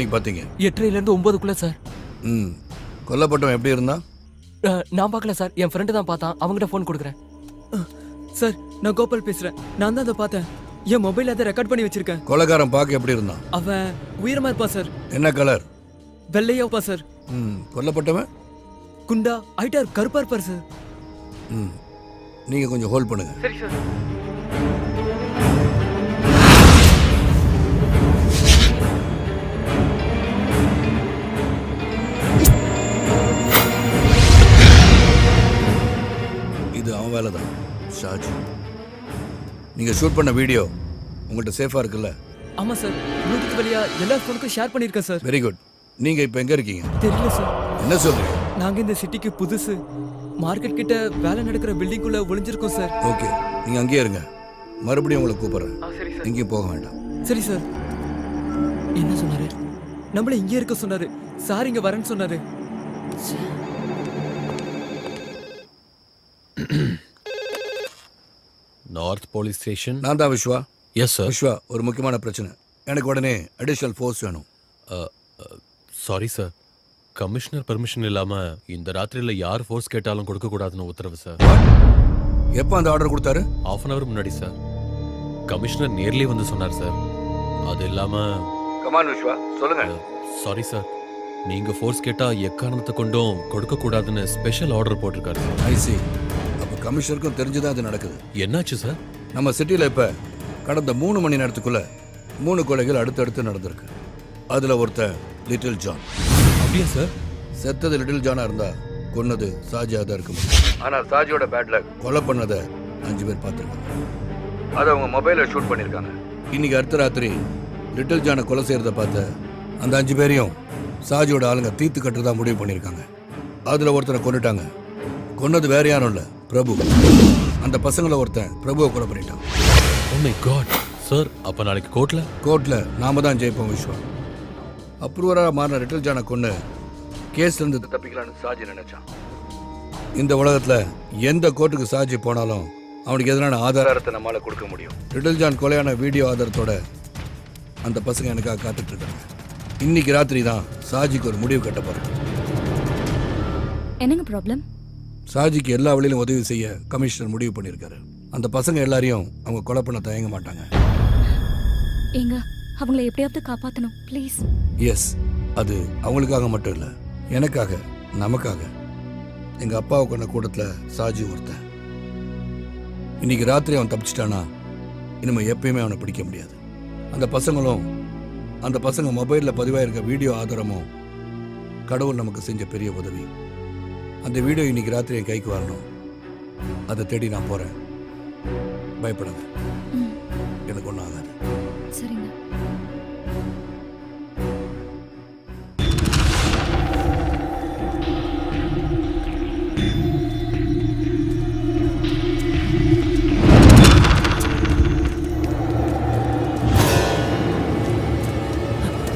மணிக்கு பார்த்தீங்க? 8:30 இருந்து 9க்குள்ள சார். ம். கொல்லப்பட்டவன் எப்படி இருந்தான்? நான் பார்க்கல சார், என் ஃப்ரெண்டு தான் பார்த்தான். அவங்ககிட்ட ஃபோன் கொடுக்குறேன். சார், நான் கோபால் பேசுறேன். நான் தான் அதை பார்த்தேன். என் மொபைல் அதை ரெக்கார்ட் பண்ணி வச்சிருக்கேன். கொலைகாரன் பார்க்க எப்படி இருந்தான்? அவன் உயரமா இருப்பான் சார். என்ன கலர்? வெள்ளையா இருப்பான் சார். ம். கொல்லப்பட்டவன் குண்டா ஹைட்டர் கருப்பா இருப்பார் சார். ம். நீங்க கொஞ்சம் ஹோல்ட் பண்ணுங்க. சரி சார். இது அவன் வேலை தான் ஷாஜி. நீங்க ஷூட் பண்ண வீடியோ உங்கள்கிட்ட சேஃபா இருக்குல்ல? ஆமா சார், ப்ளூடூத் வழியா எல்லா ஃபோனுக்கும் ஷேர் பண்ணிருக்கேன் சார். Very good. நீங்க இப்போ எங்க இருக்கீங்க? தெரியல சார். என்ன சொல்றீங்க? நாங்க இந்த சிட்டிக்கு புதுசு. மார்க்கெட் கிட்ட வேலை நடக்கிற பில்டிங்குள்ள ஒளிஞ்சிருக்கோம் சார். ஓகே, நீங்க அங்கேயே இருங்க. மறுபடியும் உங்களை கூப்பிடுறேன். சரி சார். எங்கேயும் போக வேண்டாம். சரி சார். என்ன சொன்னாரு? நம்மள இங்கே இருக்க சொன்னாரு. சார் இங்க வரேன்னு சொன்னாரு. North police station. நான் தான் விஸ்வா. Yes sir. விஸ்வா, ஒரு முக்கியமான பிரச்சனை. எனக்கு உடனே அடிஷனல் ஃபோர்ஸ் வேணும். சாரி சார், கமிஷனர் பெர்மிஷன் இல்லாம இந்த ராத்திரியில யார் ஃபோர்ஸ் கேட்டாலும் கொடுக்க கூடாதுன்னு உத்தரவு சார். எப்போ அந்த ஆர்டர் கொடுத்தாரு? ½ அன் அவர் முன்னாடி சார். கமிஷனர் நேர்லயே வந்து சொன்னார் சார். அது இல்லாம கமான் விஸ்வா, சொல்லுங்க. சாரி சார், நீங்க ஃபோர்ஸ் கேட்டா எக்காரணத்தை கொண்டும் கொடுக்க கூடாதுன்னு ஸ்பெஷல் ஆர்டர் போட்டிருக்காரு. ஐ சி. அப்போ கமிஷனருக்கும் தெரிஞ்சுதான் அது நடக்குது. என்னாச்சு சார்? நம்ம சிட்டியில் இப்போ கடந்த 3 மணி நேரத்துக்குள்ள 3 கொலைகள் அடுத்தடுத்து நடந்திருக்கு. அதுல ஒருத்தன் லிட்டில் ஜான். அப்படியா சார்? செத்தது லிட்டில் ஜானா இருந்தா கொன்னது சாஜியா தான் இருக்க முடியும். ஆனா சாஜியோட பேட்ல கொலை பண்ணதை 5 பேர் பார்த்துருக்காங்க. அதை அவங்க மொபைல ஷூட் பண்ணியிருக்காங்க. இன்னைக்கு அடுத்த ராத்திரி லிட்டில் ஜானை கொலை செய்யறத பார்த்த அந்த 5 பேரையும் சாஜியோட ஆளுங்க தீர்த்து கட்டுறதா முடிவு பண்ணியிருக்காங்க. அதுல ஒருத்தனை கொண்டுட்டாங்க. கொன்னது வேற யாரும் இல்ல, பிரபு. அந்த பசங்கள ஒருத்தன் பிரபுவை கொலை பண்ணிட்டான். ஓ மை காட் சார், அப்ப நாளைக்கு கோர்ட்ல நாம தான் ஜெயிப்போம் விஸ்வா. அப்ரூவராக மாறின லிட்டில் ஜானை கொண்டு கேஸ்ல இருந்து தப்பிக்கலான்னு சாஜி நினைச்சான். இந்த உலகத்துல எந்த கோர்ட்டுக்கு சாஜி போனாலும் அவனுக்கு எதிரான ஆதாரத்தை நம்மளால கொடுக்க முடியும். லிட்டில் ஜான் கொலையான வீடியோ ஆதாரத்தோட அந்த பசங்க எனக்காக காத்துட்டு இருக்காங்க. இன்னைக்கு ராத்திரி தான் சாஜிக்கு ஒரு முடிவு கட்ட போறேன். என்னங்க ப்ராப்ளம்? சாஜிக்கு எல்லா வழியிலும் உதவி செய்ய கமிஷனர் முடிவு பண்ணியிருக்காரு. அந்த பசங்க எல்லாரையும் அவங்க கொலை பண்ண தயங்க மாட்டாங்க. ஏங்க, அவங்களை எப்படியாவது காப்பாற்றணும் ப்ளீஸ். எஸ், அது அவங்களுக்காக மட்டும் இல்லை, எனக்காக, நமக்காக. எங்க அப்பாவை கொண்ட கூட்டத்தில் சாஜி ஒருத்தன். இன்னைக்கு ராத்திரி அவன் தப்பிச்சிட்டானா இனிமே எப்பயுமே அவனை பிடிக்க முடியாது. அந்த பசங்க மொபைலில் பதிவாயிருக்க வீடியோ ஆதாரமும் கடவுள் நமக்கு செஞ்ச பெரிய உதவி. அந்த வீடியோ இன்னைக்கு ராத்திரி என் கைக்கு வரணும். அதை தேடி நான் போறேன். பயப்படாத, எனக்கு ஒன்றும் ஆகாது. சரிங்க.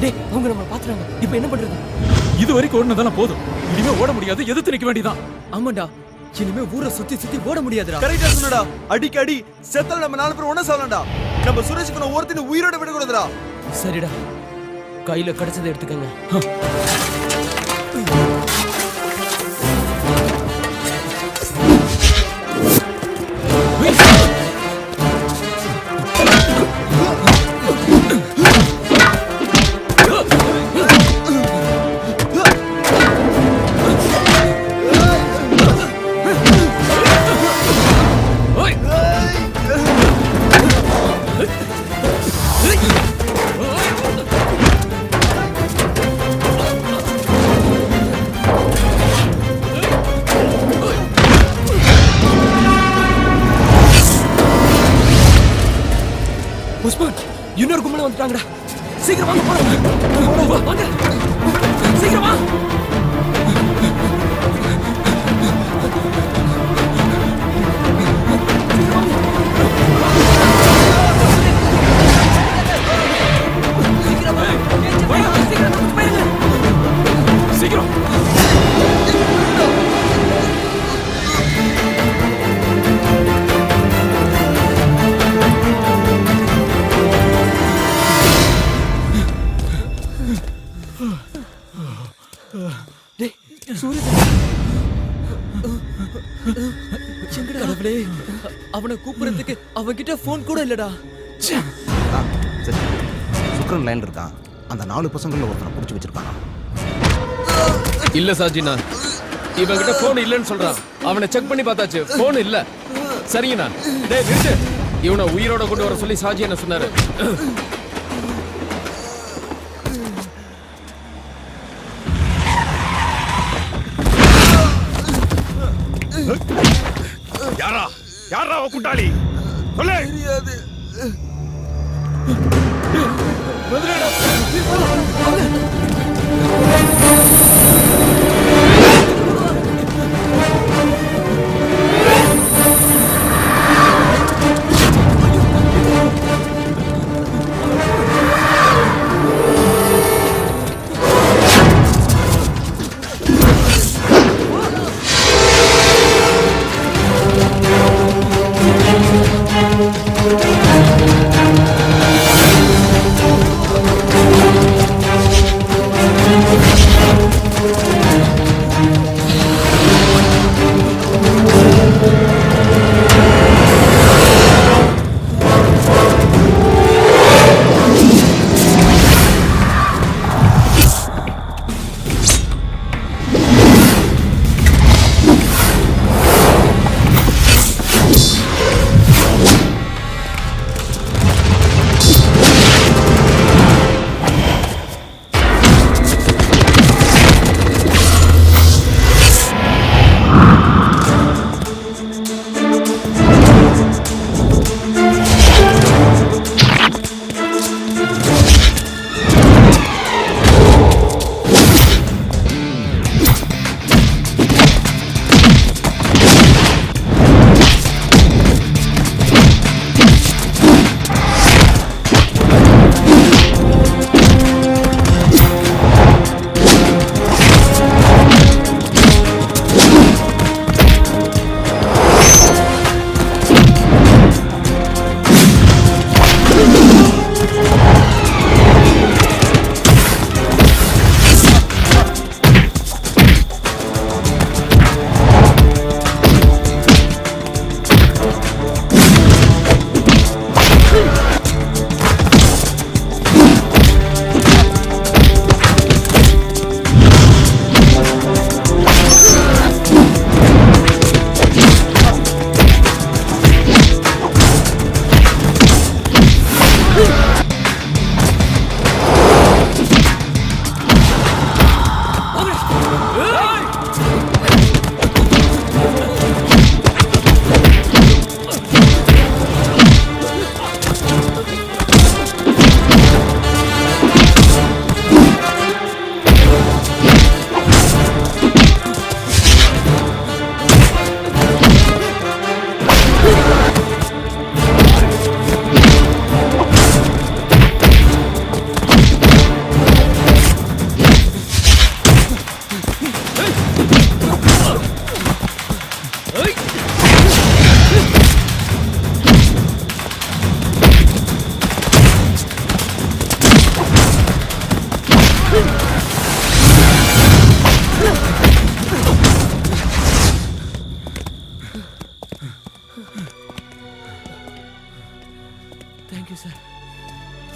டேய், அவங்க நம்ம பாத்துறாங்க. இப்போ என்ன பண்றது? இது வரைக்கும் ஓடுனதெல்லாம் போதும். இனிமே ஓட முடியாது, எதிர்த்து நிக்க வேண்டியதான். ஆமாண்டா, இனிமே ஊரை சுத்தி ஓட முடியாதுடா. கரெக்டா சொன்னடா. அடிக்கடி செத்தல நம்ம 4 பேர் ஒண்ணா சாவலாம்டா. நம்ம சுரேஷ்க்கு ஒருத்தனை உயிரோட விட கூடாதுடா. சரிடா, கையில கிடைச்சதை எடுத்துக்கங்க. உஸ்மான், இன்னொரு கும்பல வந்துட்டாங்கடா. சீக்கிரம் வாங்க போறோம். வாங்க சீக்கிரம் வா. சீக்கிரம் டேய் சூரஜ் எங்கடா கடவுளே அவனை கூப்பிடுறதுக்கு அவன்கிட்ட போன் கூட இல்லடா சரி சுக்ரன் லைன்ல இருக்கான். அந்த 4 பசங்கள்ல ஒருத்தனை புடிச்சு வச்சிருக்கானா? இல்ல சாஜினா, இவன்கிட்ட போன் இல்லன்னு சொல்றான். அவனை செக் பண்ணி பார்த்தாச்சு, போன் இல்ல. சரிங்கண்ணா. டேய் நிறுத்து. இவனை உயிரோட கொண்டு வர சொல்லி சாஜி என்ன சொன்னாரு. யாரா யாரா கூட்டாளி சொல்லு. தெரியாது. Thank you sir.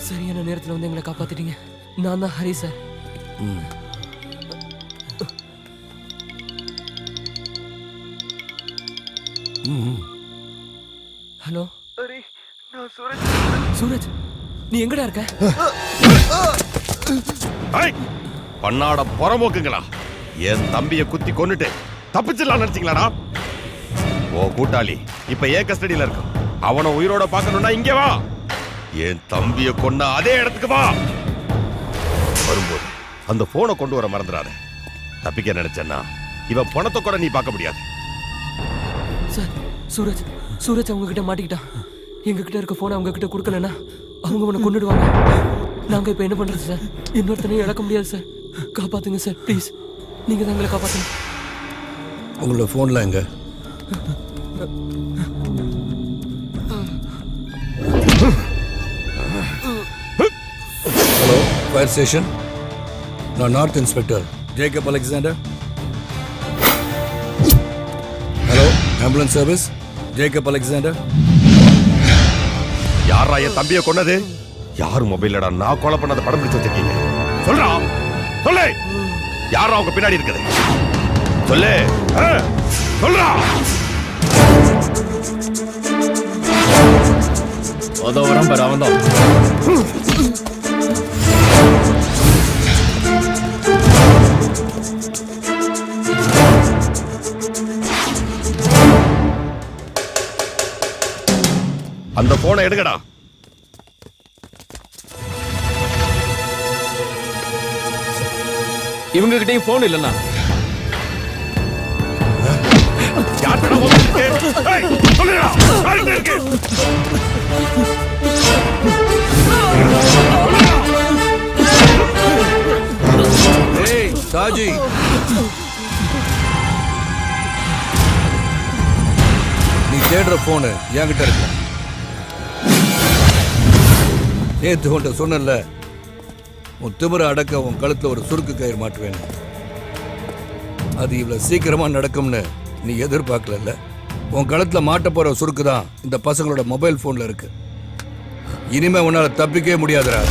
சரியான நேரத்தில் வந்து எங்களை காப்பாத்திட்டீங்க. நான் தான் ஹரி சார். ஹலோ நான் சூரஜ். சூரஜ், நீ எங்கடா இருக்க? பண்ணாட புறம்போக்குங்களா, என் தம்பியை குத்தி கொன்னுட்டு தப்பிச்சிடலாம் நினைச்சீங்களாடா? ஓ கூட்டாளி இப்ப ஏன் கஸ்டடியில இருக்கான். அவனை உயிரோட பார்க்கணும்னா இங்க வா. என் தம்பியை கொன்ன அதே இடத்துக்கு வா. வரும்போது அந்த போனை கொண்டு வர மறந்துடாத. தப்பிக்க நினைச்சேன்னா இவன் பணத்தை கூட நீ பார்க்க முடியாது. சார், சூரஜ் சூரஜ் அவங்க கிட்ட மாட்டிக்கிட்டான். எங்க கிட்ட இருக்க போனை அவங்க கிட்ட கொடுக்கலன்னா அவங்க உன்னை கொன்னுடுவாங்க. நாங்க இப்ப என்ன பண்றது சார்? இன்னொருத்தனையும் இழக்க முடியாது சார். காப்பாத்துங்க சார் ப்ளீஸ். நீங்க தான் எங்களை காப்பாத்துங்க. உங்களோட போன்ல எங்க? Hello, fire station. நான் north inspector Jacob Alexander. Hello, ambulance service. Jacob Alexander. யாரா என் தம்பியை கொன்னது? யார் மொபைல்லடா நான் கொலை பண்ணாத படம் பிடிச்சு வச்சிருக்கீங்க? சொல்றா, சொல்லு. யாரா அவங்க பின்னாடி இருக்குது? சொல்லு, சொல்றா. அதோ வரம் பாரு, அவன் தான். அந்த போனை எடுங்கடா. இவங்க கிட்டயும் போன் இல்லைண்ணா. யார்கிட்ட மொபைல் இருக்கு? சொல்லுடா, யார்கிட்ட இருக்கு? ஏய் சாஜி, நீ தேடுற போனு என்கிட்ட இருக்கு. நேத்து உன்ட்ட சொன்னல, உன் திமிர அடக்க உன் கழுத்துல ஒரு சுருக்கு கயிறு மாட்டுவேன். அது இவ்வளவு சீக்கிரமா நடக்கும்னு நீ எதிர்பார்க்கல. உன் கழுத்துல மாட்ட போற சுருக்கு தான் இந்த பசங்களோட மொபைல் போன்ல இருக்கு. இனிமே உன்னால தப்பிக்கவே முடியாதுடா.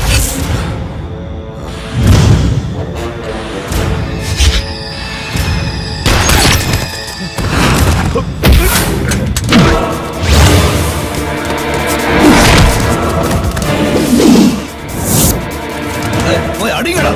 போய் அடிங்கடா.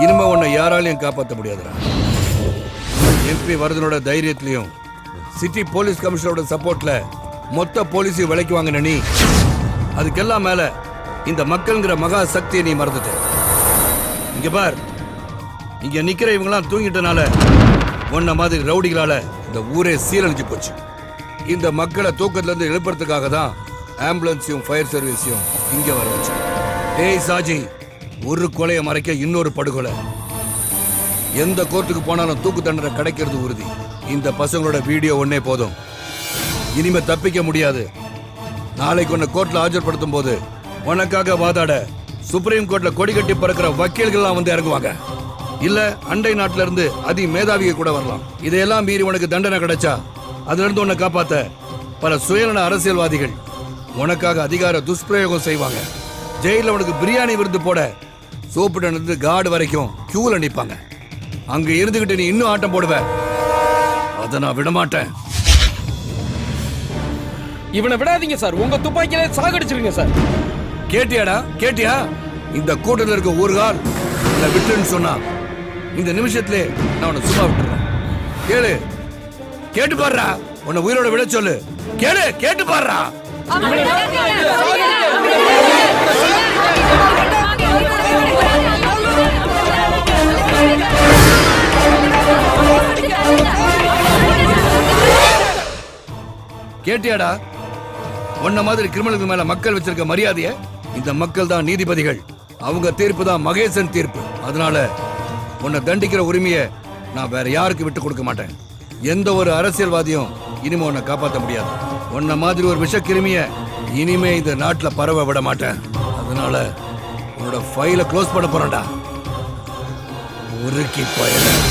இனிமே உன்னை யாராலையும் காப்பாற்ற முடியாதுடா. எம்பி வரதனோட தைரியத்திலையும் சிட்டி போலீஸ் கமிஷனரோட சப்போர்ட்ல மொத்த போலீஸையும் விலைக்கு வாங்கின நீ, அதுக்கெல்லாம் மேல இந்த மக்கள்ங்கிற மகா சக்தியை நீ மறந்துட்ட. இங்க பார், இங்க நிக்கிற இவங்கெல்லாம் தூங்கிட்டனால உன்ன மாதிரி ரவுடிகளால இந்த ஊரே சீரழிஞ்சு போச்சு. இந்த மக்களை தூக்கத்துல இருந்து எழுப்புறதுக்காக தான் ஆம்புலன்ஸையும் ஃபயர் சர்வீஸையும் இங்க வர வச்சு. ஏய் சாஜி, ஒரு கொலையை மறைக்க இன்னொரு படுகொலை. எந்த கோர்ட்டுக்கு போனாலும் தூக்கு தண்டனை கிடைக்கிறது உறுதி. இந்த பசங்களோட வீடியோ ஒன்னே போதும். இனிமே தப்பிக்க முடியாது. நாளைக்கு உன்னை கோர்ட்ல ஆஜர்படுத்தும் போது உனக்காக வாதாட சுப்ரீம் கோர்ட்ல கொடி கட்டி பறக்கிற வக்கீல்கள்லாம் வந்து இறங்குவாங்க. இல்ல அண்டை நாட்டுல இருந்து அதி மேதாவியை கூட வரலாம். இதையெல்லாம் மீறி உனக்கு தண்டனை கிடைச்சா அதுல இருந்து உன்னை காப்பாத்த பல சுயநல அரசியல்வாதிகள் உனக்காக அதிகார துஷ்பிரயோகம் செய்வாங்க. ஜெயில உனக்கு பிரியாணி விருந்து போட சோப்பிட்டு இருந்து கார்டு வரைக்கும் கியூல நிப்பாங்க. அங்க இருந்துகிட்டு நீ இன்னும் ஆட்டம் போடுவ. அதை நான் விடமாட்டேன். இவனை விடாதீங்க சார். உங்க துப்பாக்கியில சாகடிச்சிருங்க சார். கேட்டியாடா? கேட்டியா? இந்த கூட்டத்தில் இருக்க ஒரு கால் இல்ல விட்டுன்னு சொன்னா இந்த நிமிஷத்திலே நான் உன்னை சும்மா விட்டுறேன். கேளு, கேட்டு பாடுறா. உன்னை உயிரோட விட சொல்லு. கேளு, கேட்டு பாடுறா. கேட்டியாடா? உன்ன மாதிரி கிரிமினலுக்கு மேல மக்கள் வச்சிருக்க மரியாதைய இந்த மக்கள் தான் நீதிபதிகள். அவங்க தீர்ப்பு தான் மகேசன் தீர்ப்பு. அதனால உன்னை தண்டிக்கிற உரிமையை நான் வேற யாருக்கு விட்டு கொடுக்க மாட்டேன். எந்த ஒரு அரசியல்வாதியும் இனிமே உன்னை காப்பாற்ற முடியாது. உன்ன மாதிரி ஒரு விஷக்கிருமிய இனிமே இந்த நாட்டுல பரவ விட மாட்டேன். அதனால உன்னோட ஃபைலை க்ளோஸ் பண்ண போறேன்டா. உருக்கி பயணம்.